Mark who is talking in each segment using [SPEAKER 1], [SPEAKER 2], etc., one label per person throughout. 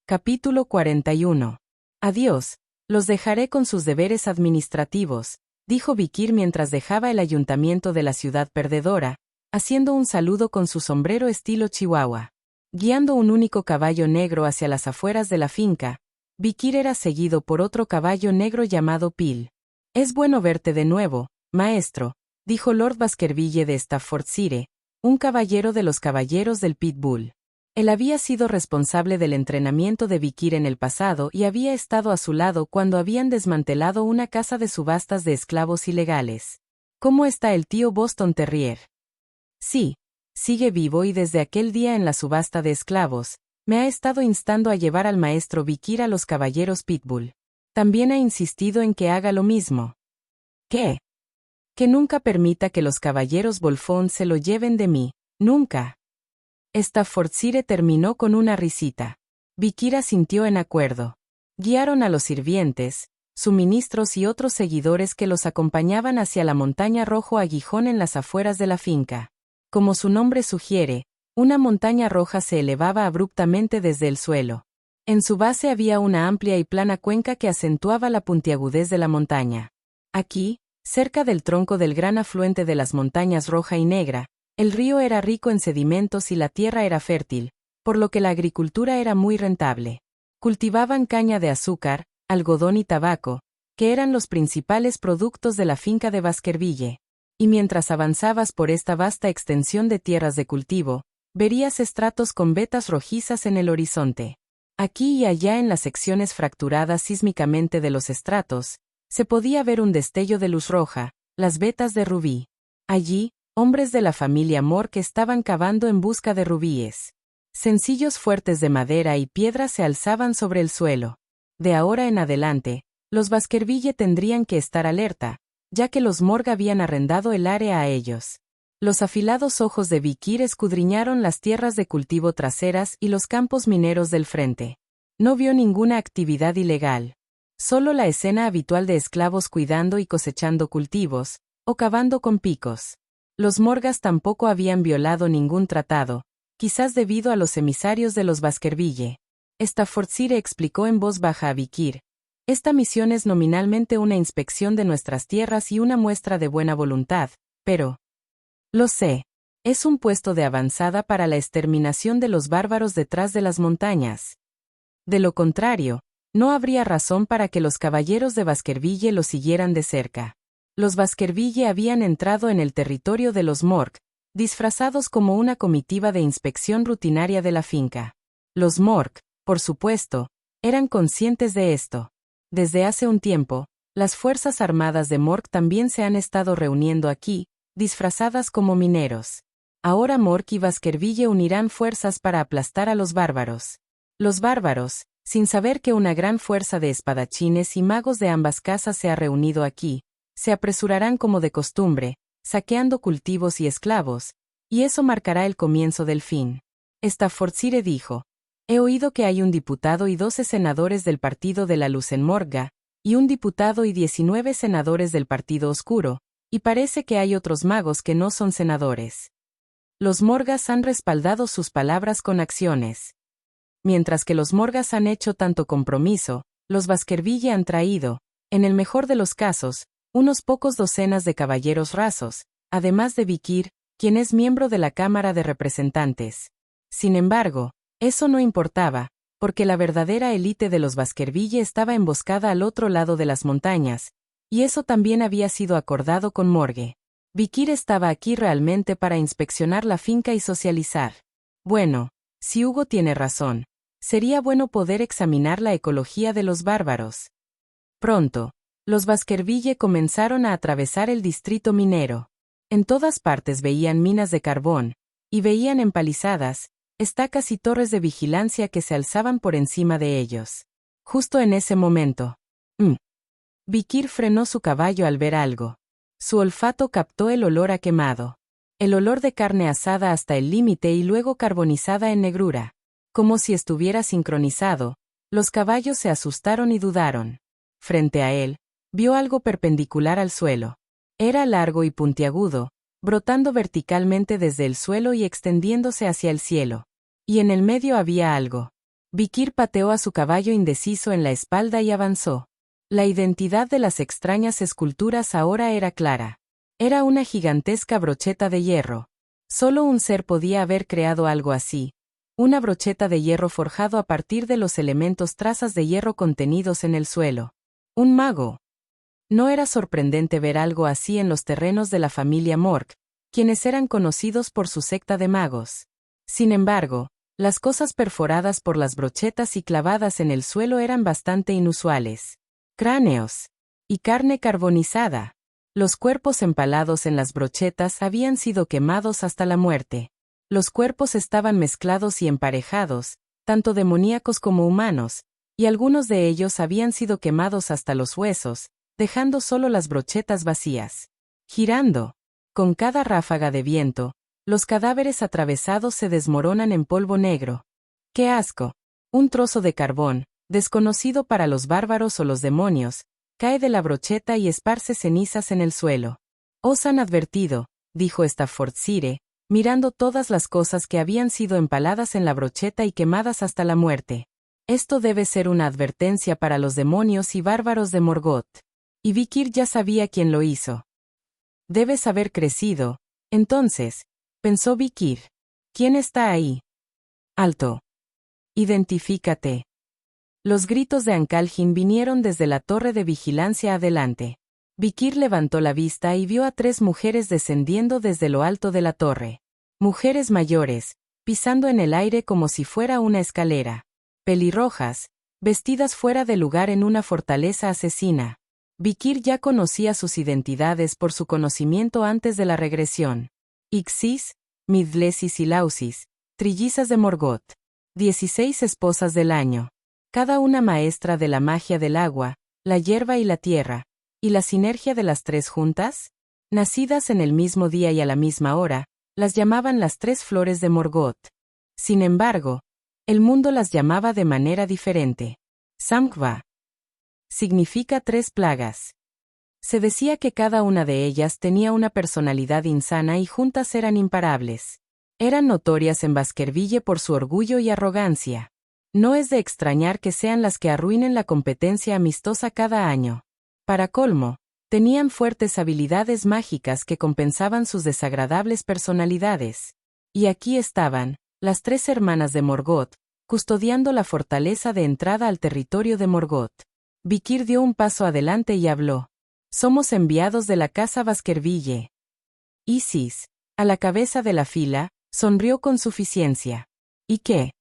[SPEAKER 1] Capítulo 41. Adiós, los dejaré con sus deberes administrativos, dijo Vikir mientras dejaba el ayuntamiento de la ciudad perdedora, haciendo un saludo con su sombrero estilo chihuahua. Guiando un único caballo negro hacia las afueras de la finca, Vikir era seguido por otro caballo negro llamado Pil. Es bueno verte de nuevo, maestro, dijo Lord Baskerville de Staffordshire, un caballero de los caballeros del Pitbull. Él había sido responsable del entrenamiento de Vikir en el pasado y había estado a su lado cuando habían desmantelado una casa de subastas de esclavos ilegales. ¿Cómo está el tío Boston Terrier? Sí, sigue vivo y desde aquel día en la subasta de esclavos, me ha estado instando a llevar al maestro Vikir a los caballeros Pitbull. También ha insistido en que haga lo mismo. ¿Qué? Que nunca permita que los caballeros Bolfón se lo lleven de mí, nunca. Staffordshire terminó con una risita. Vikir asintió en acuerdo. Guiaron a los sirvientes, suministros y otros seguidores que los acompañaban hacia la montaña Rojo Aguijón en las afueras de la finca. Como su nombre sugiere, una montaña roja se elevaba abruptamente desde el suelo. En su base había una amplia y plana cuenca que acentuaba la puntiagudez de la montaña. Aquí, cerca del tronco del gran afluente de las montañas Roja y Negra, el río era rico en sedimentos y la tierra era fértil, por lo que la agricultura era muy rentable. Cultivaban caña de azúcar, algodón y tabaco, que eran los principales productos de la finca de Baskerville. Y mientras avanzabas por esta vasta extensión de tierras de cultivo, verías estratos con vetas rojizas en el horizonte. Aquí y allá en las secciones fracturadas sísmicamente de los estratos, se podía ver un destello de luz roja, las vetas de rubí. Allí, hombres de la familia Mork estaban cavando en busca de rubíes. Sencillos fuertes de madera y piedra se alzaban sobre el suelo. De ahora en adelante, los Baskerville tendrían que estar alerta, ya que los Morg habían arrendado el área a ellos. Los afilados ojos de Vikir escudriñaron las tierras de cultivo traseras y los campos mineros del frente. No vio ninguna actividad ilegal. Solo la escena habitual de esclavos cuidando y cosechando cultivos, o cavando con picos. Los Morgas tampoco habían violado ningún tratado, quizás debido a los emisarios de los Baskerville. Staffordshire explicó en voz baja a Vikir. Esta misión es nominalmente una inspección de nuestras tierras y una muestra de buena voluntad, pero... Lo sé. Es un puesto de avanzada para la exterminación de los bárbaros detrás de las montañas. De lo contrario, no habría razón para que los caballeros de Baskerville lo siguieran de cerca. Los Baskerville habían entrado en el territorio de los Mork, disfrazados como una comitiva de inspección rutinaria de la finca. Los Mork, por supuesto, eran conscientes de esto. Desde hace un tiempo, las fuerzas armadas de Mork también se han estado reuniendo aquí, disfrazadas como mineros. Ahora Mork y Baskerville unirán fuerzas para aplastar a los bárbaros. Los bárbaros, sin saber que una gran fuerza de espadachines y magos de ambas casas se ha reunido aquí, se apresurarán como de costumbre, saqueando cultivos y esclavos, y eso marcará el comienzo del fin. Staffordshire dijo: he oído que hay un diputado y 12 senadores del Partido de la Luz en Morga, y un diputado y 19 senadores del Partido Oscuro, y parece que hay otros magos que no son senadores. Los Morgas han respaldado sus palabras con acciones. Mientras que los Morgas han hecho tanto compromiso, los Baskerville han traído, en el mejor de los casos, unos pocos docenas de caballeros rasos, además de Vikir, quien es miembro de la Cámara de Representantes. Sin embargo, eso no importaba, porque la verdadera élite de los Baskerville estaba emboscada al otro lado de las montañas, y eso también había sido acordado con Morge. Vikir estaba aquí realmente para inspeccionar la finca y socializar. Bueno, si Hugo tiene razón, sería bueno poder examinar la ecología de los bárbaros. Pronto, los Baskerville comenzaron a atravesar el distrito minero. En todas partes veían minas de carbón, y veían empalizadas, estacas y torres de vigilancia que se alzaban por encima de ellos. Justo en ese momento, Vikir frenó su caballo al ver algo. Su olfato captó el olor a quemado. El olor de carne asada hasta el límite y luego carbonizada en negrura. Como si estuviera sincronizado, los caballos se asustaron y dudaron. Frente a él, vio algo perpendicular al suelo. Era largo y puntiagudo, brotando verticalmente desde el suelo y extendiéndose hacia el cielo. Y en el medio había algo. Vikir pateó a su caballo indeciso en la espalda y avanzó. La identidad de las extrañas esculturas ahora era clara. Era una gigantesca brocheta de hierro. Solo un ser podía haber creado algo así. Una brocheta de hierro forjado a partir de los elementos trazas de hierro contenidos en el suelo. Un mago. No era sorprendente ver algo así en los terrenos de la familia Mork, quienes eran conocidos por su secta de magos. Sin embargo, las cosas perforadas por las brochetas y clavadas en el suelo eran bastante inusuales. Cráneos. Y carne carbonizada. Los cuerpos empalados en las brochetas habían sido quemados hasta la muerte. Los cuerpos estaban mezclados y emparejados, tanto demoníacos como humanos, y algunos de ellos habían sido quemados hasta los huesos, dejando solo las brochetas vacías. Girando. Con cada ráfaga de viento, los cadáveres atravesados se desmoronan en polvo negro. ¡Qué asco! Un trozo de carbón, desconocido para los bárbaros o los demonios, cae de la brocheta y esparce cenizas en el suelo. «Os han advertido», dijo Staffordshire, mirando todas las cosas que habían sido empaladas en la brocheta y quemadas hasta la muerte. «Esto debe ser una advertencia para los demonios y bárbaros de Morgoth». Y Vikir ya sabía quién lo hizo. «Debes haber crecido, entonces», pensó Vikir. «¿Quién está ahí?» «Alto. Identifícate». Los gritos de Ankalhin vinieron desde la torre de vigilancia adelante. Vikir levantó la vista y vio a 3 mujeres descendiendo desde lo alto de la torre. Mujeres mayores, pisando en el aire como si fuera una escalera. Pelirrojas, vestidas fuera de lugar en una fortaleza asesina. Vikir ya conocía sus identidades por su conocimiento antes de la regresión. Ixis, Midlesis y Lausis, trillizas de Morgoth. 16 esposas del año. Cada una maestra de la magia del agua, la hierba y la tierra, y la sinergia de las 3 juntas, nacidas en el mismo día y a la misma hora, las llamaban las 3 flores de Morgoth. Sin embargo, el mundo las llamaba de manera diferente. Samkva significa 3 plagas. Se decía que cada una de ellas tenía una personalidad insana y juntas eran imparables. Eran notorias en Baskerville por su orgullo y arrogancia. No es de extrañar que sean las que arruinen la competencia amistosa cada año. Para colmo, tenían fuertes habilidades mágicas que compensaban sus desagradables personalidades. Y aquí estaban, las 3 hermanas de Morgoth, custodiando la fortaleza de entrada al territorio de Morgoth. Vikir dio un paso adelante y habló. «Somos enviados de la casa Baskerville». Isis, a la cabeza de la fila, sonrió con suficiencia. «¿Y qué?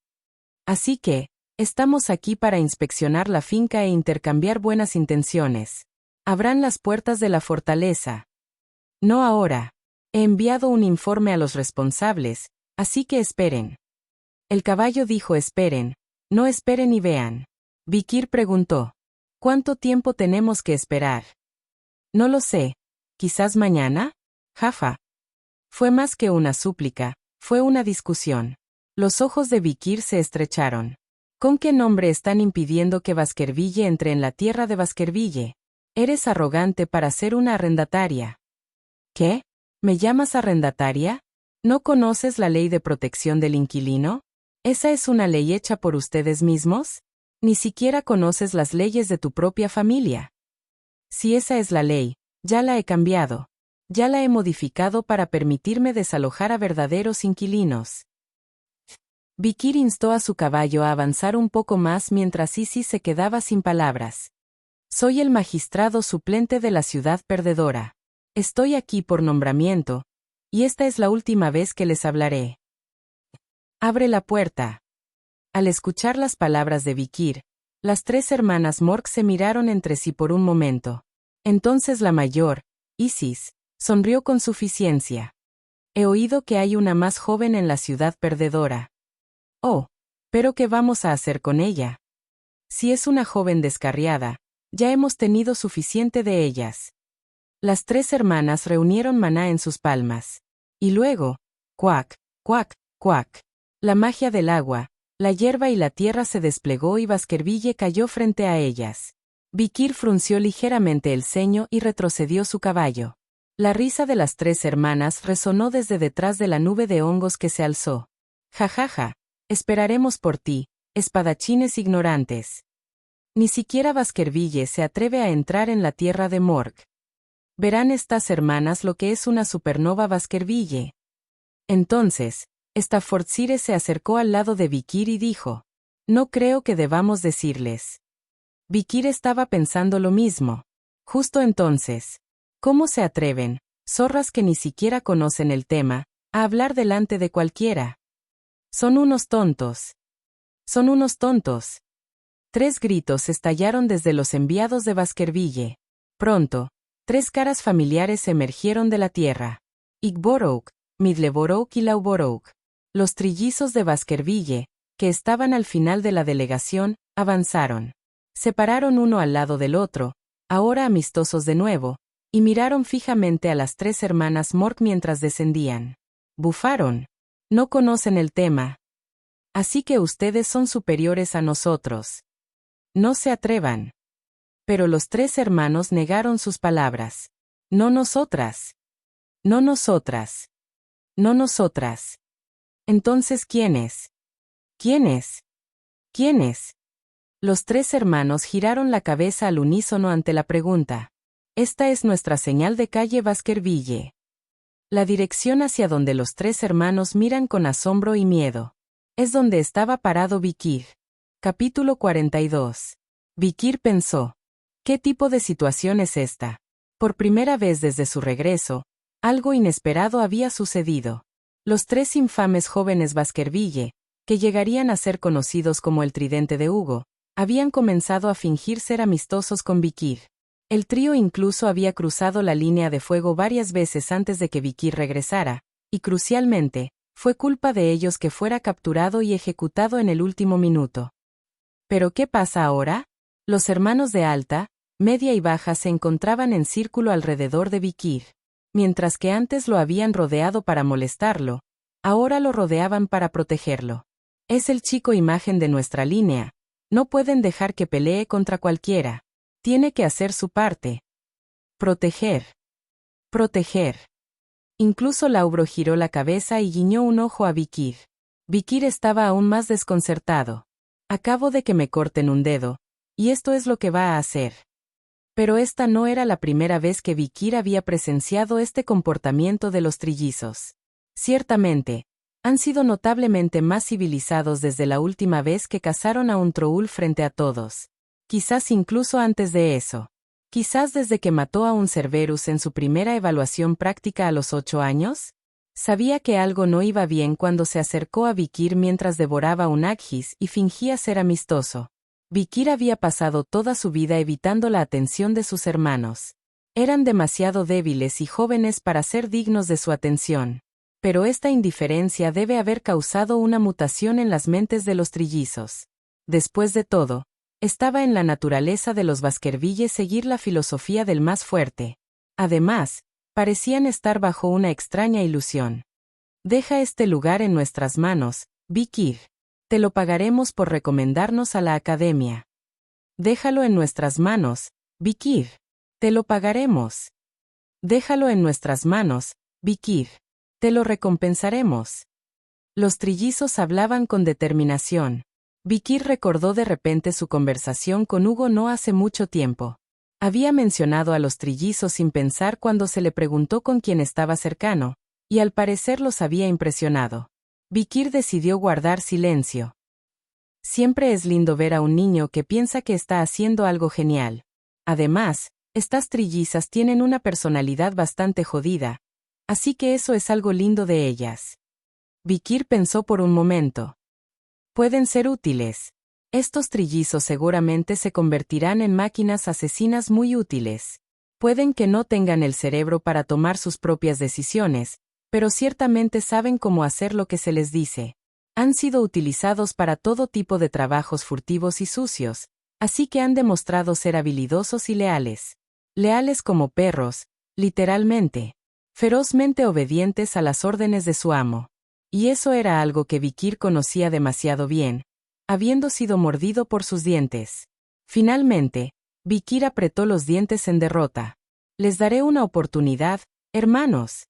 [SPEAKER 1] Así que, estamos aquí para inspeccionar la finca e intercambiar buenas intenciones. Abran las puertas de la fortaleza». «No ahora. He enviado un informe a los responsables, así que esperen». El caballo dijo esperen, no esperen y vean. Vikir preguntó. «¿Cuánto tiempo tenemos que esperar?» «No lo sé. ¿Quizás mañana?» «Jafa». Fue más que una súplica, fue una discusión. Los ojos de Vikir se estrecharon. ¿Con qué nombre están impidiendo que Baskerville entre en la tierra de Baskerville? Eres arrogante para ser una arrendataria. ¿Qué? ¿Me llamas arrendataria? ¿No conoces la ley de protección del inquilino? ¿Esa es una ley hecha por ustedes mismos? Ni siquiera conoces las leyes de tu propia familia. Si esa es la ley, ya la he cambiado. Ya la he modificado para permitirme desalojar a verdaderos inquilinos. Vikir instó a su caballo a avanzar un poco más mientras Isis se quedaba sin palabras. «Soy el magistrado suplente de la ciudad perdedora. Estoy aquí por nombramiento, y esta es la última vez que les hablaré. Abre la puerta». Al escuchar las palabras de Vikir, las 3 hermanas Mork se miraron entre sí por un momento. Entonces la mayor, Isis, sonrió con suficiencia. «He oído que hay una más joven en la ciudad perdedora». «Oh, pero ¿qué vamos a hacer con ella? Si es una joven descarriada, ya hemos tenido suficiente de ellas». Las 3 hermanas reunieron maná en sus palmas. Y luego, cuac, cuac, cuac. La magia del agua, la hierba y la tierra se desplegó y Baskerville cayó frente a ellas. Vikir frunció ligeramente el ceño y retrocedió su caballo. La risa de las 3 hermanas resonó desde detrás de la nube de hongos que se alzó. «Jajaja, esperaremos por ti, espadachines ignorantes. Ni siquiera Baskerville se atreve a entrar en la tierra de Morg. Verán estas hermanas lo que es una supernova Baskerville. Entonces, Staffordshire se acercó al lado de Vikir y dijo: no creo que debamos decirles. Vikir estaba pensando lo mismo. Justo entonces. ¿Cómo se atreven, zorras que ni siquiera conocen el tema, a hablar delante de cualquiera? Son unos tontos. Son unos tontos. 3 gritos estallaron desde los enviados de Baskerville. Pronto, 3 caras familiares emergieron de la tierra. Igborough, Midleborough y Loughborough. Los trillizos de Baskerville, que estaban al final de la delegación, avanzaron. Se pararon uno al lado del otro, ahora amistosos de nuevo, y miraron fijamente a las 3 hermanas Morg mientras descendían. Bufaron. No conocen el tema. Así que ustedes son superiores a nosotros. No se atrevan. Pero los 3 hermanos negaron sus palabras. No nosotras. No nosotras. No nosotras. Entonces, ¿quién es? ¿Quién es? ¿Quién es? Los 3 hermanos giraron la cabeza al unísono ante la pregunta. Esta es nuestra señal de calle Baskerville. La dirección hacia donde los 3 hermanos miran con asombro y miedo. Es donde estaba parado Vikir. Capítulo 42. Vikir pensó: ¿qué tipo de situación es esta? Por primera vez desde su regreso, algo inesperado había sucedido. Los 3 infames jóvenes Baskerville, que llegarían a ser conocidos como el Tridente de Hugo, habían comenzado a fingir ser amistosos con Vikir. El trío incluso había cruzado la línea de fuego varias veces antes de que Vikir regresara, y crucialmente, fue culpa de ellos que fuera capturado y ejecutado en el último minuto. ¿Pero qué pasa ahora? Los hermanos de Alta, Media y Baja se encontraban en círculo alrededor de Vikir. Mientras que antes lo habían rodeado para molestarlo, ahora lo rodeaban para protegerlo. Es el chico imagen de nuestra línea. No pueden dejar que pelee contra cualquiera. Tiene que hacer su parte. Proteger. Proteger. Incluso Laubro giró la cabeza y guiñó un ojo a Vikir. Vikir estaba aún más desconcertado. Acabo de que me corten un dedo, y esto es lo que va a hacer. Pero esta no era la primera vez que Vikir había presenciado este comportamiento de los trillizos. Ciertamente, han sido notablemente más civilizados desde la última vez que cazaron a un troul frente a todos. Quizás incluso antes de eso. Quizás desde que mató a un Cerberus en su primera evaluación práctica a los 8 años. Sabía que algo no iba bien cuando se acercó a Vikir mientras devoraba un Aghis y fingía ser amistoso. Vikir había pasado toda su vida evitando la atención de sus hermanos. Eran demasiado débiles y jóvenes para ser dignos de su atención. Pero esta indiferencia debe haber causado una mutación en las mentes de los trillizos. Después de todo, estaba en la naturaleza de los Baskerville seguir la filosofía del más fuerte. Además, parecían estar bajo una extraña ilusión. Deja este lugar en nuestras manos, Vikir. Te lo pagaremos por recomendarnos a la academia. Déjalo en nuestras manos, Vikir. Te lo pagaremos. Déjalo en nuestras manos, Vikir. Te lo recompensaremos. Los trillizos hablaban con determinación. Vikir recordó de repente su conversación con Hugo no hace mucho tiempo. Había mencionado a los trillizos sin pensar cuando se le preguntó con quién estaba cercano, y al parecer los había impresionado. Vikir decidió guardar silencio. Siempre es lindo ver a un niño que piensa que está haciendo algo genial. Además, estas trillizas tienen una personalidad bastante jodida, así que eso es algo lindo de ellas. Vikir pensó por un momento. Pueden ser útiles. Estos trillizos seguramente se convertirán en máquinas asesinas muy útiles. Pueden que no tengan el cerebro para tomar sus propias decisiones, pero ciertamente saben cómo hacer lo que se les dice. Han sido utilizados para todo tipo de trabajos furtivos y sucios, así que han demostrado ser habilidosos y leales. Leales como perros, literalmente. Ferozmente obedientes a las órdenes de su amo. Y eso era algo que Vikir conocía demasiado bien, habiendo sido mordido por sus dientes. Finalmente, Vikir apretó los dientes en derrota. Les daré una oportunidad, hermanos.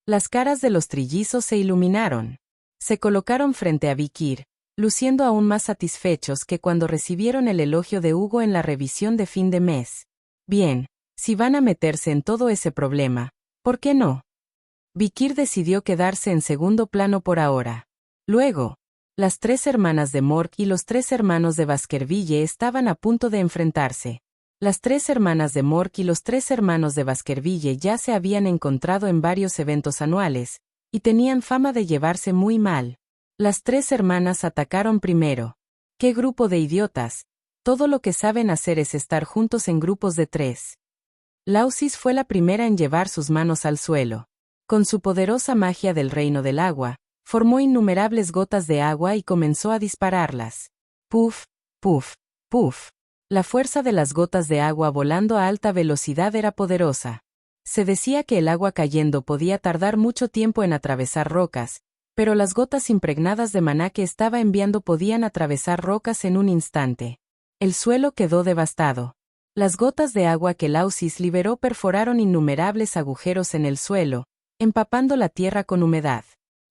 [SPEAKER 1] Las caras de los trillizos se iluminaron. Se colocaron frente a Vikir, luciendo aún más satisfechos que cuando recibieron el elogio de Hugo en la revisión de fin de mes. Bien, si van a meterse en todo ese problema, ¿por qué no? Vikir decidió quedarse en segundo plano por ahora. Luego, las 3 hermanas de Mork y los 3 hermanos de Baskerville estaban a punto de enfrentarse. Las 3 hermanas de Mork y los 3 hermanos de Baskerville ya se habían encontrado en varios eventos anuales, y tenían fama de llevarse muy mal. Las 3 hermanas atacaron primero. ¡Qué grupo de idiotas! Todo lo que saben hacer es estar juntos en grupos de 3. Lausis fue la primera en llevar sus manos al suelo. Con su poderosa magia del reino del agua, formó innumerables gotas de agua y comenzó a dispararlas. Puf, puf, puf. La fuerza de las gotas de agua volando a alta velocidad era poderosa. Se decía que el agua cayendo podía tardar mucho tiempo en atravesar rocas, pero las gotas impregnadas de maná que estaba enviando podían atravesar rocas en un instante. El suelo quedó devastado. Las gotas de agua que Lausis liberó perforaron innumerables agujeros en el suelo, empapando la tierra con humedad.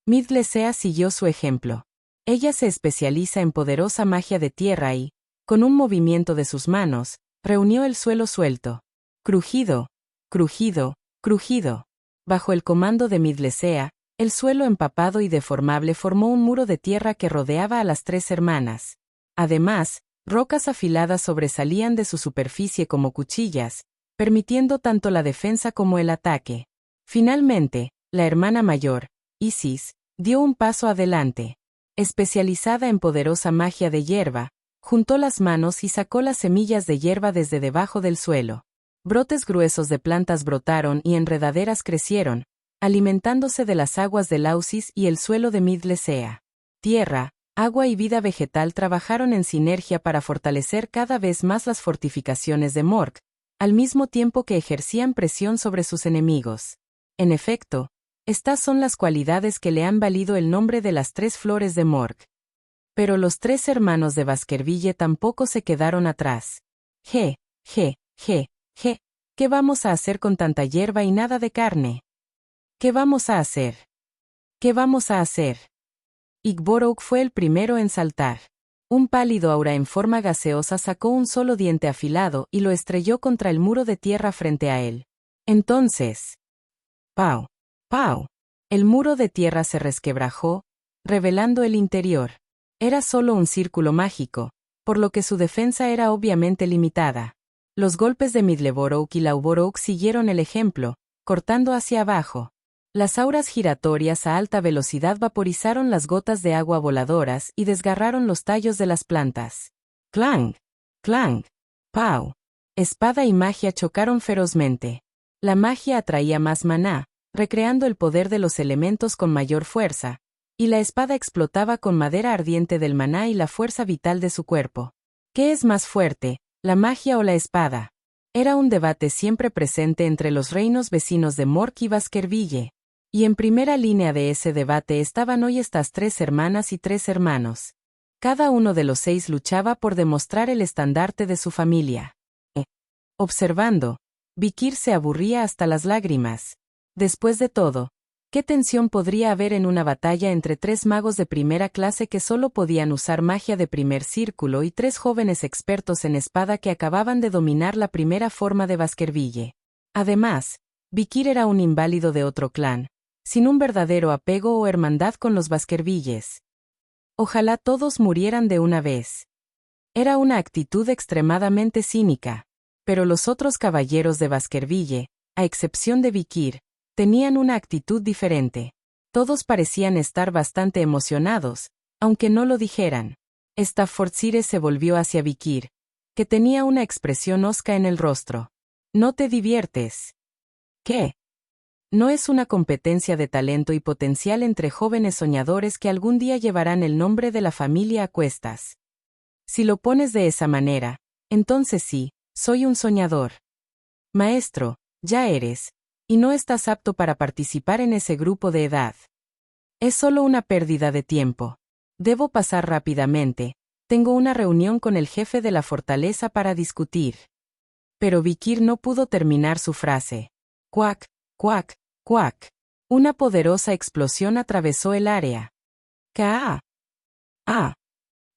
[SPEAKER 1] Midlesea siguió su ejemplo. Ella se especializa en poderosa magia de tierra y, con un movimiento de sus manos, reunió el suelo suelto. Crujido, crujido, crujido. Bajo el comando de Midlesea, el suelo empapado y deformable formó un muro de tierra que rodeaba a las 3 hermanas. Además, rocas afiladas sobresalían de su superficie como cuchillas, permitiendo tanto la defensa como el ataque. Finalmente, la hermana mayor, Isis, dio un paso adelante. Especializada en poderosa magia de hierba, juntó las manos y sacó las semillas de hierba desde debajo del suelo. Brotes gruesos de plantas brotaron y enredaderas crecieron, alimentándose de las aguas de Lausis y el suelo de Midlesea. Tierra, agua y vida vegetal trabajaron en sinergia para fortalecer cada vez más las fortificaciones de Mork, al mismo tiempo que ejercían presión sobre sus enemigos. En efecto, estas son las cualidades que le han valido el nombre de las 3 flores de Mork. Pero los 3 hermanos de Baskerville tampoco se quedaron atrás. Je, je, je, je, ¿qué vamos a hacer con tanta hierba y nada de carne? ¿Qué vamos a hacer? ¿Qué vamos a hacer? Igborok fue el primero en saltar. Un pálido aura en forma gaseosa sacó un solo diente afilado y lo estrelló contra el muro de tierra frente a él. Entonces, ¡pau! ¡Pau! El muro de tierra se resquebrajó, revelando el interior. Era solo un círculo mágico, por lo que su defensa era obviamente limitada. Los golpes de Midleborok y Lauborok siguieron el ejemplo, cortando hacia abajo. Las auras giratorias a alta velocidad vaporizaron las gotas de agua voladoras y desgarraron los tallos de las plantas. ¡Clang! ¡Clang! ¡Pau! Espada y magia chocaron ferozmente. La magia atraía más maná, recreando el poder de los elementos con mayor fuerza, y la espada explotaba con madera ardiente del maná y la fuerza vital de su cuerpo. ¿Qué es más fuerte, la magia o la espada? Era un debate siempre presente entre los reinos vecinos de Mork y Baskerville. Y en primera línea de ese debate estaban hoy estas 3 hermanas y 3 hermanos. Cada uno de los 6 luchaba por demostrar el estandarte de su familia. Observando, Vikir se aburría hasta las lágrimas. Después de todo, ¿qué tensión podría haber en una batalla entre 3 magos de primera clase que solo podían usar magia de primer círculo y 3 jóvenes expertos en espada que acababan de dominar la primera forma de Baskerville? Además, Vikir era un inválido de otro clan, sin un verdadero apego o hermandad con los Baskervilles. Ojalá todos murieran de una vez. Era una actitud extremadamente cínica, pero los otros caballeros de Baskerville, a excepción de Vikir, tenían una actitud diferente. Todos parecían estar bastante emocionados, aunque no lo dijeran. Staffordshire se volvió hacia Vikir, que tenía una expresión hosca en el rostro. ¿No te diviertes? ¿Qué? No es una competencia de talento y potencial entre jóvenes soñadores que algún día llevarán el nombre de la familia a cuestas. Si lo pones de esa manera, entonces sí, soy un soñador. Maestro, ya eres, y no estás apto para participar en ese grupo de edad. Es solo una pérdida de tiempo. Debo pasar rápidamente, tengo una reunión con el jefe de la fortaleza para discutir. Pero Vikir no pudo terminar su frase. Cuac, cuac, cuac. Una poderosa explosión atravesó el área. ¡Ka! ¡Ah!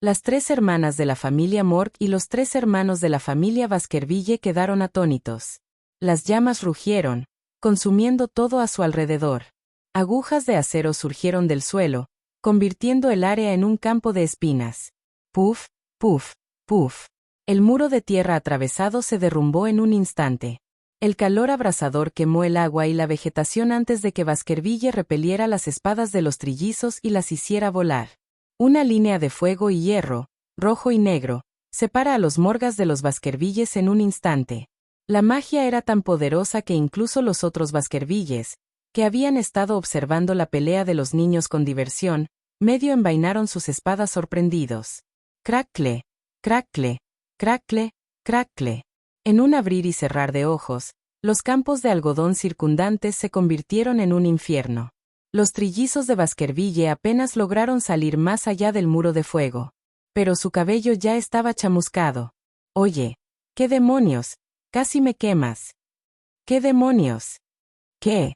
[SPEAKER 1] Las 3 hermanas de la familia Mork y los 3 hermanos de la familia Baskerville quedaron atónitos. Las llamas rugieron, consumiendo todo a su alrededor. Agujas de acero surgieron del suelo, convirtiendo el área en un campo de espinas. Puf, puf, puf. El muro de tierra atravesado se derrumbó en un instante. El calor abrasador quemó el agua y la vegetación antes de que Baskerville repeliera las espadas de los trillizos y las hiciera volar. Una línea de fuego y hierro, rojo y negro, separa a los Morgas de los Baskervilles en un instante. La magia era tan poderosa que incluso los otros Baskervilles, que habían estado observando la pelea de los niños con diversión, medio envainaron sus espadas sorprendidos. Crackle, crackle, crackle, crackle. En un abrir y cerrar de ojos, los campos de algodón circundantes se convirtieron en un infierno. Los trillizos de Baskerville apenas lograron salir más allá del muro de fuego. Pero su cabello ya estaba chamuscado. Oye, ¿qué demonios? Casi me quemas. ¿Qué demonios? ¿Qué?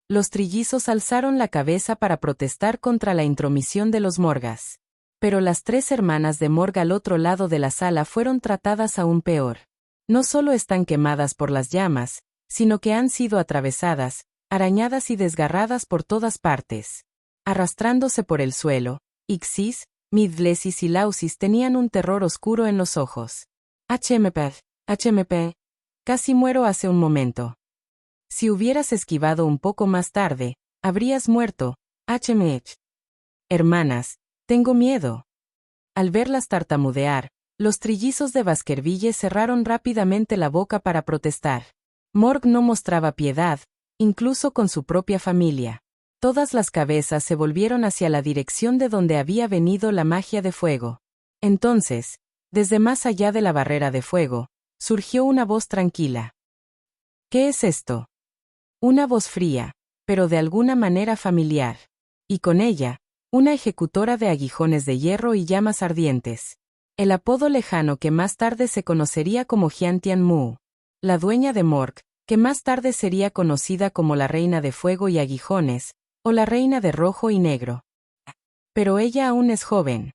[SPEAKER 1] Los trillizos alzaron la cabeza para protestar contra la intromisión de los Morgas. Pero las 3 hermanas de Morg al otro lado de la sala fueron tratadas aún peor. No solo están quemadas por las llamas, sino que han sido atravesadas, arañadas y desgarradas por todas partes. Arrastrándose por el suelo, Ixis, Midlesis y Lausis tenían un terror oscuro en los ojos. HMP. Casi muero hace un momento. Si hubieras esquivado un poco más tarde, habrías muerto, HMH. Hermanas, tengo miedo. Al verlas tartamudear, los trillizos de Baskerville cerraron rápidamente la boca para protestar. Morg no mostraba piedad, incluso con su propia familia. Todas las cabezas se volvieron hacia la dirección de donde había venido la magia de fuego. Entonces, desde más allá de la barrera de fuego, surgió una voz tranquila. ¿Qué es esto? Una voz fría, pero de alguna manera familiar. Y con ella, una ejecutora de aguijones de hierro y llamas ardientes. El apodo lejano que más tarde se conocería como Jiantian Mu. La dueña de Morg, que más tarde sería conocida como la Reina de Fuego y Aguijones, o la Reina de Rojo y Negro. Pero ella aún es joven.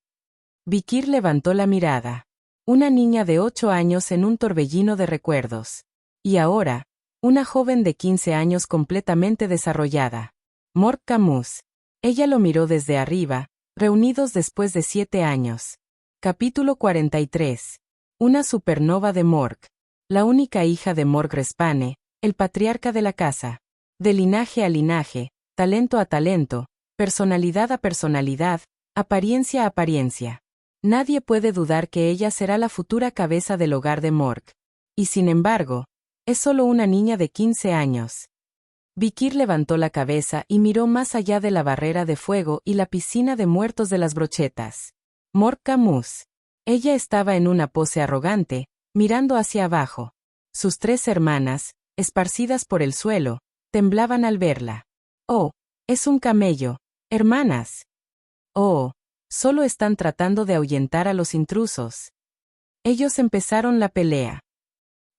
[SPEAKER 1] Vikir levantó la mirada. Una niña de 8 años en un torbellino de recuerdos. Y ahora, una joven de 15 años completamente desarrollada. Morg Camus. Ella lo miró desde arriba, reunidos después de 7 años. Capítulo 43. Una supernova de Morg. La única hija de Morg Respane, el patriarca de la casa. De linaje a linaje, talento a talento, personalidad a personalidad, apariencia a apariencia. Nadie puede dudar que ella será la futura cabeza del hogar de Morg. Y sin embargo, es solo una niña de 15 años. Vikir levantó la cabeza y miró más allá de la barrera de fuego y la piscina de muertos de las brochetas. Morg Camus. Ella estaba en una pose arrogante, mirando hacia abajo. Sus 3 hermanas, esparcidas por el suelo, temblaban al verla. Oh, es un camello, hermanas. Oh, solo están tratando de ahuyentar a los intrusos. Ellos empezaron la pelea.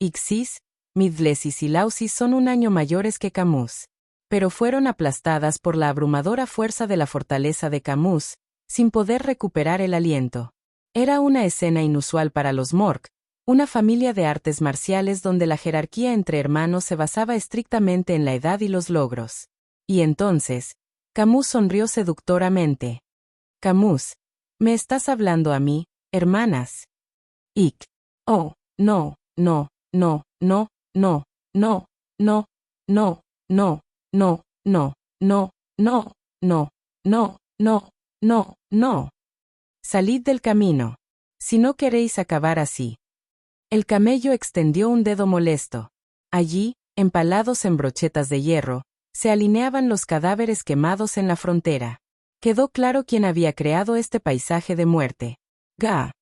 [SPEAKER 1] Ixis, Midlesis y Lausis son un año mayores que Camus. Pero fueron aplastadas por la abrumadora fuerza de la fortaleza de Camus, sin poder recuperar el aliento. Era una escena inusual para los Morg, una familia de artes marciales donde la jerarquía entre hermanos se basaba estrictamente en la edad y los logros. Y entonces, Camus sonrió seductoramente. Camus, ¿me estás hablando a mí, hermanas? Ick. Oh, no, no, no, no, no, no, no, no, no, no, no, no, no, no, no, no, no, no. Salid del camino. Si no queréis acabar así. El camello extendió un dedo molesto. Allí, empalados en brochetas de hierro, se alineaban los cadáveres quemados en la frontera. Quedó claro quién había creado este paisaje de muerte. Ga.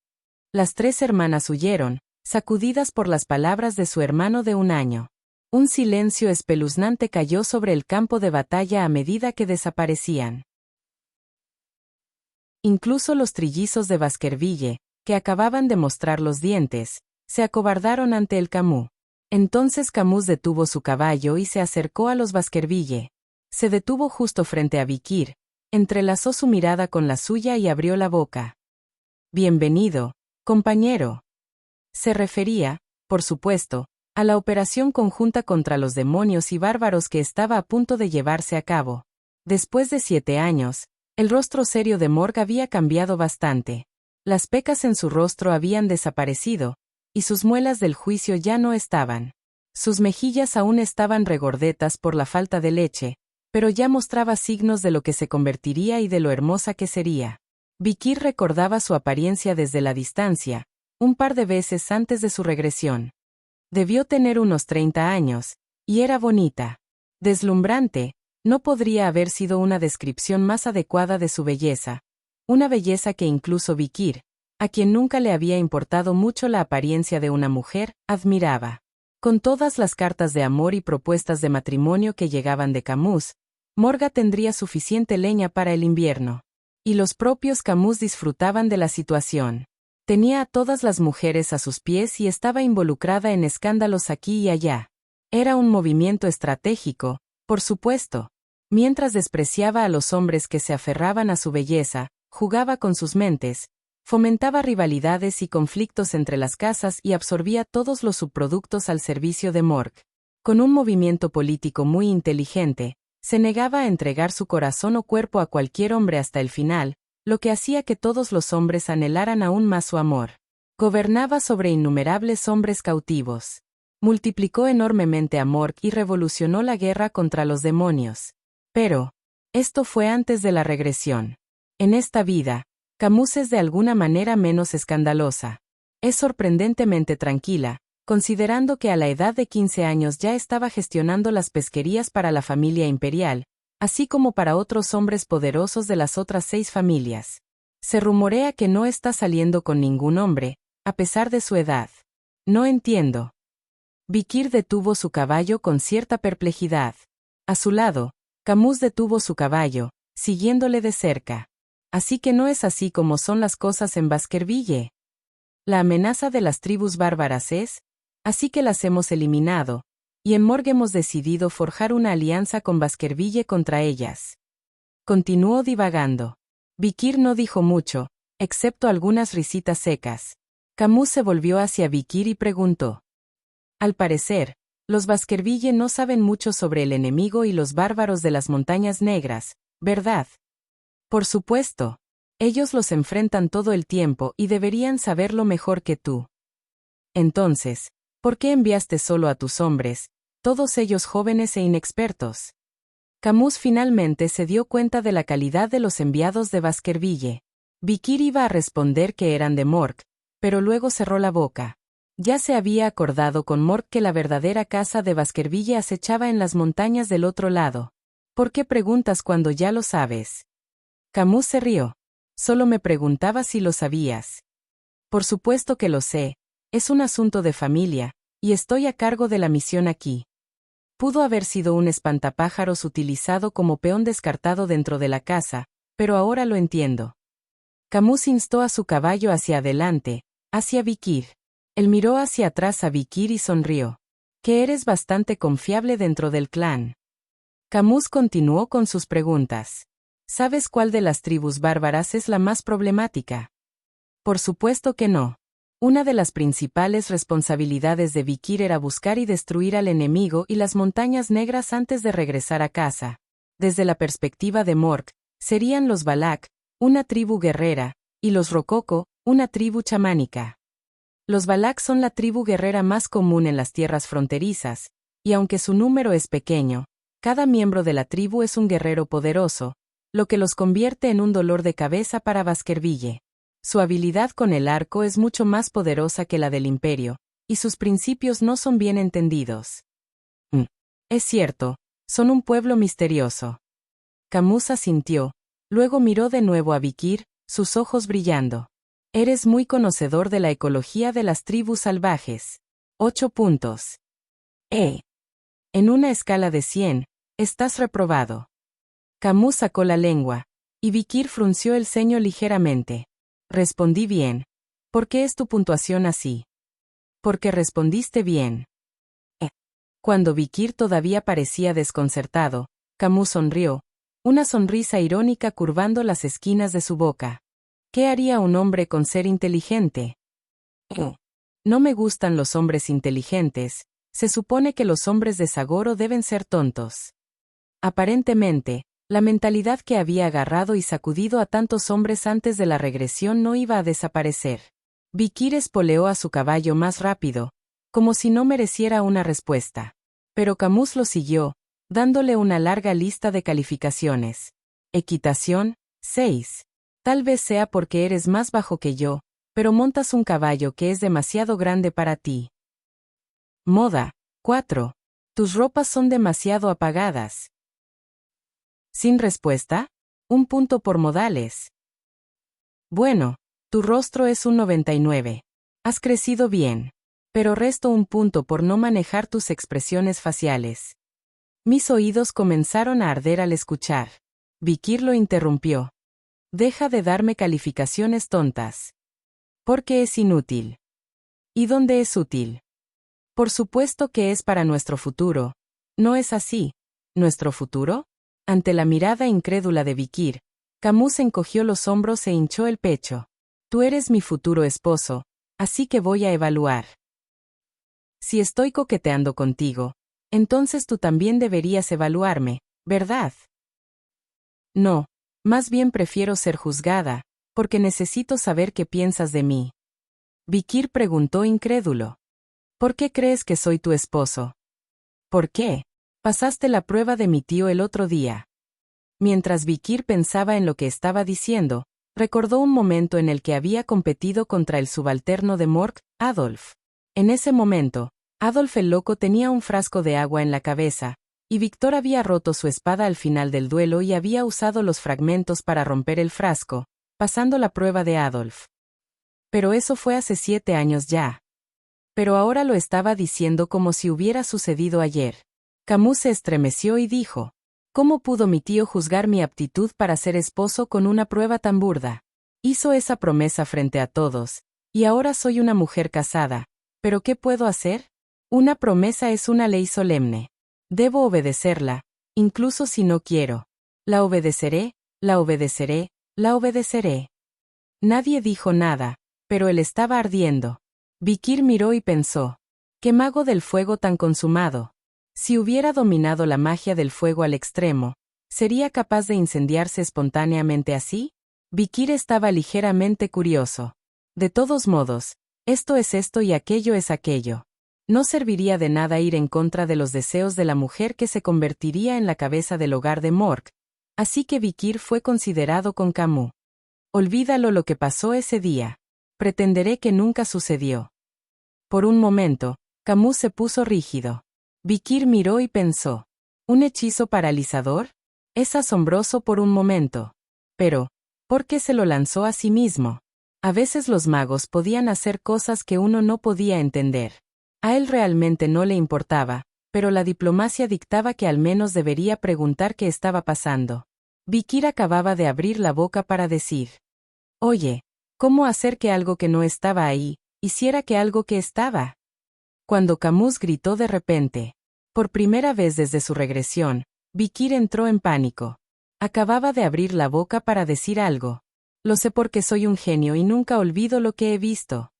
[SPEAKER 1] Las 3 hermanas huyeron, sacudidas por las palabras de su hermano de 1 año. Un silencio espeluznante cayó sobre el campo de batalla a medida que desaparecían. Incluso los trillizos de Baskerville, que acababan de mostrar los dientes, se acobardaron ante el Camus. Entonces Camus detuvo su caballo y se acercó a los Baskerville. Se detuvo justo frente a Vikir, entrelazó su mirada con la suya y abrió la boca. Bienvenido, compañero. Se refería, por supuesto, a la operación conjunta contra los demonios y bárbaros que estaba a punto de llevarse a cabo. Después de 7 años, el rostro serio de Morg había cambiado bastante. Las pecas en su rostro habían desaparecido, y sus muelas del juicio ya no estaban. Sus mejillas aún estaban regordetas por la falta de leche, pero ya mostraba signos de lo que se convertiría y de lo hermosa que sería. Vikir recordaba su apariencia desde la distancia, un par de veces antes de su regresión. Debió tener unos 30 años, y era bonita. Deslumbrante, no podría haber sido una descripción más adecuada de su belleza. Una belleza que incluso Vikir, a quien nunca le había importado mucho la apariencia de una mujer, admiraba. Con todas las cartas de amor y propuestas de matrimonio que llegaban de Camus, Morga tendría suficiente leña para el invierno. Y los propios Camus disfrutaban de la situación. Tenía a todas las mujeres a sus pies y estaba involucrada en escándalos aquí y allá. Era un movimiento estratégico, por supuesto. Mientras despreciaba a los hombres que se aferraban a su belleza, jugaba con sus mentes, fomentaba rivalidades y conflictos entre las casas y absorbía todos los subproductos al servicio de Morg. Con un movimiento político muy inteligente, se negaba a entregar su corazón o cuerpo a cualquier hombre hasta el final, lo que hacía que todos los hombres anhelaran aún más su amor. Gobernaba sobre innumerables hombres cautivos. Multiplicó enormemente a Morg y revolucionó la guerra contra los demonios. Pero, esto fue antes de la regresión. En esta vida, Camus es de alguna manera menos escandalosa. Es sorprendentemente tranquila, considerando que a la edad de 15 años ya estaba gestionando las pesquerías para la familia imperial, así como para otros hombres poderosos de las otras 6 familias. Se rumorea que no está saliendo con ningún hombre, a pesar de su edad. No entiendo. Vikir detuvo su caballo con cierta perplejidad. A su lado, Camus detuvo su caballo, siguiéndole de cerca. Así que no es así como son las cosas en Baskerville. La amenaza de las tribus bárbaras es, así que las hemos eliminado, y en Morg hemos decidido forjar una alianza con Baskerville contra ellas. Continuó divagando. Vikir no dijo mucho, excepto algunas risitas secas. Camus se volvió hacia Vikir y preguntó. Al parecer, los Baskerville no saben mucho sobre el enemigo y los bárbaros de las Montañas Negras, ¿verdad? Por supuesto. Ellos los enfrentan todo el tiempo y deberían saberlo mejor que tú. Entonces, ¿por qué enviaste solo a tus hombres, todos ellos jóvenes e inexpertos? Camus finalmente se dio cuenta de la calidad de los enviados de Baskerville. Vikir iba a responder que eran de Morg, pero luego cerró la boca. Ya se había acordado con Morg que la verdadera casa de Baskerville acechaba en las montañas del otro lado. ¿Por qué preguntas cuando ya lo sabes? Camus se rió. Solo me preguntaba si lo sabías. Por supuesto que lo sé. Es un asunto de familia, y estoy a cargo de la misión aquí. Pudo haber sido un espantapájaros utilizado como peón descartado dentro de la casa, pero ahora lo entiendo. Camus instó a su caballo hacia adelante, hacia Vikir. Él miró hacia atrás a Vikir y sonrió. Que eres bastante confiable dentro del clan. Camus continuó con sus preguntas. ¿Sabes cuál de las tribus bárbaras es la más problemática? Por supuesto que no. Una de las principales responsabilidades de Vikir era buscar y destruir al enemigo y las Montañas Negras antes de regresar a casa. Desde la perspectiva de Morg, serían los Balak, una tribu guerrera, y los Rococo, una tribu chamánica. Los Balak son la tribu guerrera más común en las tierras fronterizas, y aunque su número es pequeño, cada miembro de la tribu es un guerrero poderoso, lo que los convierte en un dolor de cabeza para Baskerville. Su habilidad con el arco es mucho más poderosa que la del imperio, y sus principios no son bien entendidos. Es cierto, son un pueblo misterioso. Camus asintió, luego miró de nuevo a Vikir, sus ojos brillando. Eres muy conocedor de la ecología de las tribus salvajes. 8 puntos. En una escala de 100, estás reprobado. Camus sacó la lengua, y Vikir frunció el ceño ligeramente. Respondí bien. ¿Por qué es tu puntuación así? Porque respondiste bien. Cuando Vikir todavía parecía desconcertado, Camus sonrió, una sonrisa irónica curvando las esquinas de su boca. ¿Qué haría un hombre con ser inteligente? No me gustan los hombres inteligentes, se supone que los hombres de Sagoro deben ser tontos. Aparentemente, la mentalidad que había agarrado y sacudido a tantos hombres antes de la regresión no iba a desaparecer. Vikir espoleó a su caballo más rápido, como si no mereciera una respuesta. Pero Camus lo siguió, dándole una larga lista de calificaciones. Equitación, 6. Tal vez sea porque eres más bajo que yo, pero montas un caballo que es demasiado grande para ti. Moda, 4. Tus ropas son demasiado apagadas. Sin respuesta, 1 punto por modales. Bueno, tu rostro es un 99. Has crecido bien. Pero resto 1 punto por no manejar tus expresiones faciales. Mis oídos comenzaron a arder al escuchar. Vikir lo interrumpió. Deja de darme calificaciones tontas. Porque es inútil. ¿Y dónde es útil? Por supuesto que es para nuestro futuro. ¿No es así? ¿Nuestro futuro? Ante la mirada incrédula de Vikir, Camus encogió los hombros e hinchó el pecho. Tú eres mi futuro esposo, así que voy a evaluar. Si estoy coqueteando contigo, entonces tú también deberías evaluarme, ¿verdad? No, más bien prefiero ser juzgada, porque necesito saber qué piensas de mí. Vikir preguntó incrédulo. ¿Por qué crees que soy tu esposo? ¿Por qué? Pasaste la prueba de mi tío el otro día. Mientras Vikir pensaba en lo que estaba diciendo, recordó un momento en el que había competido contra el subalterno de Mork, Adolf. En ese momento, Adolf el loco tenía un frasco de agua en la cabeza, y Víctor había roto su espada al final del duelo y había usado los fragmentos para romper el frasco, pasando la prueba de Adolf. Pero eso fue hace 7 años ya. Pero ahora lo estaba diciendo como si hubiera sucedido ayer. Camus se estremeció y dijo, ¿cómo pudo mi tío juzgar mi aptitud para ser esposo con una prueba tan burda? Hizo esa promesa frente a todos, y ahora soy una mujer casada. ¿Pero qué puedo hacer? Una promesa es una ley solemne. Debo obedecerla, incluso si no quiero. La obedeceré, la obedeceré, la obedeceré. Nadie dijo nada, pero él estaba ardiendo. Vikir miró y pensó, ¿qué mago del fuego tan consumado? Si hubiera dominado la magia del fuego al extremo, ¿sería capaz de incendiarse espontáneamente así? Vikir estaba ligeramente curioso. De todos modos, esto es esto y aquello es aquello. No serviría de nada ir en contra de los deseos de la mujer que se convertiría en la cabeza del hogar de Mork, así que Vikir fue considerado con Camus. Olvídalo lo que pasó ese día. Pretenderé que nunca sucedió. Por un momento, Camus se puso rígido. Vikir miró y pensó. ¿Un hechizo paralizador? Es asombroso por un momento. Pero, ¿por qué se lo lanzó a sí mismo? A veces los magos podían hacer cosas que uno no podía entender. A él realmente no le importaba, pero la diplomacia dictaba que al menos debería preguntar qué estaba pasando. Vikir acababa de abrir la boca para decir. Oye, ¿cómo hacer que algo que no estaba ahí, hiciera que algo que estaba? Cuando Camus gritó de repente. Por primera vez desde su regresión, Vikir entró en pánico. Acababa de abrir la boca para decir algo. Lo sé porque soy un genio y nunca olvido lo que he visto.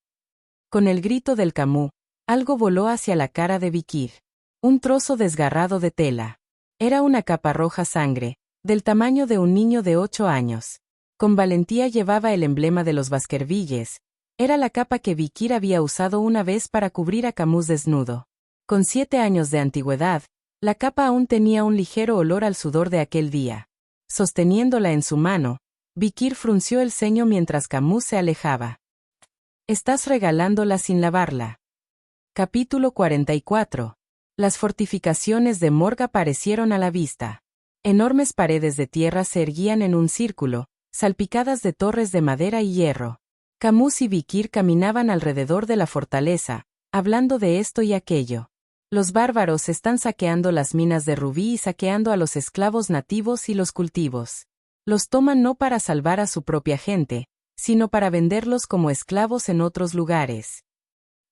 [SPEAKER 1] Con el grito del Camus, algo voló hacia la cara de Vikir. Un trozo desgarrado de tela. Era una capa roja sangre, del tamaño de un niño de 8 años. Con valentía llevaba el emblema de los Baskervilles. Era la capa que Vikir había usado una vez para cubrir a Camus desnudo. Con 7 años de antigüedad, la capa aún tenía un ligero olor al sudor de aquel día. Sosteniéndola en su mano, Vikir frunció el ceño mientras Camus se alejaba. Estás regalándola sin lavarla. Capítulo 44. Las fortificaciones de Mork aparecieron a la vista. Enormes paredes de tierra se erguían en un círculo, salpicadas de torres de madera y hierro. Camus y Vikir caminaban alrededor de la fortaleza, hablando de esto y aquello. Los bárbaros están saqueando las minas de rubí y saqueando a los esclavos nativos y los cultivos. Los toman no para salvar a su propia gente, sino para venderlos como esclavos en otros lugares.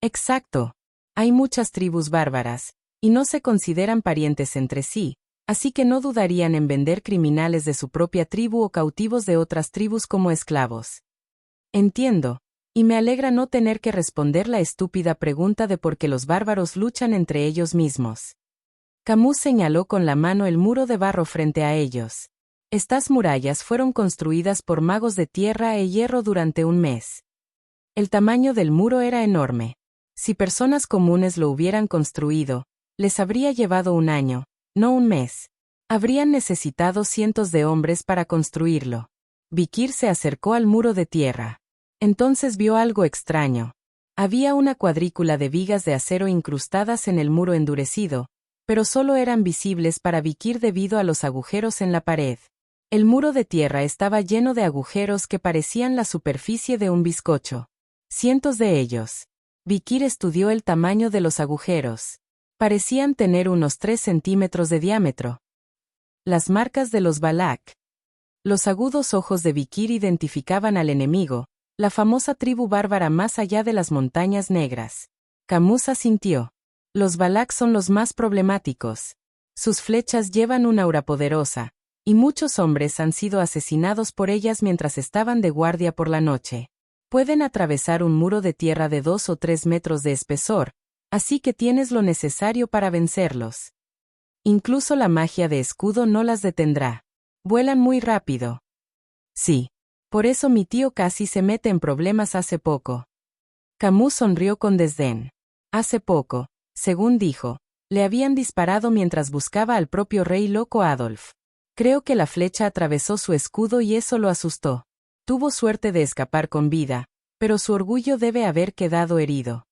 [SPEAKER 1] Exacto. Hay muchas tribus bárbaras, y no se consideran parientes entre sí, así que no dudarían en vender criminales de su propia tribu o cautivos de otras tribus como esclavos. Entiendo. Y me alegra no tener que responder la estúpida pregunta de por qué los bárbaros luchan entre ellos mismos. Camus señaló con la mano el muro de barro frente a ellos. Estas murallas fueron construidas por magos de tierra e hierro durante un mes. El tamaño del muro era enorme. Si personas comunes lo hubieran construido, les habría llevado un año, no un mes. Habrían necesitado cientos de hombres para construirlo. Vikir se acercó al muro de tierra. Entonces vio algo extraño. Había una cuadrícula de vigas de acero incrustadas en el muro endurecido, pero solo eran visibles para Vikir debido a los agujeros en la pared. El muro de tierra estaba lleno de agujeros que parecían la superficie de un bizcocho. Cientos de ellos. Vikir estudió el tamaño de los agujeros. Parecían tener unos 3 centímetros de diámetro. Las marcas de los Balak. Los agudos ojos de Vikir identificaban al enemigo, la famosa tribu bárbara más allá de las montañas negras. Camus asintió. Los Balak son los más problemáticos. Sus flechas llevan una aura poderosa, y muchos hombres han sido asesinados por ellas mientras estaban de guardia por la noche. Pueden atravesar un muro de tierra de 2 o 3 metros de espesor, así que tienes lo necesario para vencerlos. Incluso la magia de escudo no las detendrá. Vuelan muy rápido. Sí. Por eso mi tío casi se mete en problemas hace poco. Camus sonrió con desdén. Hace poco, según dijo, le habían disparado mientras buscaba al propio rey loco Adolf. Creo que la flecha atravesó su escudo y eso lo asustó. Tuvo suerte de escapar con vida, pero su orgullo debe haber quedado herido.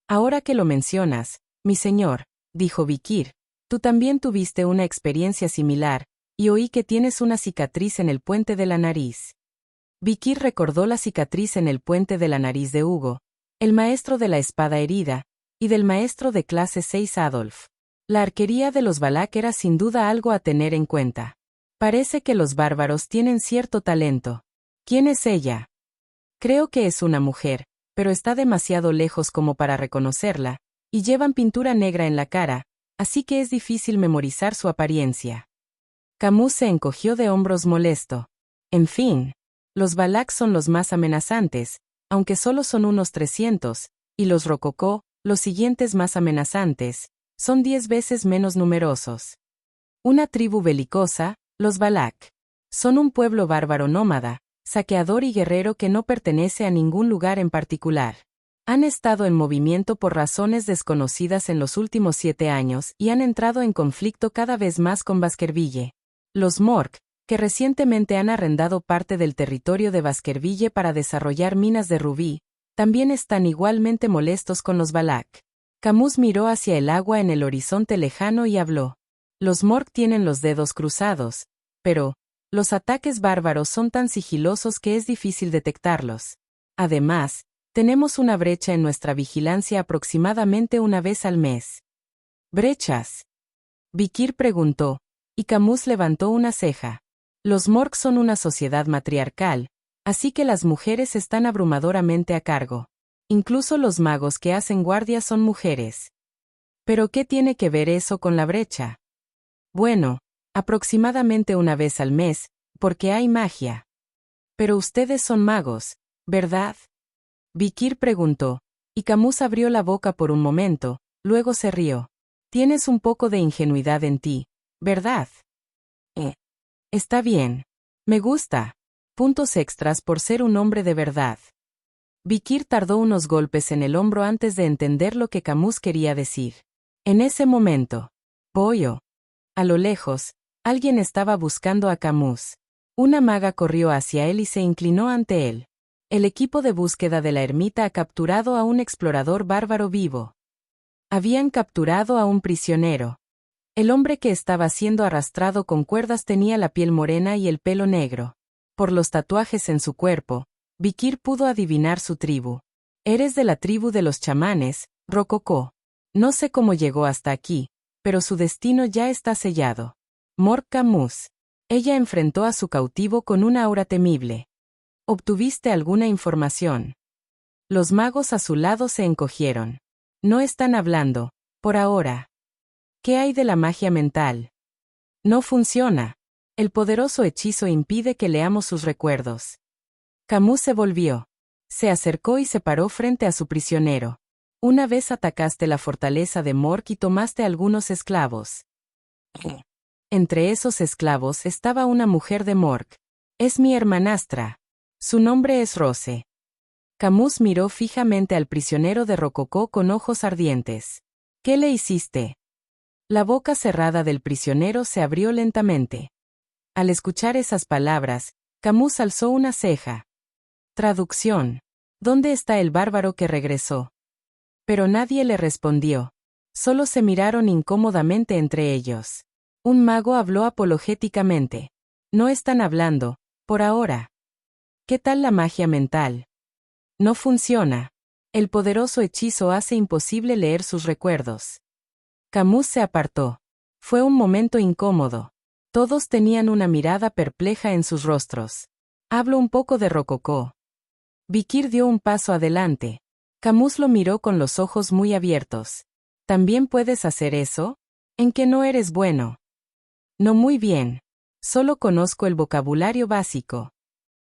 [SPEAKER 1] Ahora que lo mencionas, mi señor, dijo Vikir, tú también tuviste una experiencia similar, y oí que tienes una cicatriz en el puente de la nariz. Vikir recordó la cicatriz en el puente de la nariz de Hugo, el maestro de la espada herida, y del maestro de clase 6 Adolf. La arquería de los Balak era sin duda algo a tener en cuenta. Parece que los bárbaros tienen cierto talento. ¿Quién es ella? Creo que es una mujer, pero está demasiado lejos como para reconocerla, y llevan pintura negra en la cara, así que es difícil memorizar su apariencia. Camus se encogió de hombros molesto. En fin. Los Balak son los más amenazantes, aunque solo son unos 300, y los Rococó, los siguientes más amenazantes, son 10 veces menos numerosos. Una tribu belicosa, los Balak. Son un pueblo bárbaro nómada, saqueador y guerrero que no pertenece a ningún lugar en particular. Han estado en movimiento por razones desconocidas en los últimos 7 años y han entrado en conflicto cada vez más con Baskerville. Los Mork, que recientemente han arrendado parte del territorio de Baskerville para desarrollar minas de rubí, también están igualmente molestos con los Balak. Camus miró hacia el agua en el horizonte lejano y habló. Los Mork tienen los dedos cruzados, pero los ataques bárbaros son tan sigilosos que es difícil detectarlos. Además, tenemos una brecha en nuestra vigilancia aproximadamente una vez al mes. ¿Brechas? Vikir preguntó, y Camus levantó una ceja. Los Mork son una sociedad matriarcal, así que las mujeres están abrumadoramente a cargo. Incluso los magos que hacen guardia son mujeres. ¿Pero qué tiene que ver eso con la brecha? Bueno, aproximadamente una vez al mes, porque hay magia. Pero ustedes son magos, ¿verdad? Vikir preguntó, y Camus abrió la boca por un momento, luego se rió. Tienes un poco de ingenuidad en ti, ¿verdad? Está bien. Me gusta. Puntos extras por ser un hombre de verdad. Vikir tardó unos golpes en el hombro antes de entender lo que Camus quería decir. En ese momento, pollo. A lo lejos, alguien estaba buscando a Camus. Una maga corrió hacia él y se inclinó ante él. El equipo de búsqueda de la ermita ha capturado a un explorador bárbaro vivo. Habían capturado a un prisionero. El hombre que estaba siendo arrastrado con cuerdas tenía la piel morena y el pelo negro. Por los tatuajes en su cuerpo, Vikir pudo adivinar su tribu. Eres de la tribu de los chamanes, Rococó. No sé cómo llegó hasta aquí, pero su destino ya está sellado. Mork Camus. Ella enfrentó a su cautivo con una aura temible. ¿Obtuviste alguna información? Los magos a su lado se encogieron. No están hablando, por ahora. ¿Qué hay de la magia mental? No funciona. El poderoso hechizo impide que leamos sus recuerdos. Camus se volvió. Se acercó y se paró frente a su prisionero. Una vez atacaste la fortaleza de Mork y tomaste algunos esclavos. Entre esos esclavos estaba una mujer de Mork. Es mi hermanastra. Su nombre es Rose. Camus miró fijamente al prisionero de Rococó con ojos ardientes. ¿Qué le hiciste? La boca cerrada del prisionero se abrió lentamente. Al escuchar esas palabras, Camus alzó una ceja. Traducción. ¿Dónde está el bárbaro que regresó? Pero nadie le respondió. Solo se miraron incómodamente entre ellos. Un mago habló apologéticamente. No están hablando, por ahora. ¿Qué tal la magia mental? No funciona. El poderoso hechizo hace imposible leer sus recuerdos. Camus se apartó. Fue un momento incómodo. Todos tenían una mirada perpleja en sus rostros. Hablo un poco de Rococó. Vikir dio un paso adelante. Camus lo miró con los ojos muy abiertos. ¿También puedes hacer eso? ¿En qué no eres bueno? No muy bien. Solo conozco el vocabulario básico.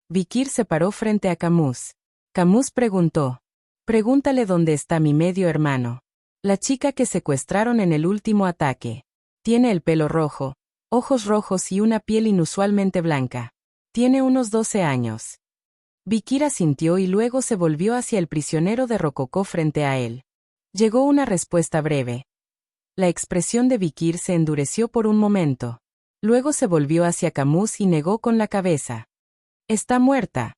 [SPEAKER 1] Vikir se paró frente a Camus. Camus preguntó. Pregúntale dónde está mi medio hermano. La chica que secuestraron en el último ataque. Tiene el pelo rojo, ojos rojos y una piel inusualmente blanca. Tiene unos 12 años. Vikir asintió y luego se volvió hacia el prisionero de Rococó frente a él. Llegó una respuesta breve. La expresión de Vikir se endureció por un momento. Luego se volvió hacia Camus y negó con la cabeza. Está muerta.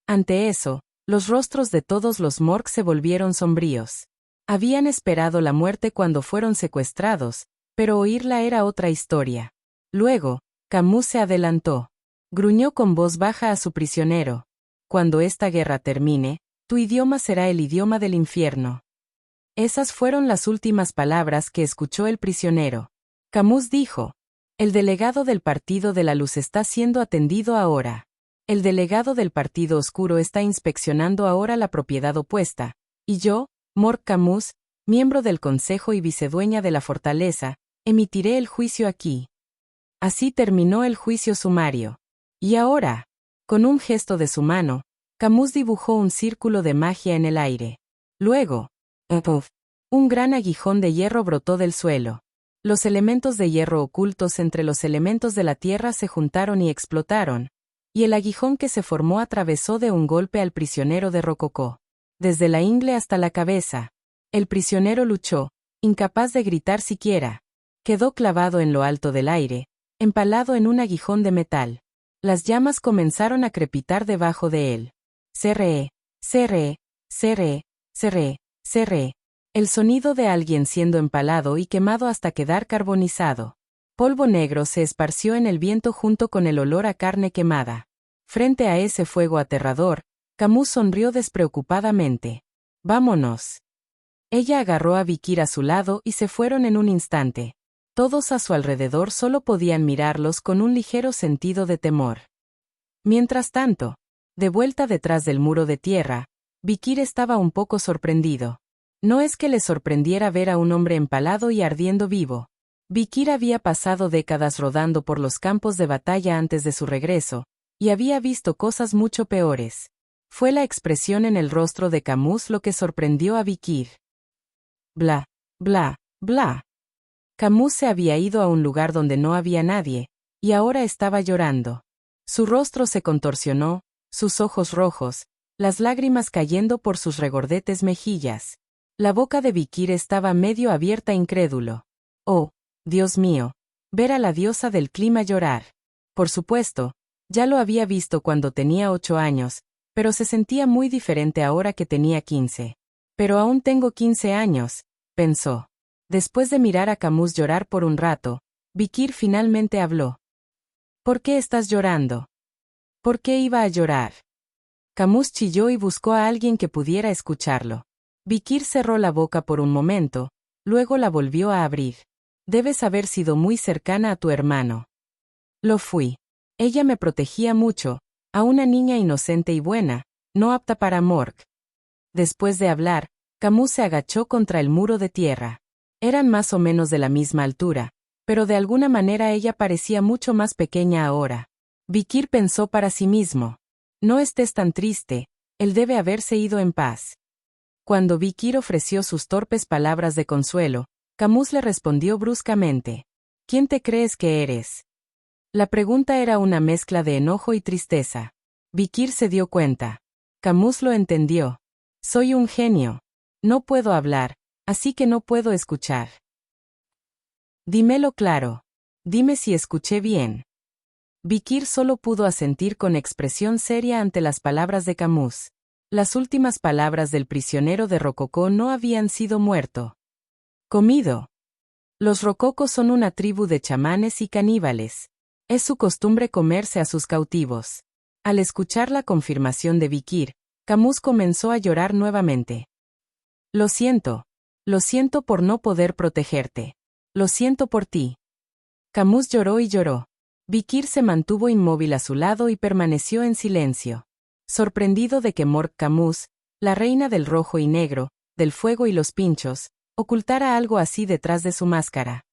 [SPEAKER 1] Ante eso, los rostros de todos los Mork se volvieron sombríos. Habían esperado la muerte cuando fueron secuestrados, pero oírla era otra historia. Luego, Camus se adelantó. Gruñó con voz baja a su prisionero. Cuando esta guerra termine, tu idioma será el idioma del infierno. Esas fueron las últimas palabras que escuchó el prisionero. Camus dijo. El delegado del Partido de la Luz está siendo atendido ahora. El delegado del Partido Oscuro está inspeccionando ahora la propiedad opuesta, y yo, Mork Camus, miembro del Consejo y vicedueña de la fortaleza, emitiré el juicio aquí. Así terminó el juicio sumario. Y ahora, con un gesto de su mano, Camus dibujó un círculo de magia en el aire. Luego, un gran aguijón de hierro brotó del suelo. Los elementos de hierro ocultos entre los elementos de la tierra se juntaron y explotaron, y el aguijón que se formó atravesó de un golpe al prisionero de Rococó. Desde la ingle hasta la cabeza. El prisionero luchó, incapaz de gritar siquiera. Quedó clavado en lo alto del aire, empalado en un aguijón de metal. Las llamas comenzaron a crepitar debajo de él. Cerré, cerré, cerré, cerré, cerré. El sonido de alguien siendo empalado y quemado hasta quedar carbonizado. Polvo negro se esparció en el viento junto con el olor a carne quemada. Frente a ese fuego aterrador, Camus sonrió despreocupadamente. Vámonos. Ella agarró a Vikir a su lado y se fueron en un instante. Todos a su alrededor solo podían mirarlos con un ligero sentido de temor. Mientras tanto, de vuelta detrás del muro de tierra, Vikir estaba un poco sorprendido. No es que le sorprendiera ver a un hombre empalado y ardiendo vivo. Vikir había pasado décadas rodando por los campos de batalla antes de su regreso, y había visto cosas mucho peores. Fue la expresión en el rostro de Camus lo que sorprendió a Vikir. Bla, bla, bla. Camus se había ido a un lugar donde no había nadie, y ahora estaba llorando. Su rostro se contorsionó, sus ojos rojos, las lágrimas cayendo por sus regordetes mejillas. La boca de Vikir estaba medio abierta incrédulo. Oh, Dios mío, ver a la diosa del clima llorar. Por supuesto, ya lo había visto cuando tenía 8 años, pero se sentía muy diferente ahora que tenía 15. Pero aún tengo 15 años, pensó. Después de mirar a Camus llorar por un rato, Vikir finalmente habló. ¿Por qué estás llorando? ¿Por qué iba a llorar? Camus chilló y buscó a alguien que pudiera escucharlo. Vikir cerró la boca por un momento, luego la volvió a abrir. Debes haber sido muy cercana a tu hermano. Lo fui. Ella me protegía mucho, a una niña inocente y buena, no apta para Mork. Después de hablar, Camus se agachó contra el muro de tierra. Eran más o menos de la misma altura, pero de alguna manera ella parecía mucho más pequeña ahora. Vikir pensó para sí mismo. No estés tan triste, Él debe haberse ido en paz. Cuando Vikir ofreció sus torpes palabras de consuelo, Camus le respondió bruscamente. ¿Quién te crees que eres? La pregunta era una mezcla de enojo y tristeza. Vikir se dio cuenta. Camus lo entendió. Soy un genio. No puedo hablar, así que no puedo escuchar. Dímelo claro. Dime si escuché bien. Vikir solo pudo asentir con expresión seria ante las palabras de Camus. Las últimas palabras del prisionero de Rococó no habían sido muerto. Comido. Los rococos son una tribu de chamanes y caníbales. Es su costumbre comerse a sus cautivos. Al escuchar la confirmación de Vikir, Camus comenzó a llorar nuevamente. Lo siento por no poder protegerte. Lo siento por ti. Camus lloró y lloró. Vikir se mantuvo inmóvil a su lado y permaneció en silencio. Sorprendido de que Mork Camus, la reina del rojo y negro, del fuego y los pinchos, ocultara algo así detrás de su máscara.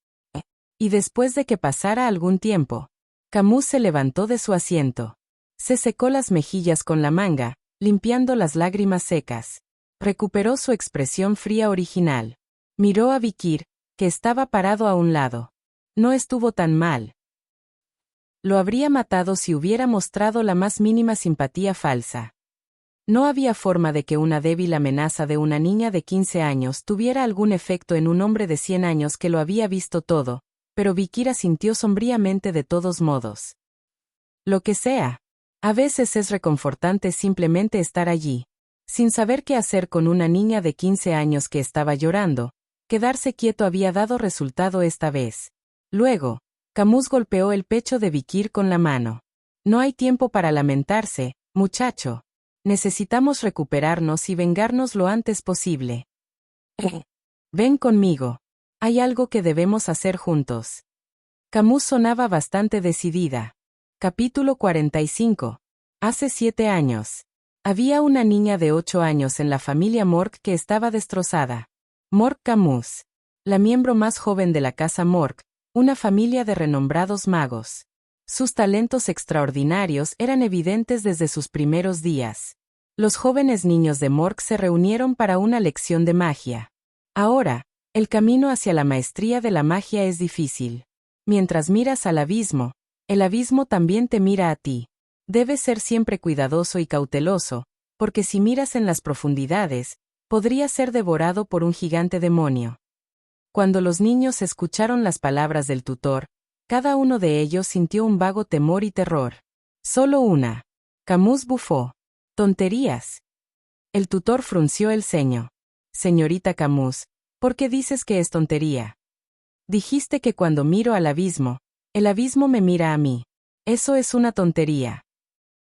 [SPEAKER 1] Y después de que pasara algún tiempo, Camus se levantó de su asiento. Se secó las mejillas con la manga, limpiando las lágrimas secas. Recuperó su expresión fría original. Miró a Vikir, que estaba parado a un lado. No estuvo tan mal. Lo habría matado si hubiera mostrado la más mínima simpatía falsa. No había forma de que una débil amenaza de una niña de 15 años tuviera algún efecto en un hombre de 100 años que lo había visto todo, pero Vikir asintió sombríamente de todos modos. Lo que sea. A veces es reconfortante simplemente estar allí. Sin saber qué hacer con una niña de 15 años que estaba llorando, quedarse quieto había dado resultado esta vez. Luego, Camus golpeó el pecho de Vikir con la mano. No hay tiempo para lamentarse, muchacho. Necesitamos recuperarnos y vengarnos lo antes posible. Ven conmigo. Hay algo que debemos hacer juntos. Camus sonaba bastante decidida. Capítulo 45. Hace 7 años. Había una niña de 8 años en la familia Mork que estaba destrozada. Mork Camus. La miembro más joven de la casa Mork, una familia de renombrados magos. Sus talentos extraordinarios eran evidentes desde sus primeros días. Los jóvenes niños de Mork se reunieron para una lección de magia. Ahora, el camino hacia la maestría de la magia es difícil. Mientras miras al abismo, el abismo también te mira a ti. Debes ser siempre cuidadoso y cauteloso, porque si miras en las profundidades, podrías ser devorado por un gigante demonio. Cuando los niños escucharon las palabras del tutor, cada uno de ellos sintió un vago temor y terror. Solo una. Camus bufó. Tonterías. El tutor frunció el ceño. Señorita Camus, ¿por qué dices que es tontería? Dijiste que cuando miro al abismo, el abismo me mira a mí. Eso es una tontería.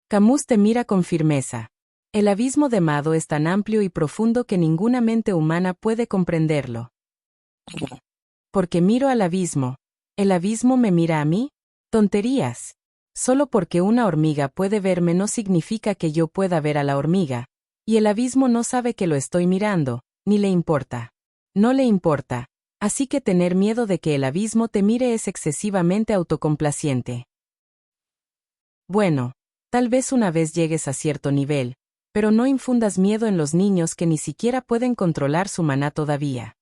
[SPEAKER 1] Camus te mira con firmeza. El abismo de Mado es tan amplio y profundo que ninguna mente humana puede comprenderlo. Porque miro al abismo, ¿el abismo me mira a mí? Tonterías. Solo porque una hormiga puede verme no significa que yo pueda ver a la hormiga, y el abismo no sabe que lo estoy mirando, ni le importa. No le importa, así que tener miedo de que el abismo te mire es excesivamente autocomplaciente. Bueno, tal vez una vez llegues a cierto nivel, pero no infundas miedo en los niños que ni siquiera pueden controlar su maná todavía.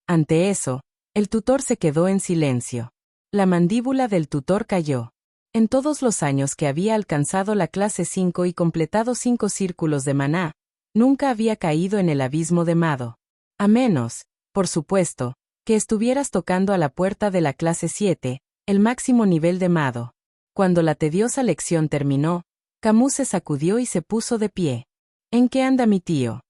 [SPEAKER 1] Ante eso, el tutor se quedó en silencio. La mandíbula del tutor cayó. En todos los años que había alcanzado la clase 5 y completado 5 círculos de maná, nunca había caído en el abismo de Mado. A menos, por supuesto, que estuvieras tocando a la puerta de la clase 7, el máximo nivel de Mado. Cuando la tediosa lección terminó, Camus se sacudió y se puso de pie. ¿En qué anda mi tío?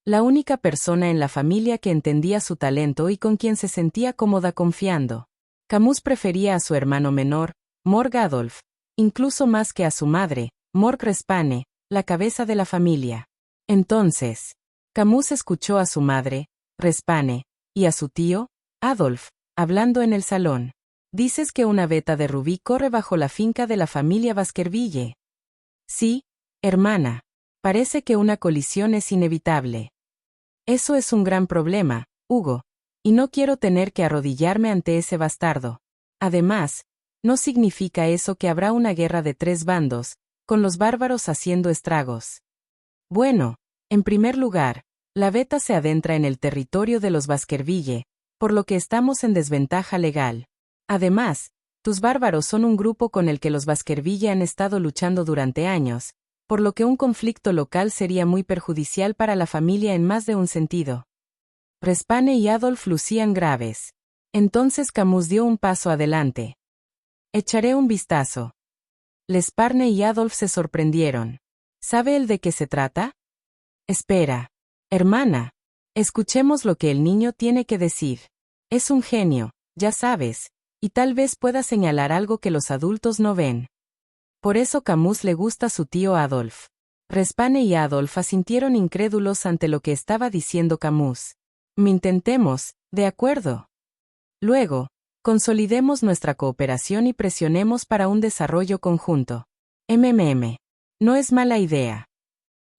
[SPEAKER 1] La única persona en la familia que entendía su talento y con quien se sentía cómoda confiando. Camus prefería a su hermano menor, Mork Adolf, incluso más que a su madre, Mork Respane, la cabeza de la familia. Entonces, Camus escuchó a su madre, Respane, y a su tío, Adolf, hablando en el salón. Dices que una veta de rubí corre bajo la finca de la familia Baskerville. Sí, hermana. Parece que una colisión es inevitable. Eso es un gran problema, Hugo, y no quiero tener que arrodillarme ante ese bastardo. Además, no significa eso que habrá una guerra de 3 bandos, con los bárbaros haciendo estragos. Bueno, en primer lugar, la beta se adentra en el territorio de los Baskerville, por lo que estamos en desventaja legal. Además, tus bárbaros son un grupo con el que los Baskerville han estado luchando durante años, por lo que un conflicto local sería muy perjudicial para la familia en más de un sentido. Respane y Adolf lucían graves. Entonces Camus dio un paso adelante. Echaré un vistazo. L'Esparne y Adolf se sorprendieron. ¿Sabe él de qué se trata? Espera. Hermana. Escuchemos lo que el niño tiene que decir. Es un genio, ya sabes, y tal vez pueda señalar algo que los adultos no ven. Por eso Camus le gusta a su tío Adolf. Respane y Adolf asintieron incrédulos ante lo que estaba diciendo Camus. Intentemos, de acuerdo. Luego, consolidemos nuestra cooperación y presionemos para un desarrollo conjunto. No es mala idea.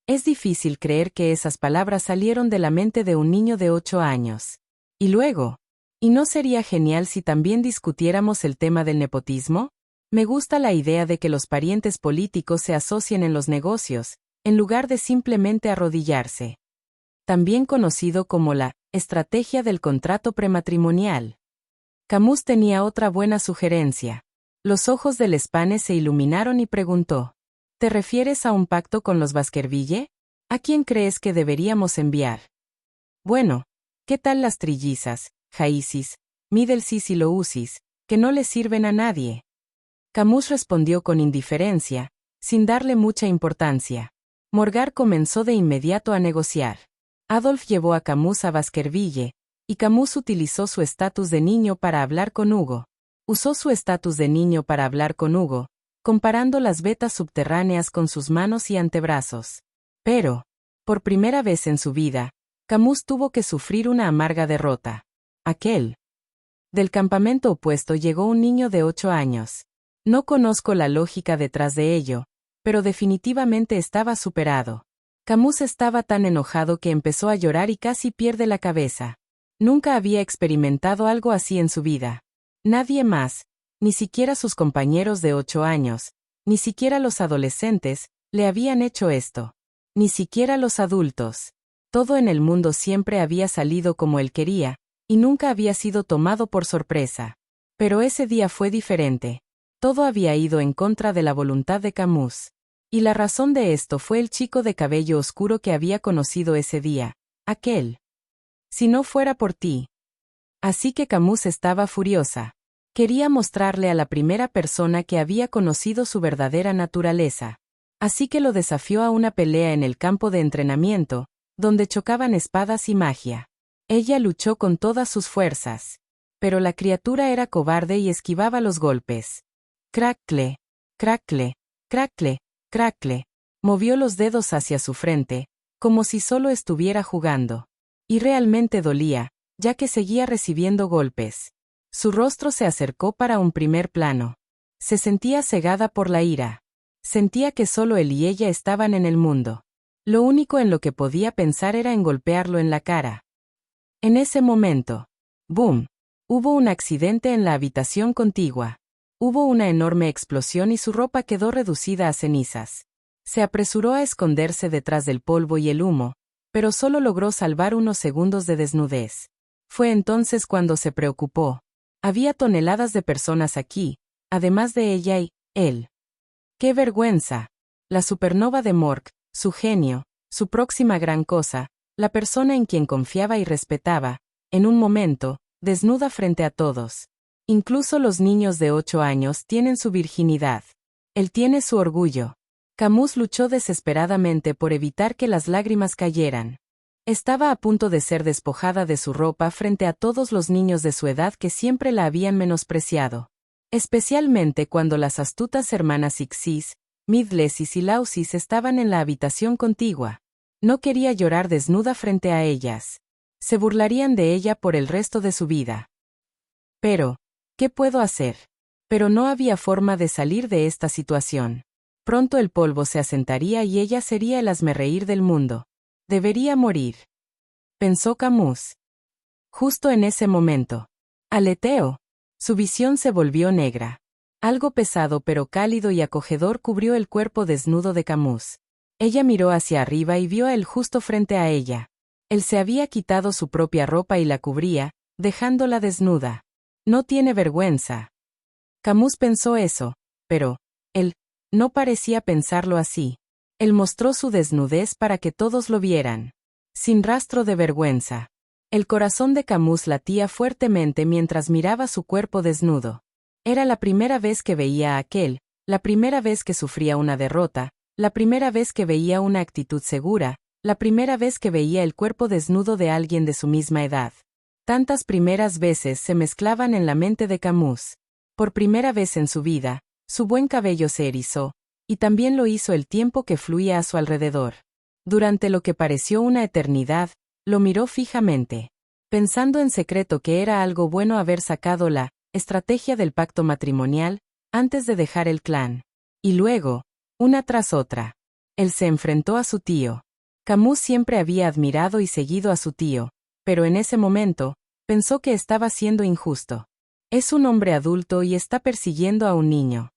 [SPEAKER 1] Es difícil creer que esas palabras salieron de la mente de un niño de 8 años. Y luego, ¿y no sería genial si también discutiéramos el tema del nepotismo? Me gusta la idea de que los parientes políticos se asocien en los negocios, en lugar de simplemente arrodillarse. También conocido como la estrategia del contrato prematrimonial. Camus tenía otra buena sugerencia. Los ojos del L'Esparne se iluminaron y preguntó: ¿te refieres a un pacto con los Baskerville? ¿A quién crees que deberíamos enviar? Bueno, ¿qué tal las trillizas, Jaisis, Middlesex y Lousis, que no le sirven a nadie? Camus respondió con indiferencia, sin darle mucha importancia. Morgar comenzó de inmediato a negociar. Adolf llevó a Camus a Baskerville, y Camus utilizó su estatus de niño para hablar con Hugo. Usó su estatus de niño para hablar con Hugo, comparando las vetas subterráneas con sus manos y antebrazos. Pero, por primera vez en su vida, Camus tuvo que sufrir una amarga derrota. Del campamento opuesto llegó un niño de 8 años. No conozco la lógica detrás de ello, pero definitivamente estaba superado. Camus estaba tan enojado que empezó a llorar y casi pierde la cabeza. Nunca había experimentado algo así en su vida. Nadie más, ni siquiera sus compañeros de 8 años, ni siquiera los adolescentes, le habían hecho esto. Ni siquiera los adultos. Todo en el mundo siempre había salido como él quería, y nunca había sido tomado por sorpresa. Pero ese día fue diferente. Todo había ido en contra de la voluntad de Camus. Y la razón de esto fue el chico de cabello oscuro que había conocido ese día. Si no fuera por ti. Así que Camus estaba furiosa. Quería mostrarle a la primera persona que había conocido su verdadera naturaleza. Así que lo desafió a una pelea en el campo de entrenamiento, donde chocaban espadas y magia. Ella luchó con todas sus fuerzas. Pero la criatura era cobarde y esquivaba los golpes. Crackle, crackle, crackle, crackle. Movió los dedos hacia su frente, como si solo estuviera jugando. Y realmente dolía, ya que seguía recibiendo golpes. Su rostro se acercó para un primer plano. Se sentía cegada por la ira. Sentía que solo él y ella estaban en el mundo. Lo único en lo que podía pensar era en golpearlo en la cara. En ese momento, ¡boom!, hubo un accidente en la habitación contigua. Hubo una enorme explosión y su ropa quedó reducida a cenizas. Se apresuró a esconderse detrás del polvo y el humo, pero solo logró salvar unos segundos de desnudez. Fue entonces cuando se preocupó. Había toneladas de personas aquí, además de ella y él. ¡Qué vergüenza! La supernova de Mork, su genio, su próxima gran cosa, la persona en quien confiaba y respetaba, en un momento, desnuda frente a todos. Incluso los niños de 8 años tienen su virginidad. Él tiene su orgullo. Camus luchó desesperadamente por evitar que las lágrimas cayeran. Estaba a punto de ser despojada de su ropa frente a todos los niños de su edad que siempre la habían menospreciado. Especialmente cuando las astutas hermanas Ixis, Middlesex y Lousis estaban en la habitación contigua. No quería llorar desnuda frente a ellas. Se burlarían de ella por el resto de su vida. Pero, ¿qué puedo hacer? Pero no había forma de salir de esta situación. Pronto el polvo se asentaría y ella sería el hazmerreír del mundo. Debería morir. Pensó Camus. Justo en ese momento. Aleteo. Su visión se volvió negra. Algo pesado pero cálido y acogedor cubrió el cuerpo desnudo de Camus. Ella miró hacia arriba y vio a él justo frente a ella. Él se había quitado su propia ropa y la cubría, dejándola desnuda. No tiene vergüenza. Camus pensó eso, pero él no parecía pensarlo así. Él mostró su desnudez para que todos lo vieran. Sin rastro de vergüenza. El corazón de Camus latía fuertemente mientras miraba su cuerpo desnudo. Era la primera vez que veía a aquel, la primera vez que sufría una derrota, la primera vez que veía una actitud segura, la primera vez que veía el cuerpo desnudo de alguien de su misma edad. Tantas primeras veces se mezclaban en la mente de Camus. Por primera vez en su vida, su buen cabello se erizó, y también lo hizo el tiempo que fluía a su alrededor. Durante lo que pareció una eternidad, lo miró fijamente, pensando en secreto que era algo bueno haber sacado la estrategia del pacto matrimonial antes de dejar el clan. Y luego, una tras otra, él se enfrentó a su tío. Camus siempre había admirado y seguido a su tío, pero en ese momento, pensó que estaba siendo injusto. Es un hombre adulto y está persiguiendo a un niño.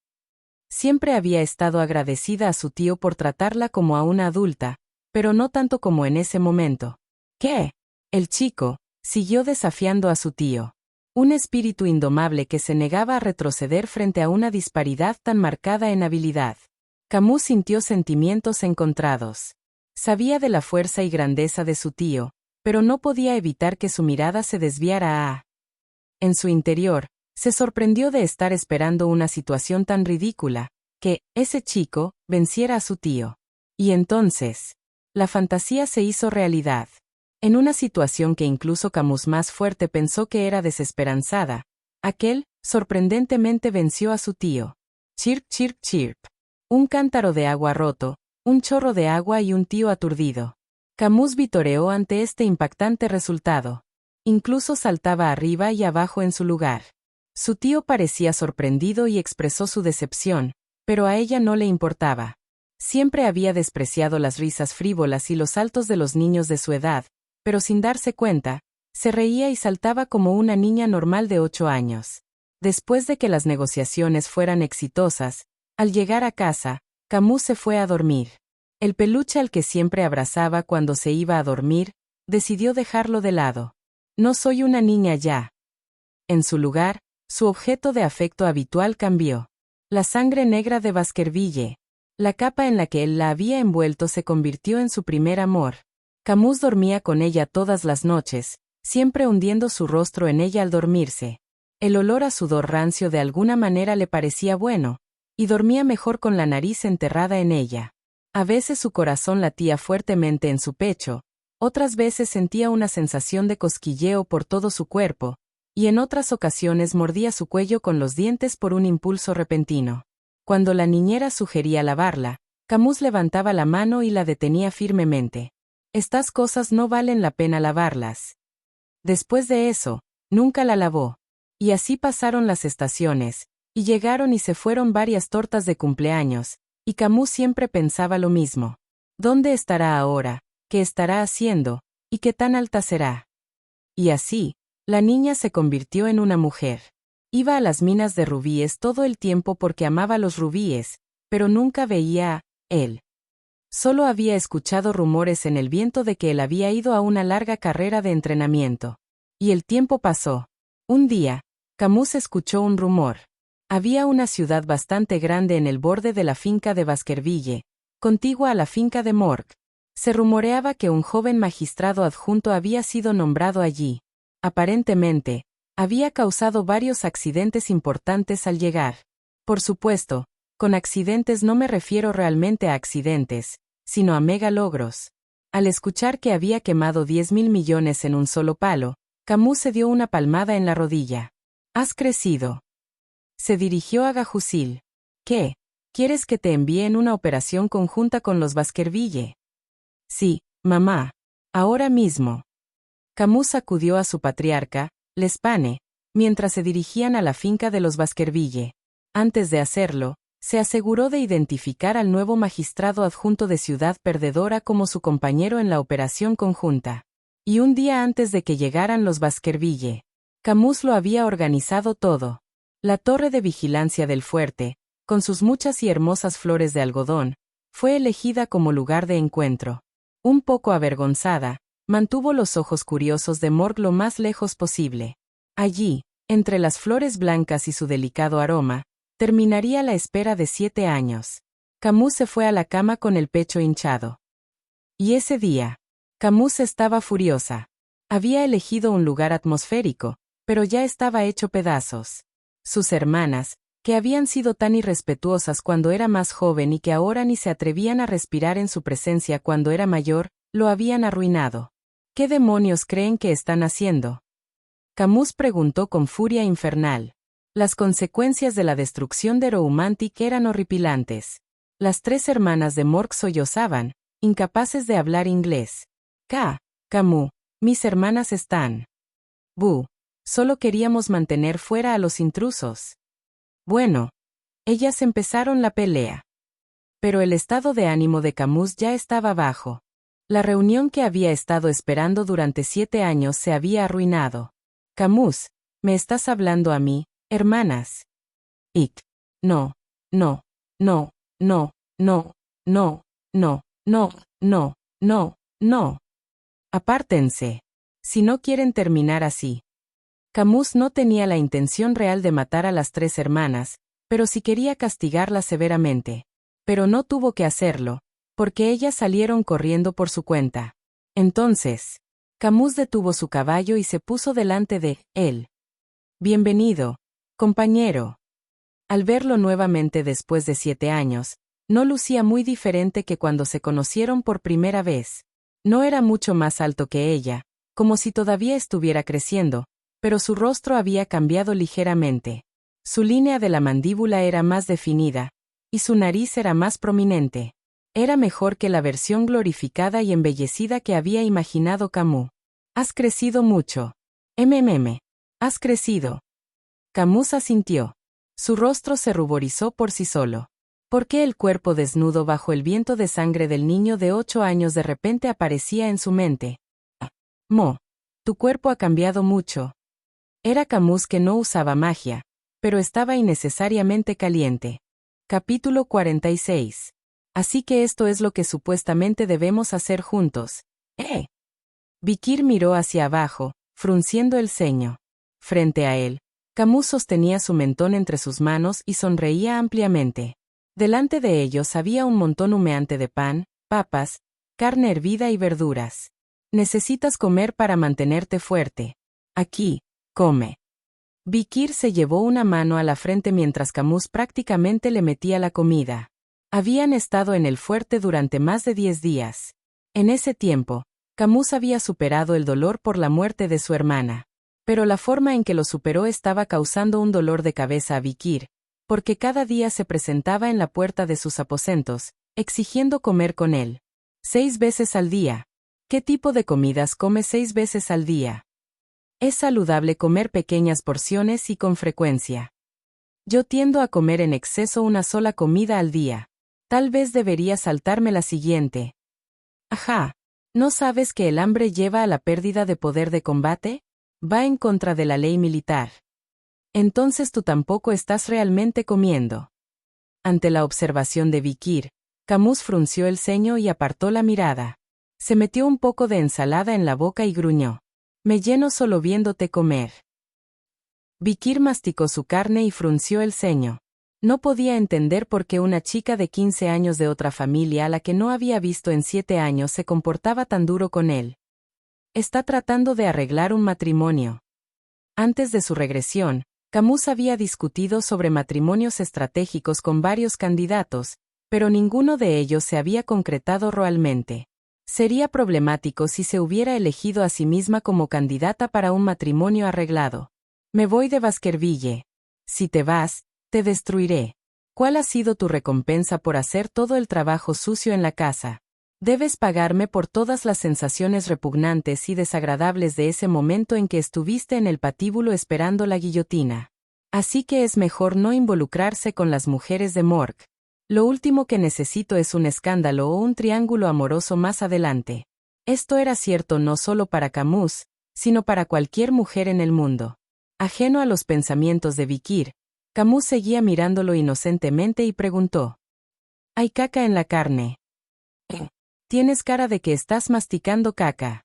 [SPEAKER 1] Siempre había estado agradecida a su tío por tratarla como a una adulta, pero no tanto como en ese momento. ¿Qué? El chico siguió desafiando a su tío. Un espíritu indomable que se negaba a retroceder frente a una disparidad tan marcada en habilidad. Camus sintió sentimientos encontrados. Sabía de la fuerza y grandeza de su tío, pero no podía evitar que su mirada se desviara a... En su interior, se sorprendió de estar esperando una situación tan ridícula, que ese chico venciera a su tío. Y entonces, la fantasía se hizo realidad. En una situación que incluso Camus más fuerte pensó que era desesperanzada, aquel, sorprendentemente venció a su tío. Chirp, chirp, chirp. Un cántaro de agua roto, un chorro de agua y un tío aturdido. Camus vitoreó ante este impactante resultado. Incluso saltaba arriba y abajo en su lugar. Su tío parecía sorprendido y expresó su decepción, pero a ella no le importaba. Siempre había despreciado las risas frívolas y los saltos de los niños de su edad, pero sin darse cuenta, se reía y saltaba como una niña normal de 8 años. Después de que las negociaciones fueran exitosas, al llegar a casa, Camus se fue a dormir. El peluche al que siempre abrazaba cuando se iba a dormir, decidió dejarlo de lado. No soy una niña ya. En su lugar, su objeto de afecto habitual cambió. La sangre negra de Baskerville. La capa en la que él la había envuelto se convirtió en su primer amor. Camus dormía con ella todas las noches, siempre hundiendo su rostro en ella al dormirse. El olor a sudor rancio de alguna manera le parecía bueno, y dormía mejor con la nariz enterrada en ella. A veces su corazón latía fuertemente en su pecho, otras veces sentía una sensación de cosquilleo por todo su cuerpo, y en otras ocasiones mordía su cuello con los dientes por un impulso repentino. Cuando la niñera sugería lavarla, Camus levantaba la mano y la detenía firmemente. Estas cosas no valen la pena lavarlas. Después de eso, nunca la lavó. Y así pasaron las estaciones, y llegaron y se fueron varias tortas de cumpleaños, y Camus siempre pensaba lo mismo. ¿Dónde estará ahora? ¿Qué estará haciendo? ¿Y qué tan alta será? Y así, la niña se convirtió en una mujer. Iba a las minas de rubíes todo el tiempo porque amaba los rubíes, pero nunca veía a él. Solo había escuchado rumores en el viento de que él había ido a una larga carrera de entrenamiento. Y el tiempo pasó. Un día, Camus escuchó un rumor. Había una ciudad bastante grande en el borde de la finca de Baskerville, contigua a la finca de Morgue. Se rumoreaba que un joven magistrado adjunto había sido nombrado allí. Aparentemente, había causado varios accidentes importantes al llegar. Por supuesto, con accidentes no me refiero realmente a accidentes, sino a megalogros. Al escuchar que había quemado 10.000 millones en un solo palo, Camus se dio una palmada en la rodilla. «Has crecido». Se dirigió a Gajusil. «¿Qué? ¿Quieres que te envíe en una operación conjunta con los Baskerville?» «Sí, mamá. Ahora mismo». Camus acudió a su patriarca, L'Espagne, mientras se dirigían a la finca de los Baskerville. Antes de hacerlo, se aseguró de identificar al nuevo magistrado adjunto de Ciudad Perdedora como su compañero en la operación conjunta. Y un día antes de que llegaran los Baskerville, Camus lo había organizado todo. La torre de vigilancia del fuerte, con sus muchas y hermosas flores de algodón, Fue elegida como lugar de encuentro. Un poco avergonzada, mantuvo los ojos curiosos de Morg lo más lejos posible. Allí, entre las flores blancas y su delicado aroma, terminaría la espera de 7 años. Camus se fue a la cama con el pecho hinchado. Y ese día, Camus estaba furiosa. Había elegido un lugar atmosférico, pero ya estaba hecho pedazos. Sus hermanas, que habían sido tan irrespetuosas cuando era más joven y que ahora ni se atrevían a respirar en su presencia cuando era mayor, lo habían arruinado. ¿Qué demonios creen que están haciendo? Camus preguntó con furia infernal. Las consecuencias de la destrucción de Romantic eran horripilantes. Las 3 hermanas de Morg sollozaban, incapaces de hablar inglés. Camus, mis hermanas están. Bu. Solo queríamos mantener fuera a los intrusos. Bueno. Ellas empezaron la pelea. Pero el estado de ánimo de Camus ya estaba bajo. La reunión que había estado esperando durante 7 años se había arruinado. Camus, ¿me estás hablando a mí, hermanas? No, no, no, no, no, no, no, no, no, no, no. Apártense. Si no quieren terminar así. Camus no tenía la intención real de matar a las 3 hermanas, pero sí quería castigarlas severamente. Pero no tuvo que hacerlo, porque ellas salieron corriendo por su cuenta. Entonces, Camus detuvo su caballo y se puso delante de él. Bienvenido, compañero. Al verlo nuevamente después de 7 años, no lucía muy diferente que cuando se conocieron por primera vez. No era mucho más alto que ella, como si todavía estuviera creciendo, pero su rostro había cambiado ligeramente. Su línea de la mandíbula era más definida, y su nariz era más prominente. Era mejor que la versión glorificada y embellecida que había imaginado Camus. Has crecido mucho. Has crecido. Camus asintió. Su rostro se ruborizó por sí solo. ¿Por qué el cuerpo desnudo bajo el viento de sangre del niño de 8 años de repente aparecía en su mente? Tu cuerpo ha cambiado mucho. Era Camus que no usaba magia, pero estaba innecesariamente caliente. Capítulo 46. Así que esto es lo que supuestamente debemos hacer juntos. Vikir miró hacia abajo, frunciendo el ceño. Frente a él, Camus sostenía su mentón entre sus manos y sonreía ampliamente. Delante de ellos había un montón humeante de pan, papas, carne hervida y verduras. Necesitas comer para mantenerte fuerte. Aquí, come. Vikir se llevó una mano a la frente mientras Camus prácticamente le metía la comida. Habían estado en el fuerte durante más de 10 días. En ese tiempo, Camus había superado el dolor por la muerte de su hermana. Pero la forma en que lo superó estaba causando un dolor de cabeza a Vikir, porque cada día se presentaba en la puerta de sus aposentos, exigiendo comer con él. 6 veces al día. ¿Qué tipo de comidas come 6 veces al día? Es saludable comer pequeñas porciones y con frecuencia. Yo tiendo a comer en exceso una sola comida al día. Tal vez debería saltarme la siguiente. Ajá. ¿No sabes que el hambre lleva a la pérdida de poder de combate? Va en contra de la ley militar. Entonces tú tampoco estás realmente comiendo. Ante la observación de Vikir, Camus frunció el ceño y apartó la mirada. Se metió un poco de ensalada en la boca y gruñó. Me lleno solo viéndote comer. Vikir masticó su carne y frunció el ceño. No podía entender por qué una chica de 15 años de otra familia a la que no había visto en 7 años se comportaba tan duro con él. Está tratando de arreglar un matrimonio. Antes de su regresión, Camus había discutido sobre matrimonios estratégicos con varios candidatos, pero ninguno de ellos se había concretado realmente. Sería problemático si se hubiera elegido a sí misma como candidata para un matrimonio arreglado. Me voy de Baskerville. Si te vas, te destruiré. ¿Cuál ha sido tu recompensa por hacer todo el trabajo sucio en la casa? Debes pagarme por todas las sensaciones repugnantes y desagradables de ese momento en que estuviste en el patíbulo esperando la guillotina. Así que es mejor no involucrarse con las mujeres de Morg. Lo último que necesito es un escándalo o un triángulo amoroso más adelante. Esto era cierto no solo para Camus, sino para cualquier mujer en el mundo. Ajeno a los pensamientos de Vikir, Camus seguía mirándolo inocentemente y preguntó. Hay caca en la carne. Tienes cara de que estás masticando caca.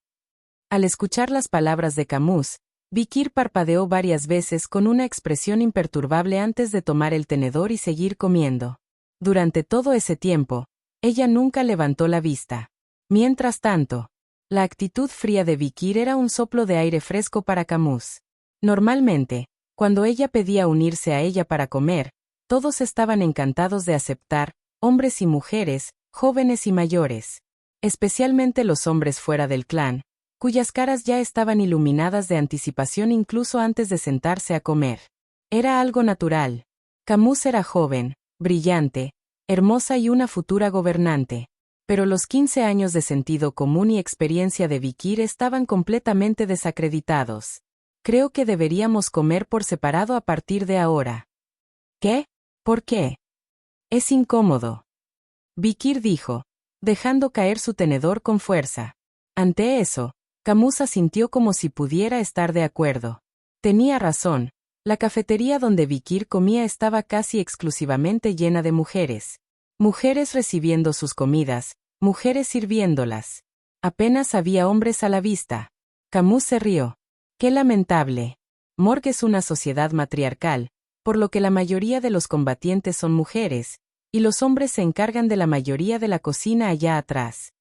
[SPEAKER 1] Al escuchar las palabras de Camus, Vikir parpadeó varias veces con una expresión imperturbable antes de tomar el tenedor y seguir comiendo. Durante todo ese tiempo, ella nunca levantó la vista. Mientras tanto, la actitud fría de Vikir era un soplo de aire fresco para Camus. Normalmente, cuando ella pedía unirse a ella para comer, todos estaban encantados de aceptar, hombres y mujeres, jóvenes y mayores. Especialmente los hombres fuera del clan, cuyas caras ya estaban iluminadas de anticipación incluso antes de sentarse a comer. Era algo natural. Camus era joven, brillante, hermosa y una futura gobernante. Pero los 15 años de sentido común y experiencia de Vikir estaban completamente desacreditados. Creo que deberíamos comer por separado a partir de ahora. ¿Qué? ¿Por qué? Es incómodo. Vikir dijo, dejando caer su tenedor con fuerza. Ante eso, Camus asintió como si pudiera estar de acuerdo. Tenía razón, la cafetería donde Vikir comía estaba casi exclusivamente llena de mujeres. Mujeres recibiendo sus comidas, mujeres sirviéndolas. Apenas había hombres a la vista. Camus se rió. ¡Qué lamentable! Morgue es una sociedad matriarcal, por lo que la mayoría de los combatientes son mujeres, y los hombres se encargan de la mayoría de la cocina allá atrás.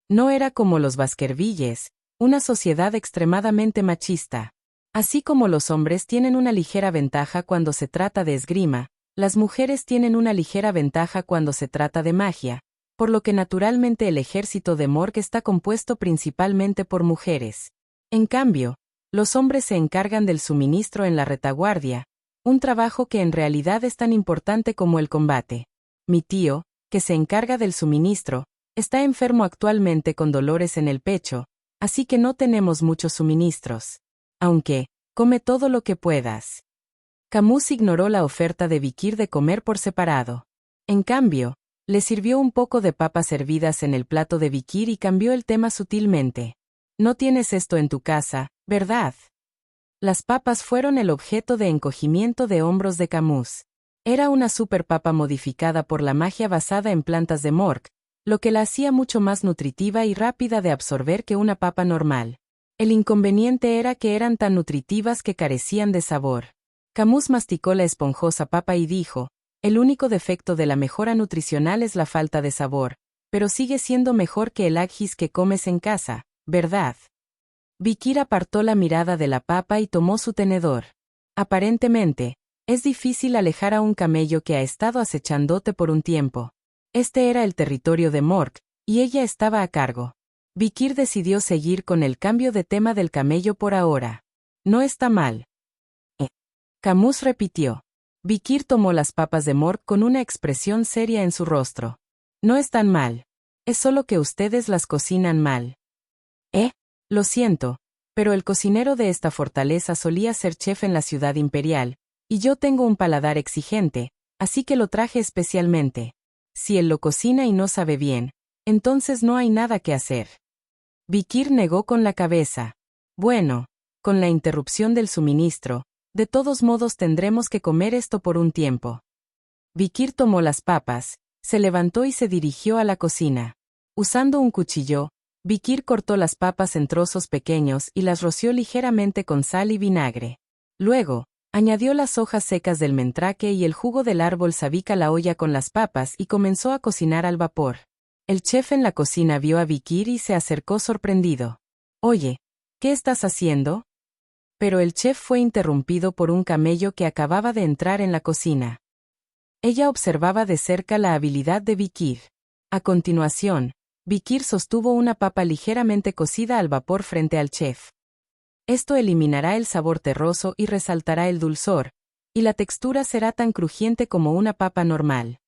[SPEAKER 1] No era como los Baskervilles, una sociedad extremadamente machista. Así como los hombres tienen una ligera ventaja cuando se trata de esgrima, las mujeres tienen una ligera ventaja cuando se trata de magia, por lo que naturalmente el ejército de Morgue está compuesto principalmente por mujeres. En cambio, los hombres se encargan del suministro en la retaguardia, un trabajo que en realidad es tan importante como el combate. Mi tío, que se encarga del suministro, está enfermo actualmente con dolores en el pecho, así que no tenemos muchos suministros. Aunque, come todo lo que puedas. Camus ignoró la oferta de Vikir de comer por separado. En cambio, le sirvió un poco de papas hervidas en el plato de Vikir y cambió el tema sutilmente. No tienes esto en tu casa, ¿verdad? Las papas fueron el objeto de encogimiento de hombros de Camus. Era una superpapa modificada por la magia basada en plantas de Morgue, lo que la hacía mucho más nutritiva y rápida de absorber que una papa normal. El inconveniente era que eran tan nutritivas que carecían de sabor. Camus masticó la esponjosa papa y dijo, el único defecto de la mejora nutricional es la falta de sabor, pero sigue siendo mejor que el ajís que comes en casa, ¿verdad? Vikir apartó la mirada de la papa y tomó su tenedor. Aparentemente, es difícil alejar a un camello que ha estado acechándote por un tiempo. Este era el territorio de Morgue, y ella estaba a cargo. Vikir decidió seguir con el cambio de tema del camello por ahora. No está mal. Camus repitió. Vikir tomó las papas de Morgue con una expresión seria en su rostro. No están mal. Es solo que ustedes las cocinan mal. Lo siento, pero el cocinero de esta fortaleza solía ser chef en la ciudad imperial, y yo tengo un paladar exigente, así que lo traje especialmente. Si él lo cocina y no sabe bien, entonces no hay nada que hacer. Vikir negó con la cabeza. Bueno, con la interrupción del suministro, de todos modos tendremos que comer esto por un tiempo. Vikir tomó las papas, se levantó y se dirigió a la cocina. Usando un cuchillo, Vikir cortó las papas en trozos pequeños y las roció ligeramente con sal y vinagre. Luego, añadió las hojas secas del mentraque y el jugo del árbol sabíc a la olla con las papas y comenzó a cocinar al vapor. El chef en la cocina vio a Vikir y se acercó sorprendido. Oye, ¿qué estás haciendo? Pero el chef fue interrumpido por un camello que acababa de entrar en la cocina. Ella observaba de cerca la habilidad de Vikir. A continuación, Vikir sostuvo una papa ligeramente cocida al vapor frente al chef. Esto eliminará el sabor terroso y resaltará el dulzor, y la textura será tan crujiente como una papa normal.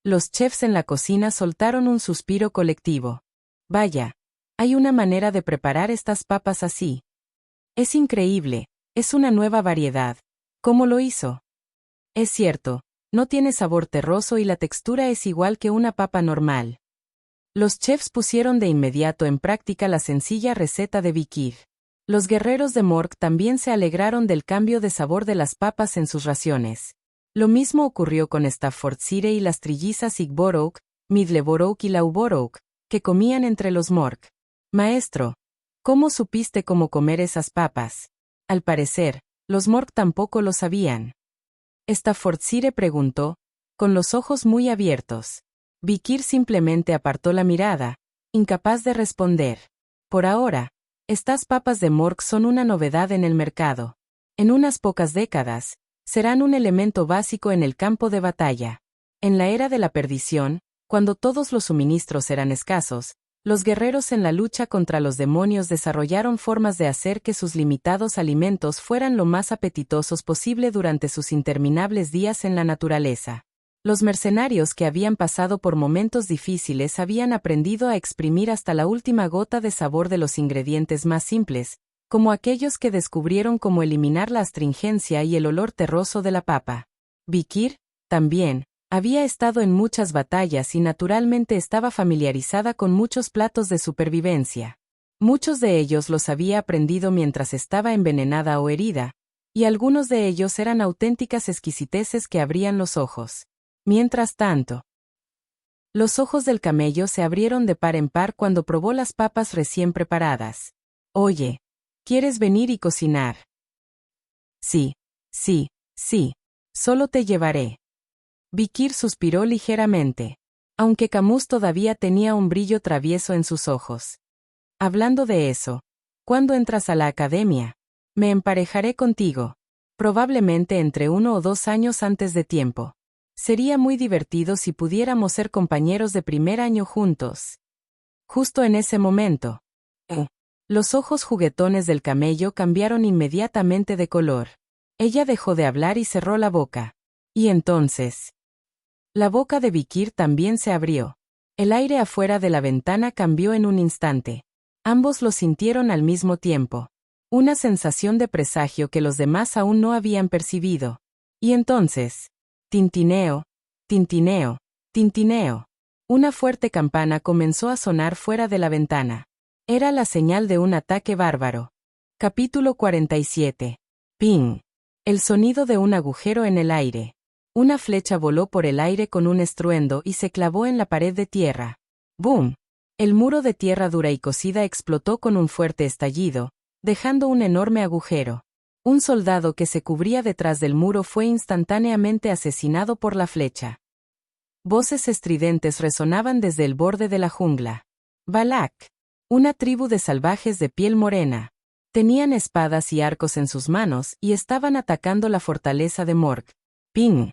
[SPEAKER 1] Los chefs en la cocina soltaron un suspiro colectivo. Vaya, hay una manera de preparar estas papas así. Es increíble, es una nueva variedad. ¿Cómo lo hizo? Es cierto, no tiene sabor terroso y la textura es igual que una papa normal. Los chefs pusieron de inmediato en práctica la sencilla receta de Vikir. Los guerreros de Morgue también se alegraron del cambio de sabor de las papas en sus raciones. Lo mismo ocurrió con Staffordshire y las trillizas Igborough, Midleborough y Loughborough, que comían entre los Morg. Maestro, ¿cómo supiste cómo comer esas papas? Al parecer, los Morg tampoco lo sabían. Staffordshire preguntó, con los ojos muy abiertos. Vikir simplemente apartó la mirada, incapaz de responder. Por ahora, estas papas de Morg son una novedad en el mercado. En unas pocas décadas, serán un elemento básico en el campo de batalla. En la era de la perdición, cuando todos los suministros eran escasos, los guerreros en la lucha contra los demonios desarrollaron formas de hacer que sus limitados alimentos fueran lo más apetitosos posible durante sus interminables días en la naturaleza. Los mercenarios que habían pasado por momentos difíciles habían aprendido a exprimir hasta la última gota de sabor de los ingredientes más simples, como aquellos que descubrieron cómo eliminar la astringencia y el olor terroso de la papa. Vikir, también, había estado en muchas batallas y naturalmente estaba familiarizada con muchos platos de supervivencia. Muchos de ellos los había aprendido mientras estaba envenenada o herida, y algunos de ellos eran auténticas exquisiteces que abrían los ojos. Mientras tanto, los ojos del camello se abrieron de par en par cuando probó las papas recién preparadas. Oye, ¿quieres venir y cocinar? Sí, sí, sí, solo te llevaré. Vikir suspiró ligeramente, aunque Camus todavía tenía un brillo travieso en sus ojos. Hablando de eso, ¿cuándo entras a la academia? Me emparejaré contigo, probablemente entre 1 o 2 años antes de tiempo. Sería muy divertido si pudiéramos ser compañeros de primer año juntos. Justo en ese momento, los ojos juguetones del camello cambiaron inmediatamente de color. Ella dejó de hablar y cerró la boca. Y entonces, la boca de Vikir también se abrió. El aire afuera de la ventana cambió en un instante. Ambos lo sintieron al mismo tiempo. Una sensación de presagio que los demás aún no habían percibido. Y entonces, tintineo, tintineo, tintineo. Una fuerte campana comenzó a sonar fuera de la ventana. Era la señal de un ataque bárbaro. Capítulo 47. Ping. El sonido de un agujero en el aire. Una flecha voló por el aire con un estruendo y se clavó en la pared de tierra. ¡Boom! El muro de tierra dura y cocida explotó con un fuerte estallido, dejando un enorme agujero. Un soldado que se cubría detrás del muro fue instantáneamente asesinado por la flecha. Voces estridentes resonaban desde el borde de la jungla. Balak. Una tribu de salvajes de piel morena. Tenían espadas y arcos en sus manos y estaban atacando la fortaleza de Morg. Ping.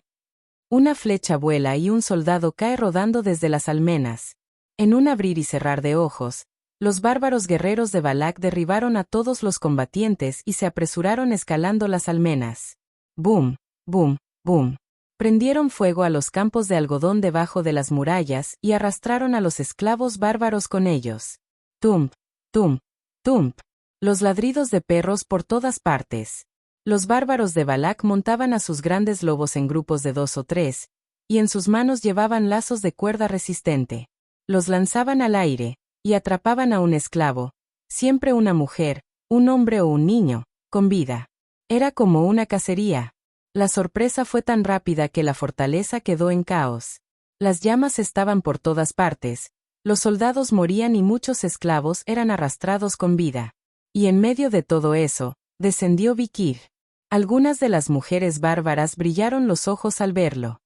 [SPEAKER 1] Una flecha vuela y un soldado cae rodando desde las almenas. En un abrir y cerrar de ojos, los bárbaros guerreros de Balak derribaron a todos los combatientes y se apresuraron escalando las almenas. Boom, boom, boom. Prendieron fuego a los campos de algodón debajo de las murallas y arrastraron a los esclavos bárbaros con ellos. Tump, tump, tump. Los ladridos de perros por todas partes. Los bárbaros de Balak montaban a sus grandes lobos en grupos de 2 o 3, y en sus manos llevaban lazos de cuerda resistente. Los lanzaban al aire, y atrapaban a un esclavo, siempre una mujer, un hombre o un niño, con vida. Era como una cacería. La sorpresa fue tan rápida que la fortaleza quedó en caos. Las llamas estaban por todas partes, los soldados morían y muchos esclavos eran arrastrados con vida. Y en medio de todo eso, descendió Vikir. Algunas de las mujeres bárbaras brillaron los ojos al verlo.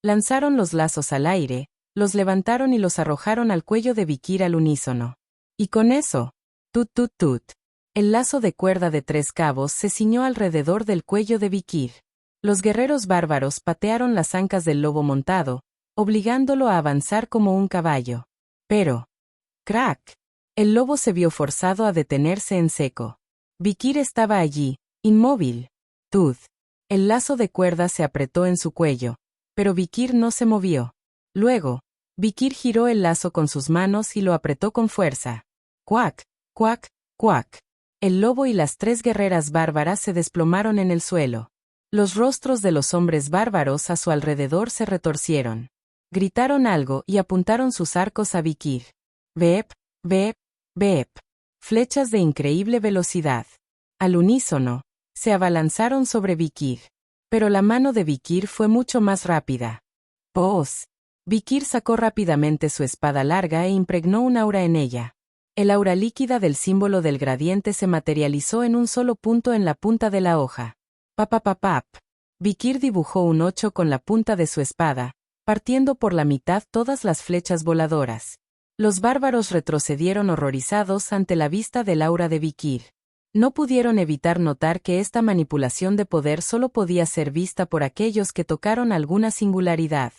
[SPEAKER 1] Lanzaron los lazos al aire, los levantaron y los arrojaron al cuello de Vikir al unísono. Y con eso, tut tut tut, el lazo de cuerda de 3 cabos se ciñó alrededor del cuello de Vikir. Los guerreros bárbaros patearon las ancas del lobo montado, obligándolo a avanzar como un caballo. Pero, ¡crack! El lobo se vio forzado a detenerse en seco. Vikir estaba allí, inmóvil. Tud. El lazo de cuerda se apretó en su cuello, pero Vikir no se movió. Luego, Vikir giró el lazo con sus manos y lo apretó con fuerza. ¡Cuac! ¡Cuac! ¡Cuac! El lobo y las 3 guerreras bárbaras se desplomaron en el suelo. Los rostros de los hombres bárbaros a su alrededor se retorcieron. Gritaron algo y apuntaron sus arcos a Vikir. ¡Bep! ¡Bep! ¡Bep! Flechas de increíble velocidad. Al unísono, se abalanzaron sobre Vikir. Pero la mano de Vikir fue mucho más rápida. ¡Pos! Vikir sacó rápidamente su espada larga e impregnó un aura en ella. El aura líquida del símbolo del gradiente se materializó en un solo punto en la punta de la hoja. Papapapap. Vikir dibujó un 8 con la punta de su espada, partiendo por la mitad todas las flechas voladoras. Los bárbaros retrocedieron horrorizados ante la vista del aura de Vikir. No pudieron evitar notar que esta manipulación de poder solo podía ser vista por aquellos que tocaron alguna singularidad.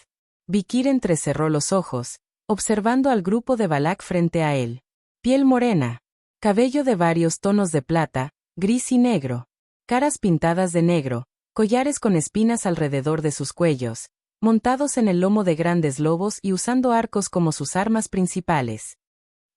[SPEAKER 1] Vikir entrecerró los ojos, observando al grupo de Balak frente a él. Piel morena, cabello de varios tonos de plata, gris y negro, caras pintadas de negro, collares con espinas alrededor de sus cuellos, montados en el lomo de grandes lobos y usando arcos como sus armas principales.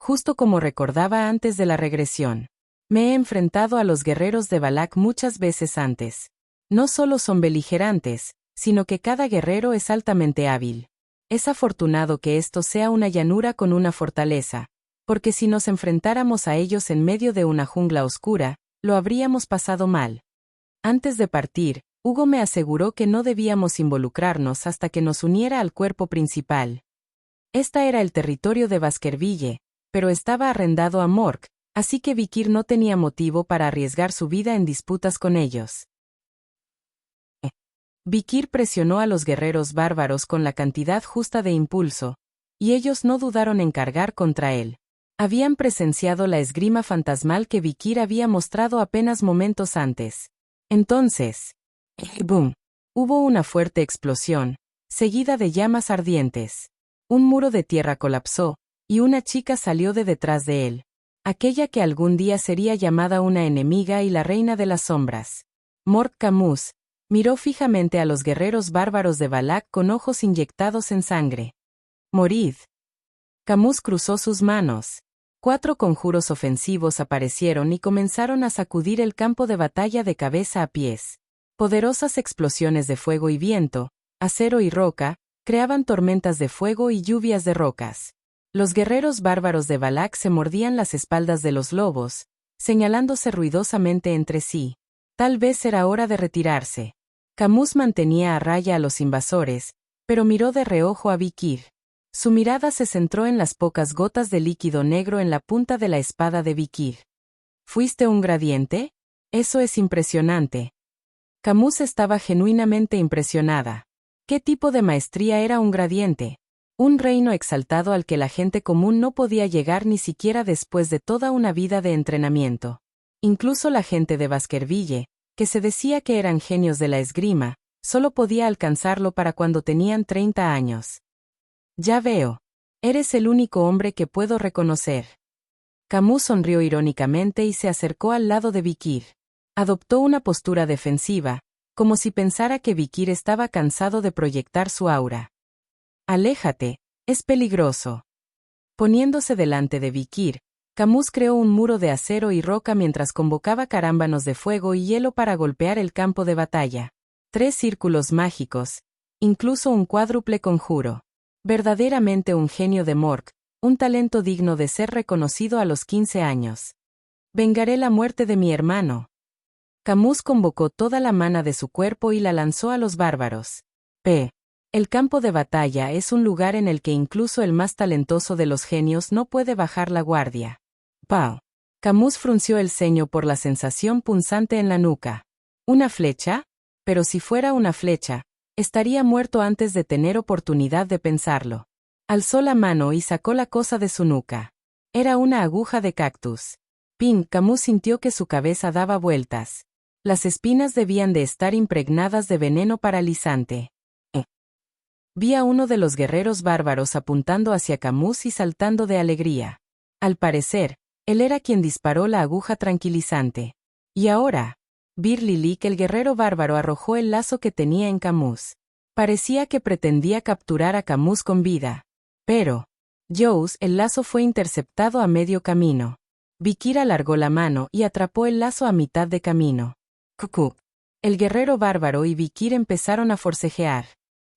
[SPEAKER 1] Justo como recordaba antes de la regresión. Me he enfrentado a los guerreros de Balak muchas veces antes. No solo son beligerantes, sino que cada guerrero es altamente hábil. Es afortunado que esto sea una llanura con una fortaleza, porque si nos enfrentáramos a ellos en medio de una jungla oscura, lo habríamos pasado mal. Antes de partir, Hugo me aseguró que no debíamos involucrarnos hasta que nos uniera al cuerpo principal. Esta era el territorio de Baskerville, pero estaba arrendado a Mork, así que Vikir no tenía motivo para arriesgar su vida en disputas con ellos. Vikir presionó a los guerreros bárbaros con la cantidad justa de impulso, y ellos no dudaron en cargar contra él. Habían presenciado la esgrima fantasmal que Vikir había mostrado apenas momentos antes. Entonces, ¡boom! Hubo una fuerte explosión, seguida de llamas ardientes. Un muro de tierra colapsó, y una chica salió de detrás de él. Aquella que algún día sería llamada una enemiga y la reina de las sombras. Mork Camus miró fijamente a los guerreros bárbaros de Balak con ojos inyectados en sangre. ¡Morid! Camus cruzó sus manos. 4 conjuros ofensivos aparecieron y comenzaron a sacudir el campo de batalla de cabeza a pies. Poderosas explosiones de fuego y viento, acero y roca, creaban tormentas de fuego y lluvias de rocas. Los guerreros bárbaros de Balak se mordían las espaldas de los lobos, señalándose ruidosamente entre sí. Tal vez era hora de retirarse. Camus mantenía a raya a los invasores, pero miró de reojo a Vikir. Su mirada se centró en las pocas gotas de líquido negro en la punta de la espada de Vikir. ¿Fuiste un gradiente? Eso es impresionante. Camus estaba genuinamente impresionada. ¿Qué tipo de maestría era un gradiente? Un reino exaltado al que la gente común no podía llegar ni siquiera después de toda una vida de entrenamiento. Incluso la gente de Baskerville, que se decía que eran genios de la esgrima, solo podía alcanzarlo para cuando tenían 30 años. Ya veo. Eres el único hombre que puedo reconocer. Camus sonrió irónicamente y se acercó al lado de Vikir. Adoptó una postura defensiva, como si pensara que Vikir estaba cansado de proyectar su aura. Aléjate, es peligroso. Poniéndose delante de Vikir, Camus creó un muro de acero y roca mientras convocaba carámbanos de fuego y hielo para golpear el campo de batalla. 3 círculos mágicos, incluso un cuádruple conjuro. Verdaderamente un genio de Mork, un talento digno de ser reconocido a los 15 años. Vengaré la muerte de mi hermano. Camus convocó toda la mana de su cuerpo y la lanzó a los bárbaros. El campo de batalla es un lugar en el que incluso el más talentoso de los genios no puede bajar la guardia. ¡Pau! Camus frunció el ceño por la sensación punzante en la nuca. ¿Una flecha? Pero si fuera una flecha, estaría muerto antes de tener oportunidad de pensarlo. Alzó la mano y sacó la cosa de su nuca. Era una aguja de cactus. Camus sintió que su cabeza daba vueltas. Las espinas debían de estar impregnadas de veneno paralizante. Vi a uno de los guerreros bárbaros apuntando hacia Camus y saltando de alegría. Al parecer, él era quien disparó la aguja tranquilizante. Y ahora, Birlilik, el guerrero bárbaro, arrojó el lazo que tenía en Camus. Parecía que pretendía capturar a Camus con vida. Pero, el lazo fue interceptado a medio camino. Vikir alargó la mano y atrapó el lazo a mitad de camino. Cucú. El guerrero bárbaro y Vikir empezaron a forcejear.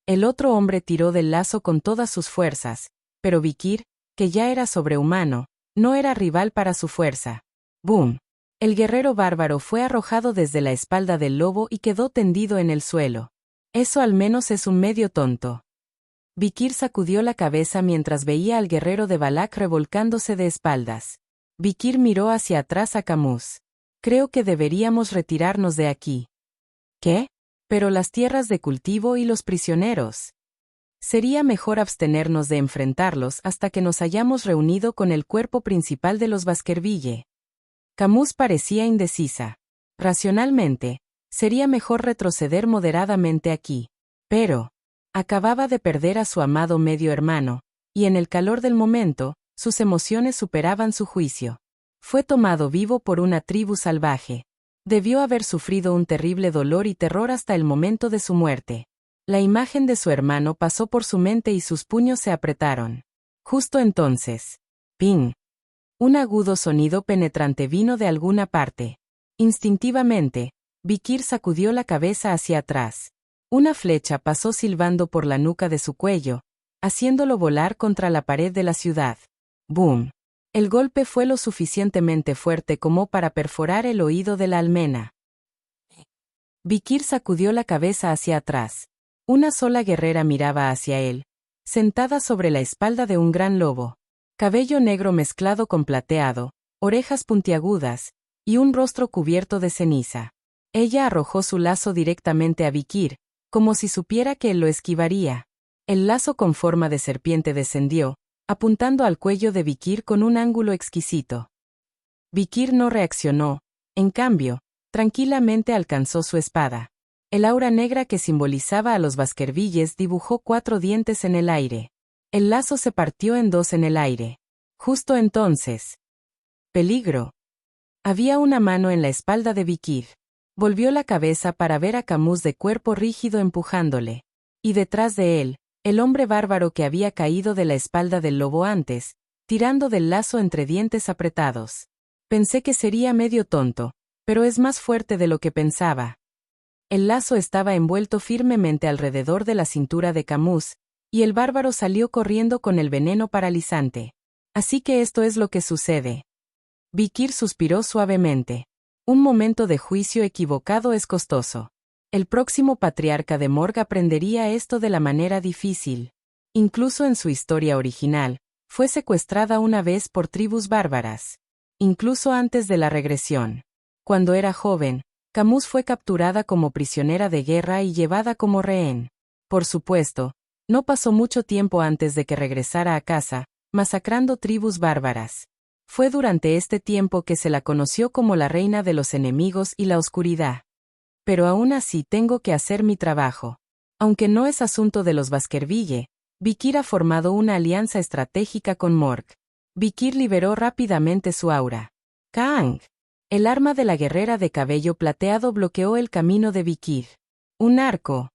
[SPEAKER 1] El otro hombre tiró del lazo con todas sus fuerzas, pero Vikir, que ya era sobrehumano, no era rival para su fuerza. ¡Boom! El guerrero bárbaro fue arrojado desde la espalda del lobo y quedó tendido en el suelo. Eso al menos es un medio tonto. Vikir sacudió la cabeza mientras veía al guerrero de Balak revolcándose de espaldas. Vikir miró hacia atrás a Camus. Creo que deberíamos retirarnos de aquí. ¿Qué? Pero las tierras de cultivo y los prisioneros. Sería mejor abstenernos de enfrentarlos hasta que nos hayamos reunido con el cuerpo principal de los Baskerville. Camus parecía indecisa. Racionalmente, sería mejor retroceder moderadamente aquí. Pero, acababa de perder a su amado medio hermano, y en el calor del momento, sus emociones superaban su juicio. Fue tomado vivo por una tribu salvaje. Debió haber sufrido un terrible dolor y terror hasta el momento de su muerte. La imagen de su hermano pasó por su mente y sus puños se apretaron. Justo entonces, ¡ping! Un agudo sonido penetrante vino de alguna parte. Instintivamente, Vikir sacudió la cabeza hacia atrás. Una flecha pasó silbando por la nuca de su cuello, haciéndolo volar contra la pared de la ciudad. ¡Boom! El golpe fue lo suficientemente fuerte como para perforar el oído de la almena. Vikir sacudió la cabeza hacia atrás. Una sola guerrera miraba hacia él, sentada sobre la espalda de un gran lobo. Cabello negro mezclado con plateado, orejas puntiagudas, y un rostro cubierto de ceniza. Ella arrojó su lazo directamente a Vikir, como si supiera que él lo esquivaría. El lazo con forma de serpiente descendió, apuntando al cuello de Vikir con un ángulo exquisito. Vikir no reaccionó, en cambio, tranquilamente alcanzó su espada. El aura negra que simbolizaba a los Baskervilles dibujó 4 dientes en el aire. El lazo se partió en 2 en el aire. Justo entonces. ¡Peligro! Había una mano en la espalda de Vikir. Volvió la cabeza para ver a Camus de cuerpo rígido empujándole. Y detrás de él, el hombre bárbaro que había caído de la espalda del lobo antes, tirando del lazo entre dientes apretados. Pensé que sería medio tonto, pero es más fuerte de lo que pensaba. El lazo estaba envuelto firmemente alrededor de la cintura de Camus, y el bárbaro salió corriendo con el veneno paralizante. Así que esto es lo que sucede. Vikir suspiró suavemente. Un momento de juicio equivocado es costoso. El próximo patriarca de Morg aprendería esto de la manera difícil. Incluso en su historia original, fue secuestrada una vez por tribus bárbaras. Incluso antes de la regresión. Cuando era joven, Camus fue capturada como prisionera de guerra y llevada como rehén. Por supuesto, no pasó mucho tiempo antes de que regresara a casa, masacrando tribus bárbaras. Fue durante este tiempo que se la conoció como la reina de los enemigos y la oscuridad. Pero aún así tengo que hacer mi trabajo. Aunque no es asunto de los Baskerville, Vikir ha formado una alianza estratégica con Morg. Vikir liberó rápidamente su aura. ¡Kang! El arma de la guerrera de cabello plateado bloqueó el camino de Vikir. Un arco.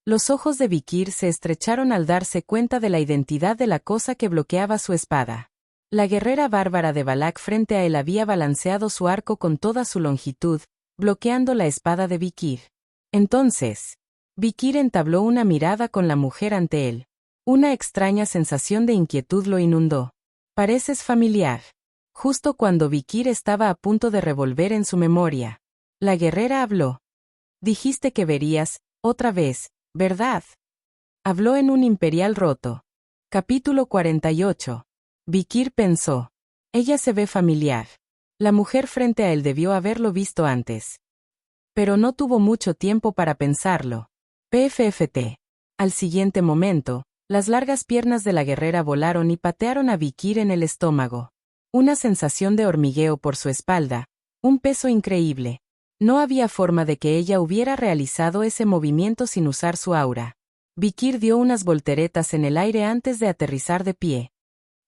[SPEAKER 1] Los ojos de Vikir se estrecharon al darse cuenta de la identidad de la cosa que bloqueaba su espada. La guerrera bárbara de Balak frente a él había balanceado su arco con toda su longitud, bloqueando la espada de Vikir. Entonces, Vikir entabló una mirada con la mujer ante él. Una extraña sensación de inquietud lo inundó. Pareces familiar. Justo cuando Vikir estaba a punto de revolver en su memoria. La guerrera habló. Dijiste que verías, otra vez, ¿verdad? Habló en un imperial roto. Capítulo 48. Vikir pensó. Ella se ve familiar. La mujer frente a él debió haberlo visto antes. Pero no tuvo mucho tiempo para pensarlo. PFFT. Al siguiente momento, las largas piernas de la guerrera volaron y patearon a Vikir en el estómago. Una sensación de hormigueo por su espalda, un peso increíble. No había forma de que ella hubiera realizado ese movimiento sin usar su aura. Vikir dio unas volteretas en el aire antes de aterrizar de pie.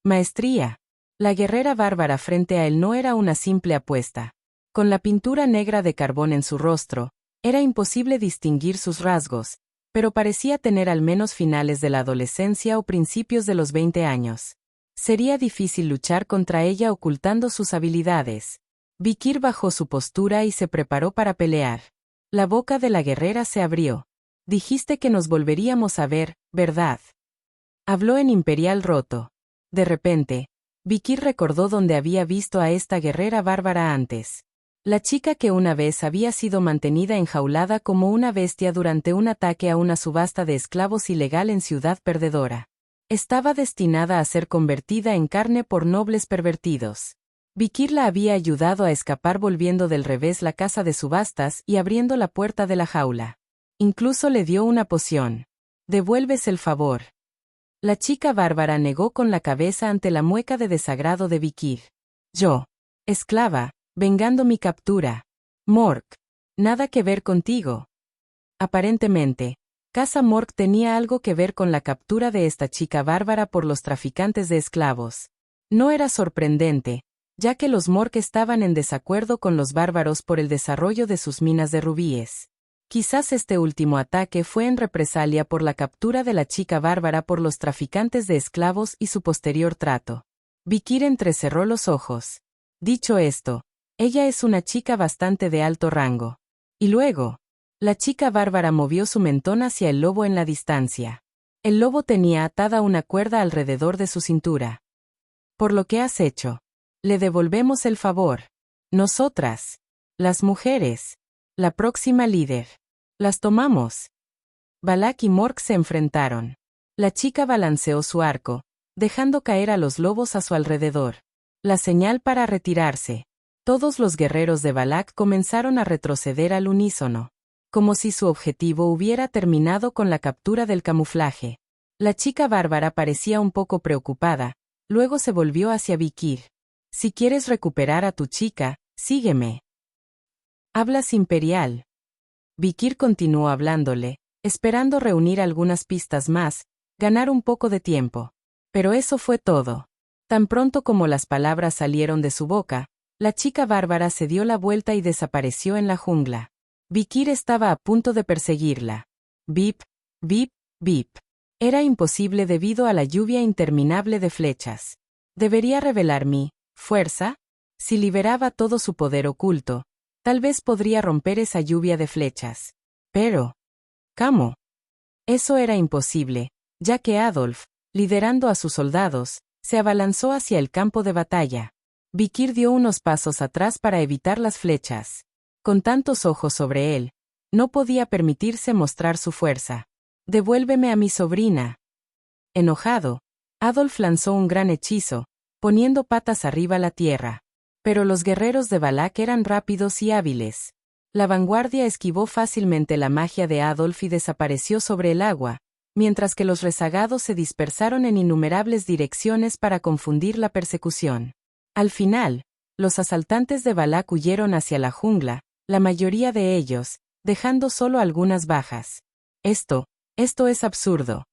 [SPEAKER 1] Maestría. La guerrera bárbara frente a él no era una simple apuesta. Con la pintura negra de carbón en su rostro, era imposible distinguir sus rasgos, pero parecía tener al menos finales de la adolescencia o principios de los 20 años. Sería difícil luchar contra ella ocultando sus habilidades. Vikir bajó su postura y se preparó para pelear. La boca de la guerrera se abrió. Dijiste que nos volveríamos a ver, ¿verdad? Habló en imperial roto. De repente, Vikir recordó dónde había visto a esta guerrera bárbara antes. La chica que una vez había sido mantenida enjaulada como una bestia durante un ataque a una subasta de esclavos ilegal en Ciudad Perdedora. Estaba destinada a ser convertida en carne por nobles pervertidos. Vikir la había ayudado a escapar volviendo del revés la casa de subastas y abriendo la puerta de la jaula. Incluso le dio una poción. «¿Devuelves el favor?» La chica bárbara negó con la cabeza ante la mueca de desagrado de Vikir. «Yo, esclava, vengando mi captura. Mork, nada que ver contigo». Aparentemente, Casa Mork tenía algo que ver con la captura de esta chica bárbara por los traficantes de esclavos. No era sorprendente, ya que los Mork estaban en desacuerdo con los bárbaros por el desarrollo de sus minas de rubíes. Quizás este último ataque fue en represalia por la captura de la chica bárbara por los traficantes de esclavos y su posterior trato. Vikir entrecerró los ojos. Dicho esto, ella es una chica bastante de alto rango. Y luego, la chica bárbara movió su mentón hacia el lobo en la distancia. El lobo tenía atada una cuerda alrededor de su cintura. «Por lo que has hecho, le devolvemos el favor. Nosotras, las mujeres, la próxima líder, las tomamos». Balak y Mork se enfrentaron. La chica balanceó su arco, dejando caer a los lobos a su alrededor. La señal para retirarse. Todos los guerreros de Balak comenzaron a retroceder al unísono, como si su objetivo hubiera terminado con la captura del camuflaje. La chica bárbara parecía un poco preocupada, luego se volvió hacia Vikir. «Si quieres recuperar a tu chica, sígueme». «Hablas imperial». Vikir continuó hablándole, esperando reunir algunas pistas más, ganar un poco de tiempo. Pero eso fue todo. Tan pronto como las palabras salieron de su boca, la chica bárbara se dio la vuelta y desapareció en la jungla. Vikir estaba a punto de perseguirla. Bip, bip, bip. Era imposible debido a la lluvia interminable de flechas. ¿Debería revelar mi fuerza? Si liberaba todo su poder oculto, tal vez podría romper esa lluvia de flechas. Pero, ¿cómo? Eso era imposible, ya que Adolf, liderando a sus soldados, se abalanzó hacia el campo de batalla. Vikir dio unos pasos atrás para evitar las flechas. Con tantos ojos sobre él, no podía permitirse mostrar su fuerza. «Devuélveme a mi sobrina». Enojado, Adolf lanzó un gran hechizo, poniendo patas arriba la tierra. Pero los guerreros de Balak eran rápidos y hábiles. La vanguardia esquivó fácilmente la magia de Adolf y desapareció sobre el agua, mientras que los rezagados se dispersaron en innumerables direcciones para confundir la persecución. Al final, los asaltantes de Balak huyeron hacia la jungla, la mayoría de ellos, dejando solo algunas bajas. Esto es absurdo.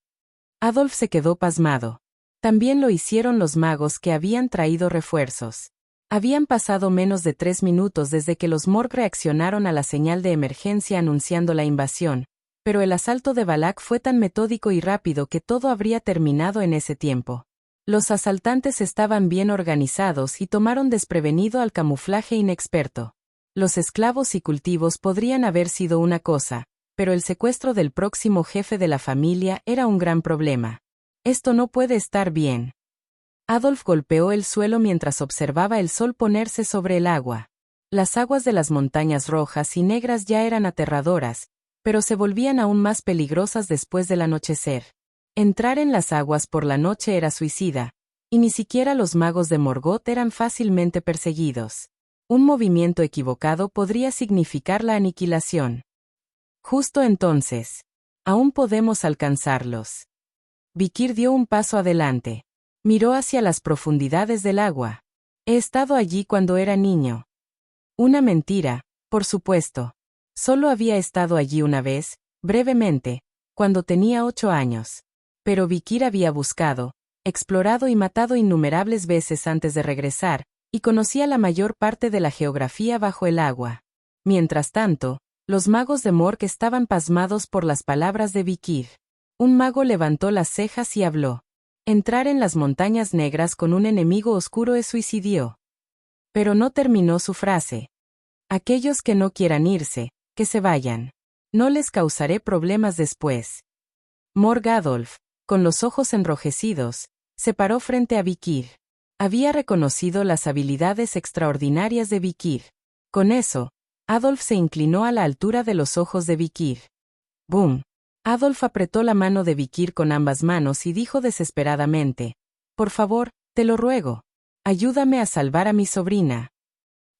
[SPEAKER 1] Adolf se quedó pasmado. También lo hicieron los magos que habían traído refuerzos. Habían pasado menos de 3 minutos desde que los Mork reaccionaron a la señal de emergencia anunciando la invasión, pero el asalto de Balak fue tan metódico y rápido que todo habría terminado en ese tiempo. Los asaltantes estaban bien organizados y tomaron desprevenido al camuflaje inexperto. Los esclavos y cultivos podrían haber sido una cosa, pero el secuestro del próximo jefe de la familia era un gran problema. Esto no puede estar bien. Adolf golpeó el suelo mientras observaba el sol ponerse sobre el agua. Las aguas de las montañas rojas y negras ya eran aterradoras, pero se volvían aún más peligrosas después del anochecer. Entrar en las aguas por la noche era suicida, y ni siquiera los magos de Morgoth eran fácilmente perseguidos. Un movimiento equivocado podría significar la aniquilación. Justo entonces, aún podemos alcanzarlos. Vikir dio un paso adelante. Miró hacia las profundidades del agua. He estado allí cuando era niño. Una mentira, por supuesto. Solo había estado allí una vez, brevemente, cuando tenía 8 años. Pero Vikir había buscado, explorado y matado innumerables veces antes de regresar, y conocía la mayor parte de la geografía bajo el agua. Mientras tanto, los magos de Mork estaban pasmados por las palabras de Vikir. Un mago levantó las cejas y habló. Entrar en las montañas negras con un enemigo oscuro es suicidio. Pero no terminó su frase. Aquellos que no quieran irse, que se vayan. No les causaré problemas después. Mork Adolf, con los ojos enrojecidos, se paró frente a Vikir. Había reconocido las habilidades extraordinarias de Vikir. Con eso, Adolf se inclinó a la altura de los ojos de Vikir. ¡Bum! Adolf apretó la mano de Vikir con ambas manos y dijo desesperadamente: «Por favor, te lo ruego. Ayúdame a salvar a mi sobrina».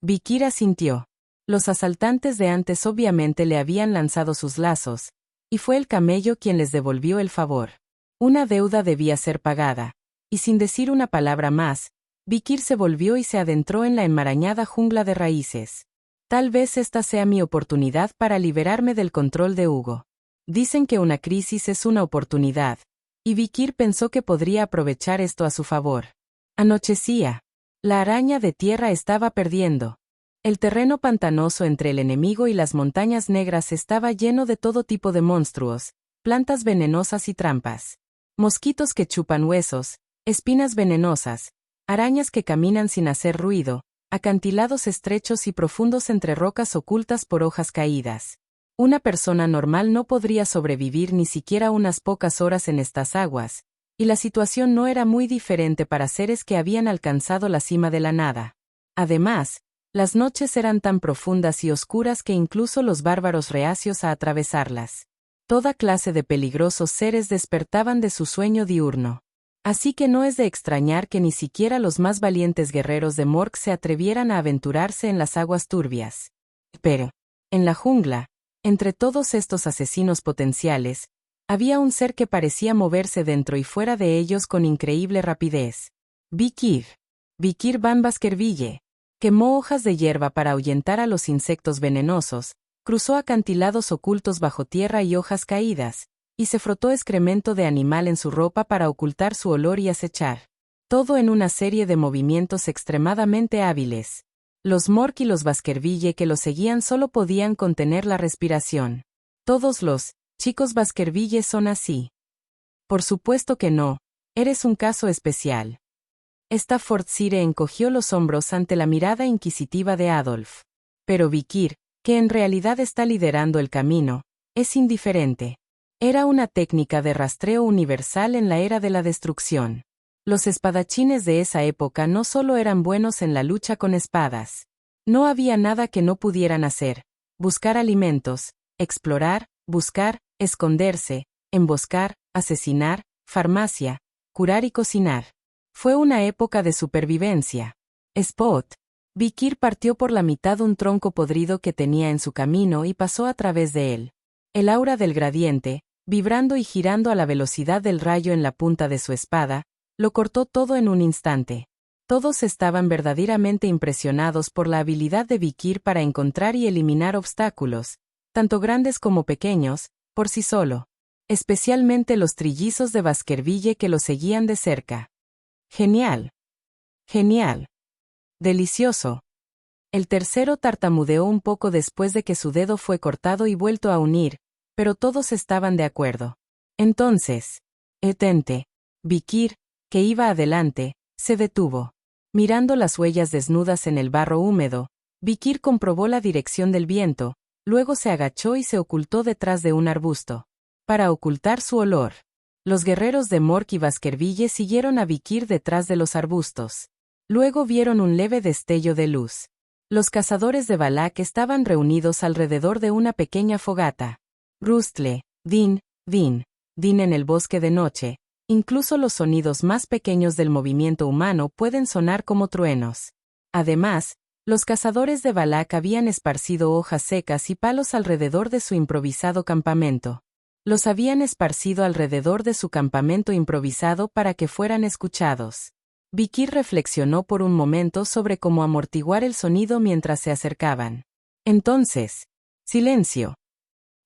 [SPEAKER 1] Vikir asintió. Los asaltantes de antes obviamente le habían lanzado sus lazos, y fue el camello quien les devolvió el favor. Una deuda debía ser pagada, y sin decir una palabra más, Vikir se volvió y se adentró en la enmarañada jungla de raíces. Tal vez esta sea mi oportunidad para liberarme del control de Hugo. Dicen que una crisis es una oportunidad, y Vikir pensó que podría aprovechar esto a su favor. Anochecía. La araña de tierra estaba perdiendo. El terreno pantanoso entre el enemigo y las montañas negras estaba lleno de todo tipo de monstruos, plantas venenosas y trampas. Mosquitos que chupan huesos, espinas venenosas, arañas que caminan sin hacer ruido, acantilados estrechos y profundos entre rocas ocultas por hojas caídas. Una persona normal no podría sobrevivir ni siquiera unas pocas horas en estas aguas, y la situación no era muy diferente para seres que habían alcanzado la cima de la nada. Además, las noches eran tan profundas y oscuras que incluso los bárbaros reacios a atravesarlas. Toda clase de peligrosos seres despertaban de su sueño diurno. Así que no es de extrañar que ni siquiera los más valientes guerreros de Mork se atrevieran a aventurarse en las aguas turbias. Pero, en la jungla, entre todos estos asesinos potenciales, había un ser que parecía moverse dentro y fuera de ellos con increíble rapidez. Vikir. Vikir van Baskerville. Quemó hojas de hierba para ahuyentar a los insectos venenosos, cruzó acantilados ocultos bajo tierra y hojas caídas, y se frotó excremento de animal en su ropa para ocultar su olor y acechar. Todo en una serie de movimientos extremadamente hábiles. Los Mork y los Baskerville que lo seguían solo podían contener la respiración. Todos los chicos Baskerville son así. Por supuesto que no, eres un caso especial. Staffordshire encogió los hombros ante la mirada inquisitiva de Adolf. Pero Vikir, que en realidad está liderando el camino, es indiferente. Era una técnica de rastreo universal en la era de la destrucción. Los espadachines de esa época no solo eran buenos en la lucha con espadas. No había nada que no pudieran hacer: buscar alimentos, explorar, buscar, esconderse, emboscar, asesinar, farmacia, curar y cocinar. Fue una época de supervivencia. Spot. Vikir partió por la mitad un tronco podrido que tenía en su camino y pasó a través de él. El aura del gradiente, vibrando y girando a la velocidad del rayo en la punta de su espada, lo cortó todo en un instante. Todos estaban verdaderamente impresionados por la habilidad de Vikir para encontrar y eliminar obstáculos, tanto grandes como pequeños, por sí solo. Especialmente los trillizos de Baskerville que lo seguían de cerca. Genial. Genial. Delicioso. El tercero tartamudeó un poco después de que su dedo fue cortado y vuelto a unir, pero todos estaban de acuerdo. Entonces, etente. Vikir, que iba adelante, se detuvo. Mirando las huellas desnudas en el barro húmedo, Vikir comprobó la dirección del viento, luego se agachó y se ocultó detrás de un arbusto. Para ocultar su olor. Los guerreros de Mork y Baskerville siguieron a Vikir detrás de los arbustos. Luego vieron un leve destello de luz. Los cazadores de Balak estaban reunidos alrededor de una pequeña fogata. Rustle, din, din, din en el bosque de noche. Incluso los sonidos más pequeños del movimiento humano pueden sonar como truenos. Además, los cazadores de Balak habían esparcido hojas secas y palos alrededor de su improvisado campamento. Los habían esparcido alrededor de su campamento improvisado para que fueran escuchados. Vikir reflexionó por un momento sobre cómo amortiguar el sonido mientras se acercaban. Entonces, silencio.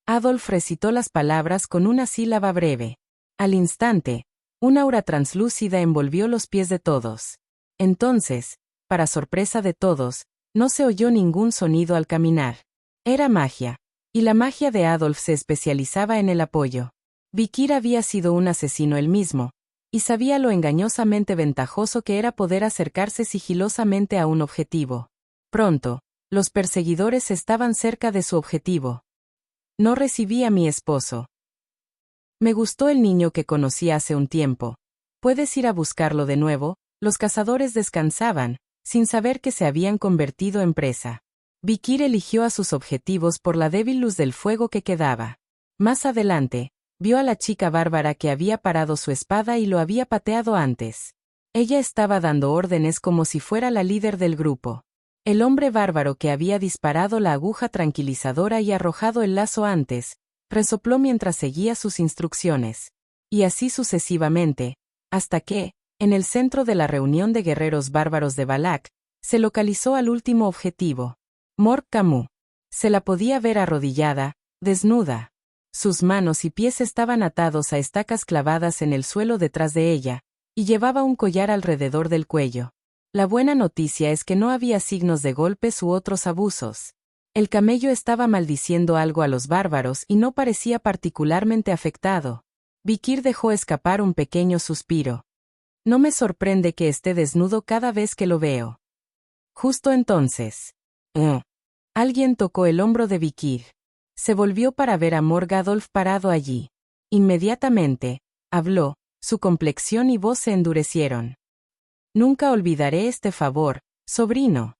[SPEAKER 1] Adolf recitó las palabras con una sílaba breve. Al instante, una aura translúcida envolvió los pies de todos. Entonces, para sorpresa de todos, no se oyó ningún sonido al caminar. Era magia. Y la magia de Adolf se especializaba en el apoyo. Vikir había sido un asesino él mismo, y sabía lo engañosamente ventajoso que era poder acercarse sigilosamente a un objetivo. Pronto, los perseguidores estaban cerca de su objetivo. No recibí a mi esposo. Me gustó el niño que conocí hace un tiempo. ¿Puedes ir a buscarlo de nuevo? Los cazadores descansaban, sin saber que se habían convertido en presa. Vikir eligió a sus objetivos por la débil luz del fuego que quedaba. Más adelante, vio a la chica bárbara que había parado su espada y lo había pateado antes. Ella estaba dando órdenes como si fuera la líder del grupo. El hombre bárbaro que había disparado la aguja tranquilizadora y arrojado el lazo antes, resopló mientras seguía sus instrucciones. Y así sucesivamente, hasta que, en el centro de la reunión de guerreros bárbaros de Balak, se localizó al último objetivo. Mork Camus. Se la podía ver arrodillada, desnuda. Sus manos y pies estaban atados a estacas clavadas en el suelo detrás de ella, y llevaba un collar alrededor del cuello. La buena noticia es que no había signos de golpes u otros abusos. El camello estaba maldiciendo algo a los bárbaros y no parecía particularmente afectado. Vikir dejó escapar un pequeño suspiro. No me sorprende que esté desnudo cada vez que lo veo. Justo entonces. Alguien tocó el hombro de Vikir. Se volvió para ver a Morgadolf parado allí. Inmediatamente, habló, su complexión y voz se endurecieron. Nunca olvidaré este favor, sobrino.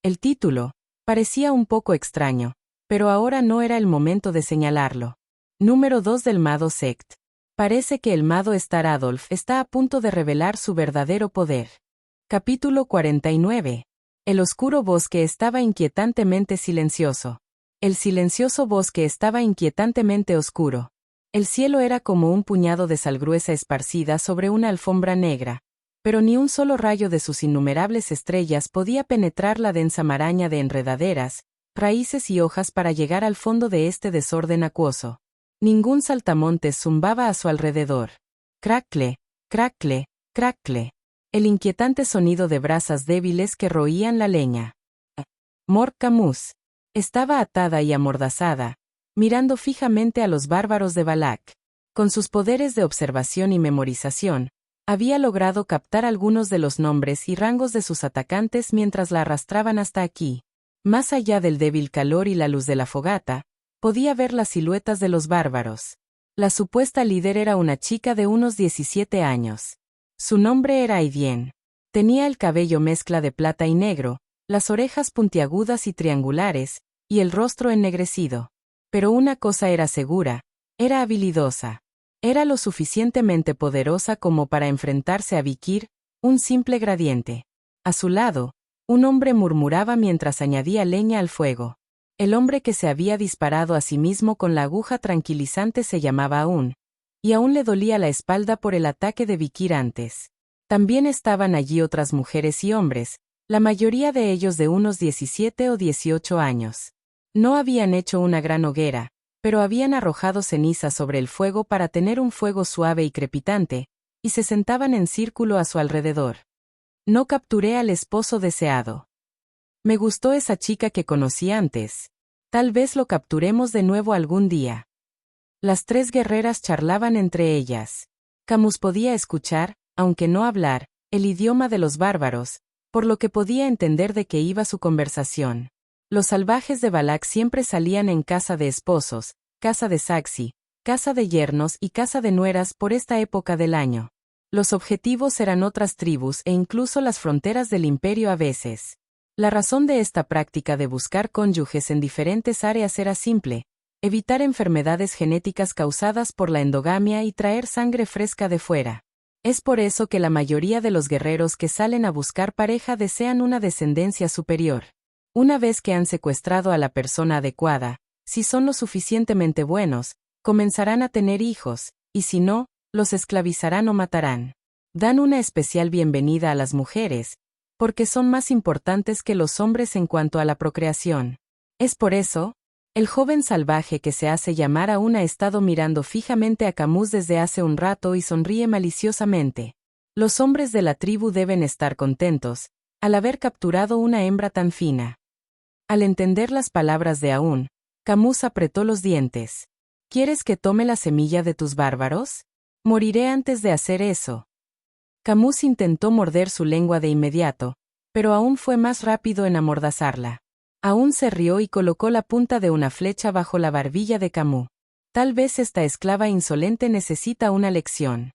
[SPEAKER 1] El título parecía un poco extraño, pero ahora no era el momento de señalarlo. Número 2 del Mado Sect. Parece que el Mado Star Adolf está a punto de revelar su verdadero poder. Capítulo 49. El oscuro bosque estaba inquietantemente silencioso. El silencioso bosque estaba inquietantemente oscuro. El cielo era como un puñado de sal gruesa esparcida sobre una alfombra negra, pero ni un solo rayo de sus innumerables estrellas podía penetrar la densa maraña de enredaderas, raíces y hojas para llegar al fondo de este desorden acuoso. Ningún saltamontes zumbaba a su alrededor. Cracle, cracle, cracle. El inquietante sonido de brasas débiles que roían la leña. Mork Camus estaba atada y amordazada, mirando fijamente a los bárbaros de Balak. Con sus poderes de observación y memorización, había logrado captar algunos de los nombres y rangos de sus atacantes mientras la arrastraban hasta aquí. Más allá del débil calor y la luz de la fogata, podía ver las siluetas de los bárbaros. La supuesta líder era una chica de unos 17 años. Su nombre era Aidien. Tenía el cabello mezcla de plata y negro, las orejas puntiagudas y triangulares, y el rostro ennegrecido. Pero una cosa era segura, era habilidosa. Era lo suficientemente poderosa como para enfrentarse a Vikir, un simple gradiente. A su lado, un hombre murmuraba mientras añadía leña al fuego. El hombre que se había disparado a sí mismo con la aguja tranquilizante se llamaba Aún, y aún le dolía la espalda por el ataque de Vikir antes. También estaban allí otras mujeres y hombres, la mayoría de ellos de unos 17 o 18 años. No habían hecho una gran hoguera, pero habían arrojado ceniza sobre el fuego para tener un fuego suave y crepitante, y se sentaban en círculo a su alrededor. No capturé al esposo deseado. Me gustó esa chica que conocí antes. Tal vez lo capturemos de nuevo algún día. Las tres guerreras charlaban entre ellas. Camus podía escuchar, aunque no hablar, el idioma de los bárbaros, por lo que podía entender de qué iba su conversación. Los salvajes de Balak siempre salían en caza de esposos, caza de saxi, caza de yernos y caza de nueras por esta época del año. Los objetivos eran otras tribus e incluso las fronteras del imperio a veces. La razón de esta práctica de buscar cónyuges en diferentes áreas era simple: evitar enfermedades genéticas causadas por la endogamia y traer sangre fresca de fuera. Es por eso que la mayoría de los guerreros que salen a buscar pareja desean una descendencia superior. Una vez que han secuestrado a la persona adecuada, si son lo suficientemente buenos, comenzarán a tener hijos, y si no, los esclavizarán o matarán. Dan una especial bienvenida a las mujeres, porque son más importantes que los hombres en cuanto a la procreación. Es por eso, el joven salvaje que se hace llamar Aún ha estado mirando fijamente a Camus desde hace un rato y sonríe maliciosamente. Los hombres de la tribu deben estar contentos, al haber capturado una hembra tan fina. Al entender las palabras de Aún, Camus apretó los dientes. ¿Quieres que tome la semilla de tus bárbaros? Moriré antes de hacer eso. Camus intentó morder su lengua de inmediato, pero Aún fue más rápido en amordazarla. Aún se rió y colocó la punta de una flecha bajo la barbilla de Camus. Tal vez esta esclava insolente necesita una lección.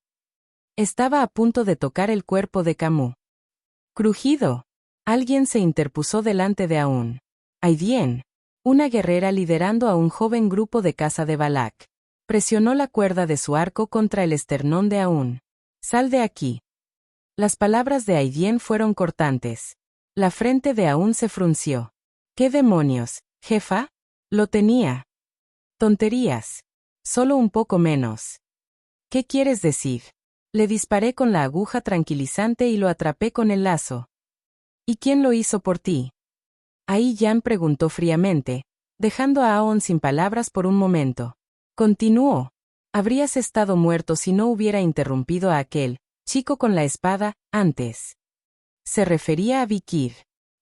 [SPEAKER 1] Estaba a punto de tocar el cuerpo de Camus. Crujido. Alguien se interpuso delante de Aún. Aidien, una guerrera liderando a un joven grupo de caza de Balak. Presionó la cuerda de su arco contra el esternón de Aún. «Sal de aquí». Las palabras de Aidien fueron cortantes. La frente de Aún se frunció. «¿Qué demonios, jefa?» «Lo tenía». «Tonterías. Solo un poco menos». «¿Qué quieres decir?» Le disparé con la aguja tranquilizante y lo atrapé con el lazo. «¿Y quién lo hizo por ti?» Aidien preguntó fríamente, dejando a Aún sin palabras por un momento. Continuó. «Habrías estado muerto si no hubiera interrumpido a aquel chico con la espada, antes». Se refería a Vikir.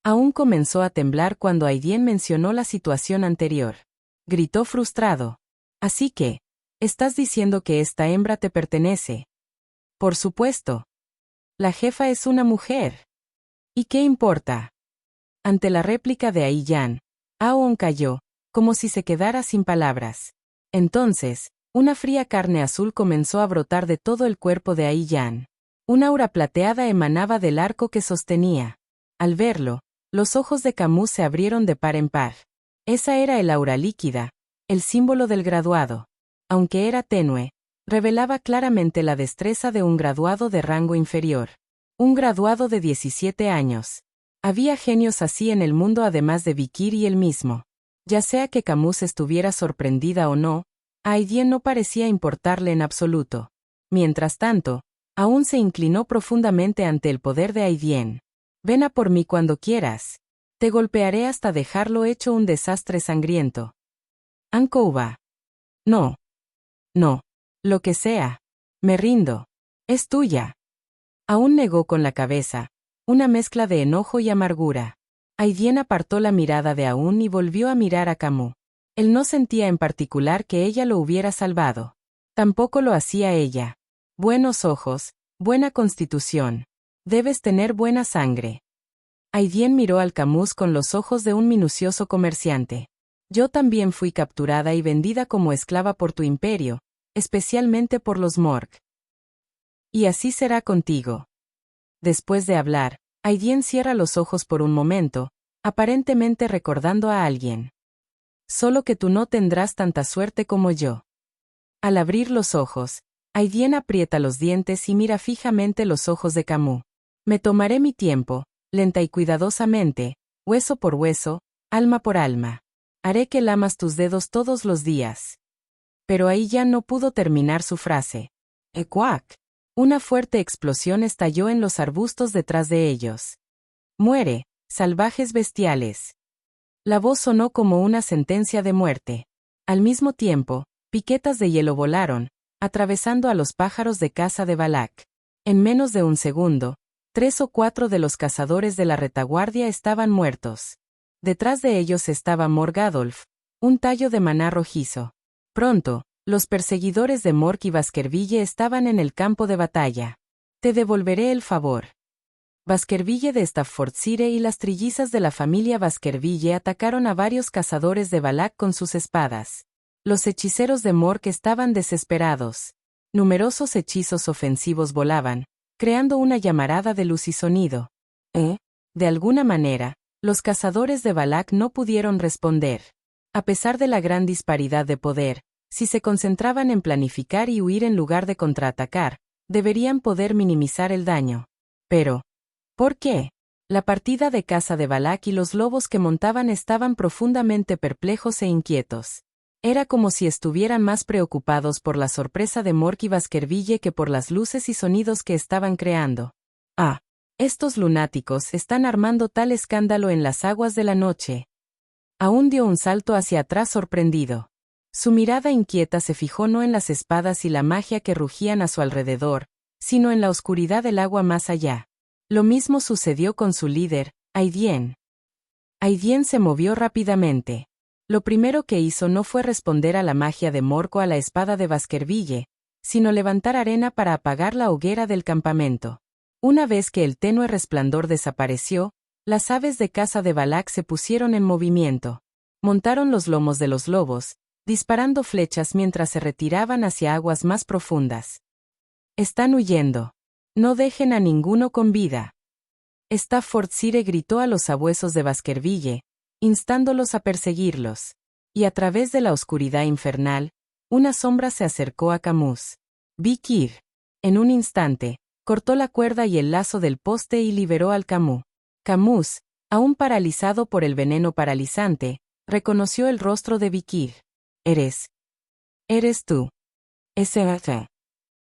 [SPEAKER 1] Aún comenzó a temblar cuando Aidien mencionó la situación anterior. Gritó frustrado. «Así que, ¿estás diciendo que esta hembra te pertenece?» «Por supuesto. La jefa es una mujer. ¿Y qué importa?» Ante la réplica de Aidien, Aún cayó, como si se quedara sin palabras. Entonces, una fría carne azul comenzó a brotar de todo el cuerpo de Aidien. Un aura plateada emanaba del arco que sostenía. Al verlo, los ojos de Camus se abrieron de par en par. Esa era el aura líquida, el símbolo del graduado. Aunque era tenue, revelaba claramente la destreza de un graduado de rango inferior. Un graduado de 17 años. Había genios así en el mundo además de Vikir y él mismo. Ya sea que Camus estuviera sorprendida o no, a Aidien no parecía importarle en absoluto. Mientras tanto, Aún se inclinó profundamente ante el poder de Aidien. «Ven a por mí cuando quieras. Te golpearé hasta dejarlo hecho un desastre sangriento». «Ankouba». «No. No. Lo que sea. Me rindo. Es tuya». Aún negó con la cabeza, una mezcla de enojo y amargura. Aidien apartó la mirada de Aún y volvió a mirar a Camus. Él no sentía en particular que ella lo hubiera salvado. Tampoco lo hacía ella. Buenos ojos, buena constitución. Debes tener buena sangre. Aidien miró al Camus con los ojos de un minucioso comerciante. «Yo también fui capturada y vendida como esclava por tu imperio, especialmente por los Morg. Y así será contigo». Después de hablar, Aidien cierra los ojos por un momento, aparentemente recordando a alguien. «Solo que tú no tendrás tanta suerte como yo». Al abrir los ojos, Aidien aprieta los dientes y mira fijamente los ojos de Camus. «Me tomaré mi tiempo, lenta y cuidadosamente, hueso por hueso, alma por alma. Haré que lamas tus dedos todos los días». Pero Aidien no pudo terminar su frase. ¡Ecuac! Una fuerte explosión estalló en los arbustos detrás de ellos. «Muere, salvajes bestiales». La voz sonó como una sentencia de muerte. Al mismo tiempo, piquetas de hielo volaron, atravesando a los pájaros de caza de Balak. En menos de un segundo, 3 o 4 de los cazadores de la retaguardia estaban muertos. Detrás de ellos estaba Morgadolf, un tallo de maná rojizo. Pronto, los perseguidores de Mork y Baskerville estaban en el campo de batalla. «Te devolveré el favor». Baskerville de Staffordshire y las trillizas de la familia Baskerville atacaron a varios cazadores de Balak con sus espadas. Los hechiceros de Mork estaban desesperados. Numerosos hechizos ofensivos volaban, creando una llamarada de luz y sonido. De alguna manera, los cazadores de Balak no pudieron responder. A pesar de la gran disparidad de poder, si se concentraban en planificar y huir en lugar de contraatacar, deberían poder minimizar el daño. Pero, ¿por qué? La partida de caza de Balak y los lobos que montaban estaban profundamente perplejos e inquietos. Era como si estuvieran más preocupados por la sorpresa de Mork y Baskerville que por las luces y sonidos que estaban creando. «Ah, estos lunáticos están armando tal escándalo en las aguas de la noche». Aún dio un salto hacia atrás sorprendido. Su mirada inquieta se fijó no en las espadas y la magia que rugían a su alrededor, sino en la oscuridad del agua más allá. Lo mismo sucedió con su líder, Aidien. Aidien se movió rápidamente. Lo primero que hizo no fue responder a la magia de Mork o a la espada de Baskerville, sino levantar arena para apagar la hoguera del campamento. Una vez que el tenue resplandor desapareció, las aves de caza de Balak se pusieron en movimiento. Montaron los lomos de los lobos, disparando flechas mientras se retiraban hacia aguas más profundas. «Están huyendo. No dejen a ninguno con vida». Staffordshire gritó a los sabuesos de Baskerville, instándolos a perseguirlos. Y a través de la oscuridad infernal, una sombra se acercó a Camus. Vikir, en un instante, cortó la cuerda y el lazo del poste y liberó al Camus. Camus, aún paralizado por el veneno paralizante, reconoció el rostro de Vikir. Eres tú. Ese.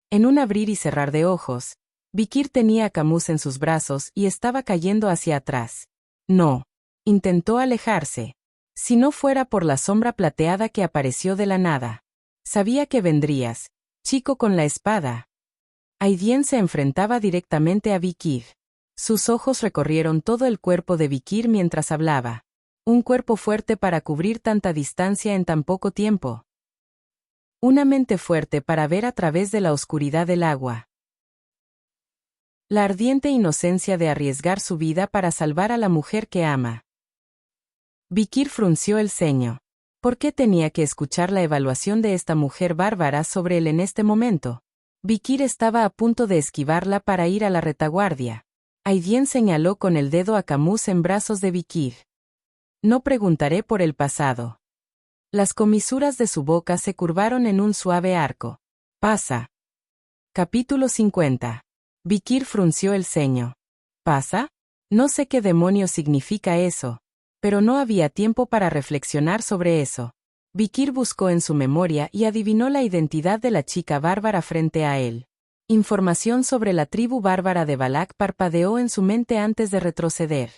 [SPEAKER 1] En un abrir y cerrar de ojos, Vikir tenía a Camus en sus brazos y estaba cayendo hacia atrás. No. Intentó alejarse. Si no fuera por la sombra plateada que apareció de la nada. Sabía que vendrías, chico con la espada. Aidien se enfrentaba directamente a Vikir. Sus ojos recorrieron todo el cuerpo de Vikir mientras hablaba. Un cuerpo fuerte para cubrir tanta distancia en tan poco tiempo. Una mente fuerte para ver a través de la oscuridad del agua. La ardiente inocencia de arriesgar su vida para salvar a la mujer que ama. Vikir frunció el ceño. ¿Por qué tenía que escuchar la evaluación de esta mujer bárbara sobre él en este momento? Vikir estaba a punto de esquivarla para ir a la retaguardia. Aidien señaló con el dedo a Camus en brazos de Vikir. No preguntaré por el pasado. Las comisuras de su boca se curvaron en un suave arco. Pasa. Capítulo 50. Vikir frunció el ceño. ¿Pasa? No sé qué demonios significa eso. Pero no había tiempo para reflexionar sobre eso. Vikir buscó en su memoria y adivinó la identidad de la chica bárbara frente a él. Información sobre la tribu bárbara de Balak parpadeó en su mente antes de retroceder.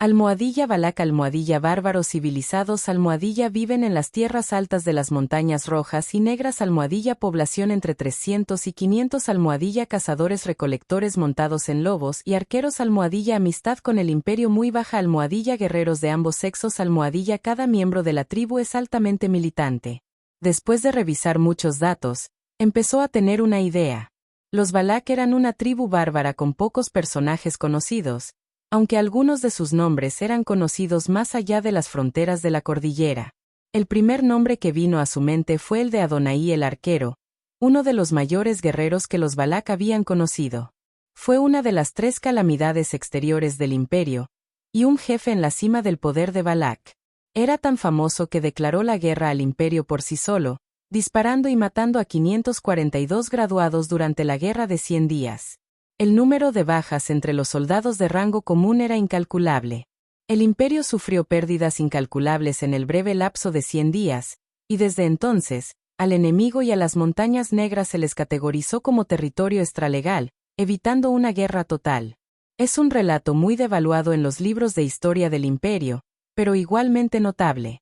[SPEAKER 1] Almohadilla Balak, almohadilla bárbaros civilizados, almohadilla viven en las tierras altas de las montañas rojas y negras, almohadilla población entre 300 y 500, almohadilla cazadores recolectores montados en lobos y arqueros, almohadilla amistad con el imperio muy baja, almohadilla guerreros de ambos sexos, almohadilla cada miembro de la tribu es altamente militante. Después de revisar muchos datos, empezó a tener una idea. Los Balak eran una tribu bárbara con pocos personajes conocidos, aunque algunos de sus nombres eran conocidos más allá de las fronteras de la cordillera. El primer nombre que vino a su mente fue el de Adonai el arquero, uno de los mayores guerreros que los Balak habían conocido. Fue una de las 3 calamidades exteriores del imperio, y un jefe en la cima del poder de Balak. Era tan famoso que declaró la guerra al imperio por sí solo, disparando y matando a 542 graduados durante la guerra de 100 días. El número de bajas entre los soldados de rango común era incalculable. El imperio sufrió pérdidas incalculables en el breve lapso de 100 días, y desde entonces, al enemigo y a las montañas negras se les categorizó como territorio extralegal, evitando una guerra total. Es un relato muy devaluado en los libros de historia del imperio, pero igualmente notable.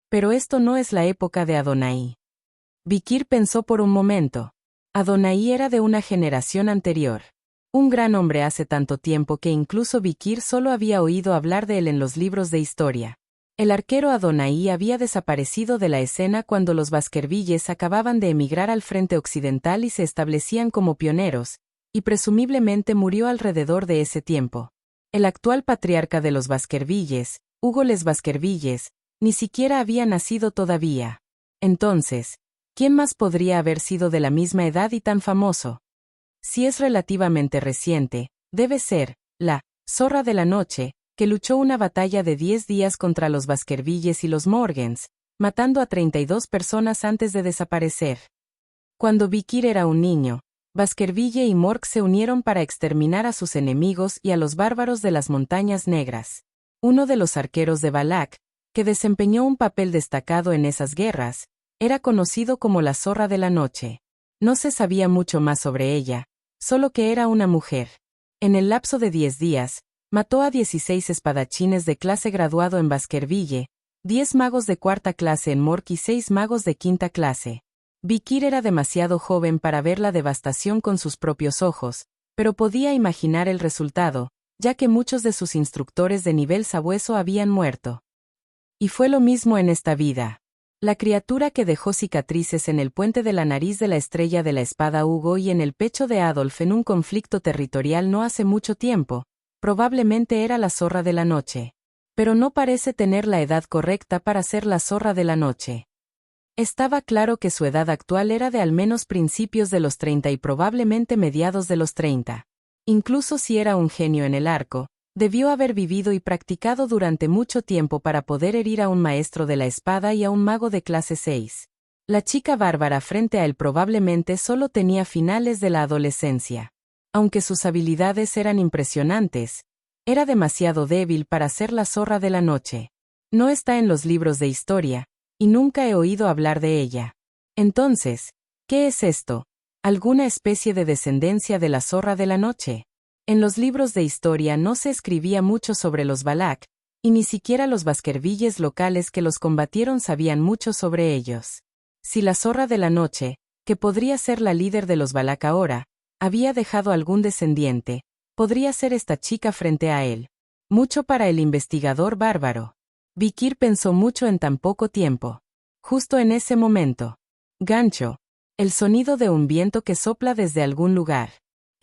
[SPEAKER 1] Pero esto no es la época de Adonai. Vikir pensó por un momento. Adonai era de una generación anterior. Un gran hombre hace tanto tiempo que incluso Vikir solo había oído hablar de él en los libros de historia. El arquero Adonai había desaparecido de la escena cuando los Baskervilles acababan de emigrar al frente occidental y se establecían como pioneros, y presumiblemente murió alrededor de ese tiempo. El actual patriarca de los Baskervilles, Hugo les Baskervilles, ni siquiera había nacido todavía. Entonces, ¿quién más podría haber sido de la misma edad y tan famoso? Si es relativamente reciente, debe ser la Zorra de la Noche, que luchó una batalla de 10 días contra los Baskervilles y los Morgens, matando a 32 personas antes de desaparecer. Cuando Vikir era un niño, Baskerville y Morg se unieron para exterminar a sus enemigos y a los bárbaros de las Montañas Negras. Uno de los arqueros de Balak, que desempeñó un papel destacado en esas guerras, era conocido como la Zorra de la Noche. No se sabía mucho más sobre ella, solo que era una mujer. En el lapso de 10 días, mató a 16 espadachines de clase graduado en Baskerville, 10 magos de 4ª clase en Mork y 6 magos de 5ª clase. Vikir era demasiado joven para ver la devastación con sus propios ojos, pero podía imaginar el resultado, ya que muchos de sus instructores de nivel sabueso habían muerto. Y fue lo mismo en esta vida. La criatura que dejó cicatrices en el puente de la nariz de la estrella de la espada Hugo y en el pecho de Adolf en un conflicto territorial no hace mucho tiempo, probablemente era la Zorra de la Noche. Pero no parece tener la edad correcta para ser la Zorra de la Noche. Estaba claro que su edad actual era de al menos principios de los 30 y probablemente mediados de los 30. Incluso si era un genio en el arco, Debió haber vivido y practicado durante mucho tiempo para poder herir a un maestro de la espada y a un mago de clase 6. La chica bárbara frente a él probablemente solo tenía finales de la adolescencia. Aunque sus habilidades eran impresionantes, era demasiado débil para ser la zorra de la noche. No está en los libros de historia, y nunca he oído hablar de ella. Entonces, ¿qué es esto? ¿Alguna especie de descendencia de la zorra de la noche? En los libros de historia no se escribía mucho sobre los Valak, y ni siquiera los Baskervilles locales que los combatieron sabían mucho sobre ellos. Si la zorra de la noche, que podría ser la líder de los Valak ahora, había dejado algún descendiente, podría ser esta chica frente a él. Mucho para el investigador bárbaro. Vikir pensó mucho en tan poco tiempo. Justo en ese momento. Gancho. El sonido de un viento que sopla desde algún lugar.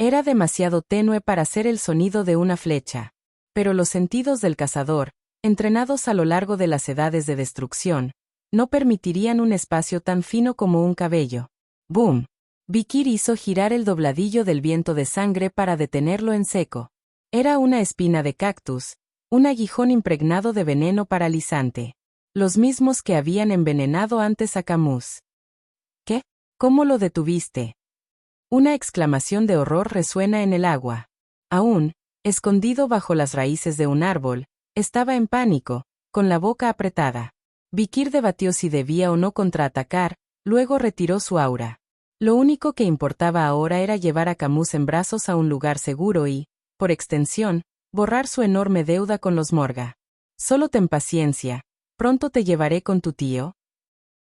[SPEAKER 1] Era demasiado tenue para ser el sonido de una flecha. Pero los sentidos del cazador, entrenados a lo largo de las edades de destrucción, no permitirían un espacio tan fino como un cabello. ¡Boom! Vikir hizo girar el dobladillo del viento de sangre para detenerlo en seco. Era una espina de cactus, un aguijón impregnado de veneno paralizante. Los mismos que habían envenenado antes a Camus. ¿Qué? ¿Cómo lo detuviste? Una exclamación de horror resuena en el agua. Aún, escondido bajo las raíces de un árbol, estaba en pánico, con la boca apretada. Vikir debatió si debía o no contraatacar, luego retiró su aura. Lo único que importaba ahora era llevar a Camus en brazos a un lugar seguro y, por extensión, borrar su enorme deuda con los Morga. Solo ten paciencia, pronto te llevaré con tu tío.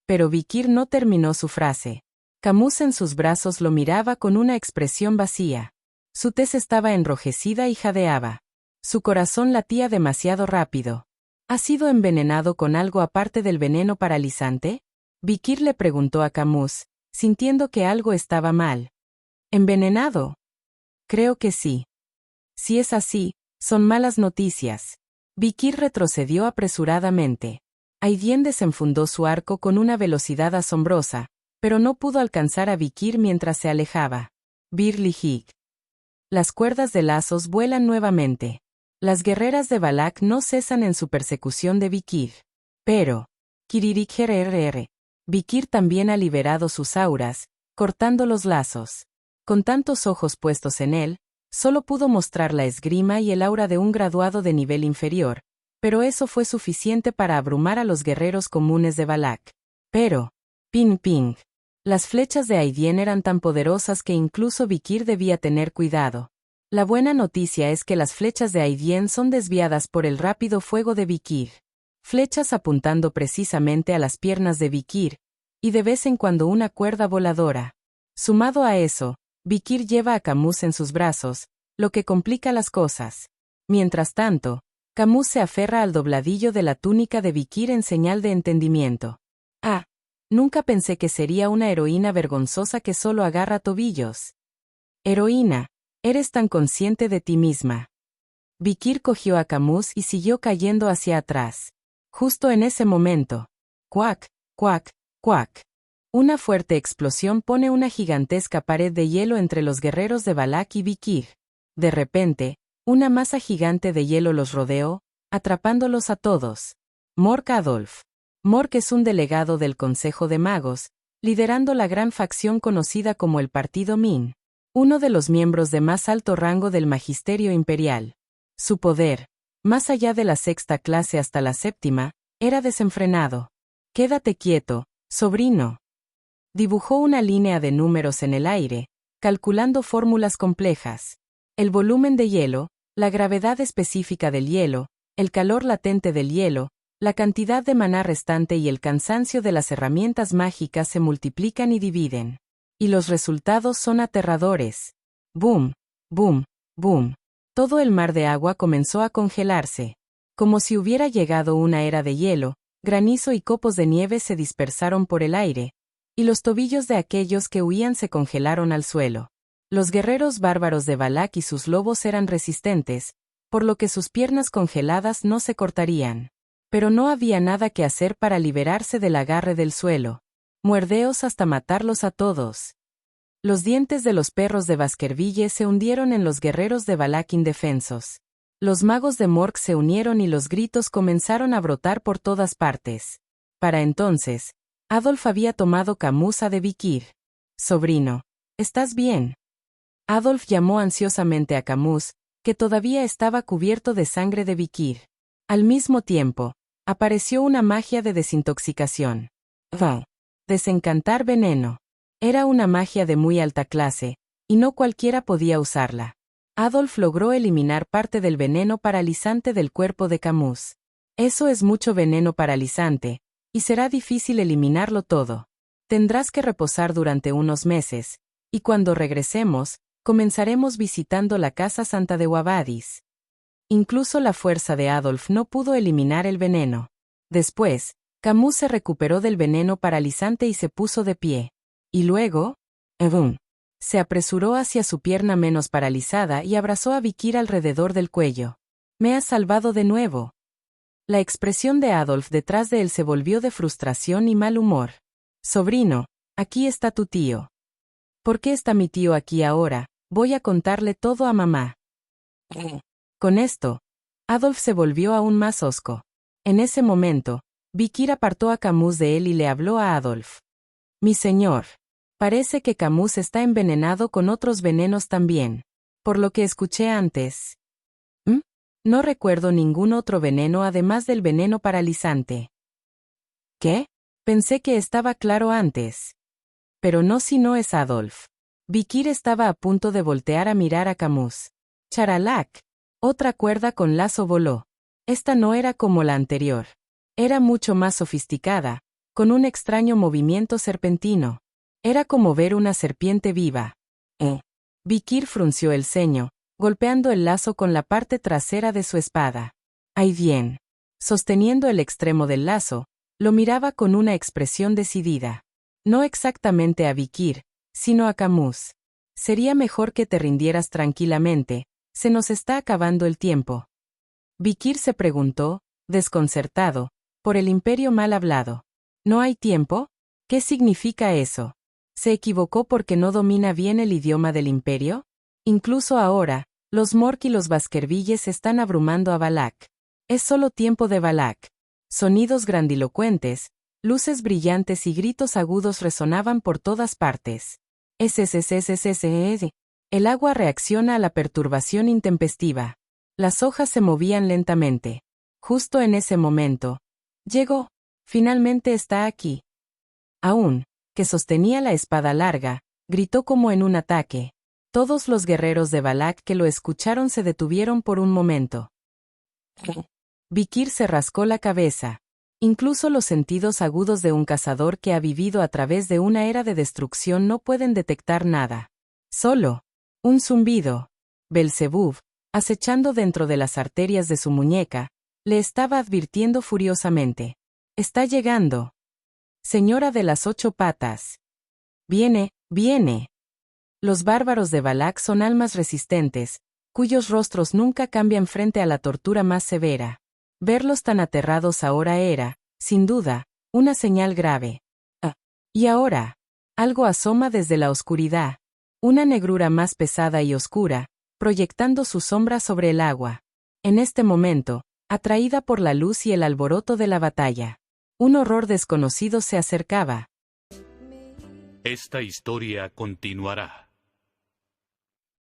[SPEAKER 1] Pero Vikir no terminó su frase. Camus en sus brazos lo miraba con una expresión vacía. Su tez estaba enrojecida y jadeaba. Su corazón latía demasiado rápido. ¿Ha sido envenenado con algo aparte del veneno paralizante? Vikir le preguntó a Camus, sintiendo que algo estaba mal. ¿Envenenado? Creo que sí. Si es así, son malas noticias. Vikir retrocedió apresuradamente. Aidien desenfundó su arco con una velocidad asombrosa, pero no pudo alcanzar a Vikir mientras se alejaba. Birli-Hig. Las cuerdas de lazos vuelan nuevamente. Las guerreras de Valak no cesan en su persecución de Vikir. Pero, Kiririk-RRR. Vikir también ha liberado sus auras, cortando los lazos. Con tantos ojos puestos en él, solo pudo mostrar la esgrima y el aura de un graduado de nivel inferior, pero eso fue suficiente para abrumar a los guerreros comunes de Valak. Pero, ping ping. Las flechas de Aidien eran tan poderosas que incluso Vikir debía tener cuidado. La buena noticia es que las flechas de Aidien son desviadas por el rápido fuego de Vikir. Flechas apuntando precisamente a las piernas de Vikir, y de vez en cuando una cuerda voladora. Sumado a eso, Vikir lleva a Camus en sus brazos, lo que complica las cosas. Mientras tanto, Camus se aferra al dobladillo de la túnica de Vikir en señal de entendimiento. Ah, nunca pensé que sería una heroína vergonzosa que solo agarra tobillos. Heroína, eres tan consciente de ti misma. Vikir cogió a Camus y siguió cayendo hacia atrás. Justo en ese momento. Cuac, cuac, cuac. Una fuerte explosión pone una gigantesca pared de hielo entre los guerreros de Valak y Vikir. De repente, una masa gigante de hielo los rodeó, atrapándolos a todos. Mork Adolf. Mork es un delegado del Consejo de Magos, liderando la gran facción conocida como el Partido Min, uno de los miembros de más alto rango del Magisterio Imperial. Su poder, más allá de la sexta clase hasta la séptima, era desenfrenado. Quédate quieto, sobrino. Dibujó una línea de números en el aire, calculando fórmulas complejas. El volumen de hielo, la gravedad específica del hielo, el calor latente del hielo, la cantidad de maná restante y el cansancio de las herramientas mágicas se multiplican y dividen. Y los resultados son aterradores. Boom, boom, boom. Todo el mar de agua comenzó a congelarse. Como si hubiera llegado una era de hielo, granizo y copos de nieve se dispersaron por el aire, y los tobillos de aquellos que huían se congelaron al suelo. Los guerreros bárbaros de Valak y sus lobos eran resistentes, por lo que sus piernas congeladas no se cortarían. Pero no había nada que hacer para liberarse del agarre del suelo. Muerdeos hasta matarlos a todos. Los dientes de los perros de Baskerville se hundieron en los guerreros de Valak indefensos. Los magos de Mork se unieron y los gritos comenzaron a brotar por todas partes. Para entonces, Adolf había tomado camusa de Vikir. Sobrino, ¿estás bien? Adolf llamó ansiosamente a Camus, que todavía estaba cubierto de sangre de Vikir. Al mismo tiempo, apareció una magia de desintoxicación. Desencantar veneno. Era una magia de muy alta clase, y no cualquiera podía usarla. Adolf logró eliminar parte del veneno paralizante del cuerpo de Camus. Eso es mucho veneno paralizante, y será difícil eliminarlo todo. Tendrás que reposar durante unos meses, y cuando regresemos, comenzaremos visitando la casa santa de Wabadis. Incluso la fuerza de Adolf no pudo eliminar el veneno. Después, Camus se recuperó del veneno paralizante y se puso de pie. Y luego, se apresuró hacia su pierna menos paralizada y abrazó a Vikir alrededor del cuello. «Me has salvado de nuevo». La expresión de Adolf detrás de él se volvió de frustración y mal humor. «Sobrino, aquí está tu tío». «¿Por qué está mi tío aquí ahora? Voy a contarle todo a mamá». Con esto, Adolf se volvió aún más hosco. En ese momento, Vikir apartó a Camus de él y le habló a Adolf. «Mi señor, parece que Camus está envenenado con otros venenos también. Por lo que escuché antes. No recuerdo ningún otro veneno además del veneno paralizante». «¿Qué? Pensé que estaba claro antes». «Pero no si no es Adolf». Vikir estaba a punto de voltear a mirar a Camus. Charalac. Otra cuerda con lazo voló. Esta no era como la anterior. Era mucho más sofisticada, con un extraño movimiento serpentino. Era como ver una serpiente viva. Vikir frunció el ceño, golpeando el lazo con la parte trasera de su espada. «Ay bien». Sosteniendo el extremo del lazo, lo miraba con una expresión decidida. No exactamente a Vikir, sino a Camus. «Sería mejor que te rindieras tranquilamente, se nos está acabando el tiempo». Vikir se preguntó, desconcertado, por el imperio mal hablado. ¿No hay tiempo? ¿Qué significa eso? ¿Se equivocó porque no domina bien el idioma del imperio? Incluso ahora, los Mork y los Baskervilles están abrumando a Balak. Es solo tiempo de Balak. Sonidos grandilocuentes, luces brillantes y gritos agudos resonaban por todas partes. El agua reacciona a la perturbación intempestiva. Las hojas se movían lentamente. Justo en ese momento. Llegó. Finalmente está aquí. Aún, que sostenía la espada larga, gritó como en un ataque. Todos los guerreros de Balak que lo escucharon se detuvieron por un momento. Vikir se rascó la cabeza. Incluso los sentidos agudos de un cazador que ha vivido a través de una era de destrucción no pueden detectar nada. Solo un zumbido. Belzebub, acechando dentro de las arterias de su muñeca, le estaba advirtiendo furiosamente. «Está llegando. Señora de las 8 patas. Viene, viene». Los bárbaros de Balak son almas resistentes, cuyos rostros nunca cambian frente a la tortura más severa. Verlos tan aterrados ahora era, sin duda, una señal grave. Y ahora, algo asoma desde la oscuridad. Una negrura más pesada y oscura, proyectando su sombra sobre el agua. En este momento, atraída por la luz y el alboroto de la batalla. Un horror desconocido se acercaba.
[SPEAKER 2] Esta historia continuará.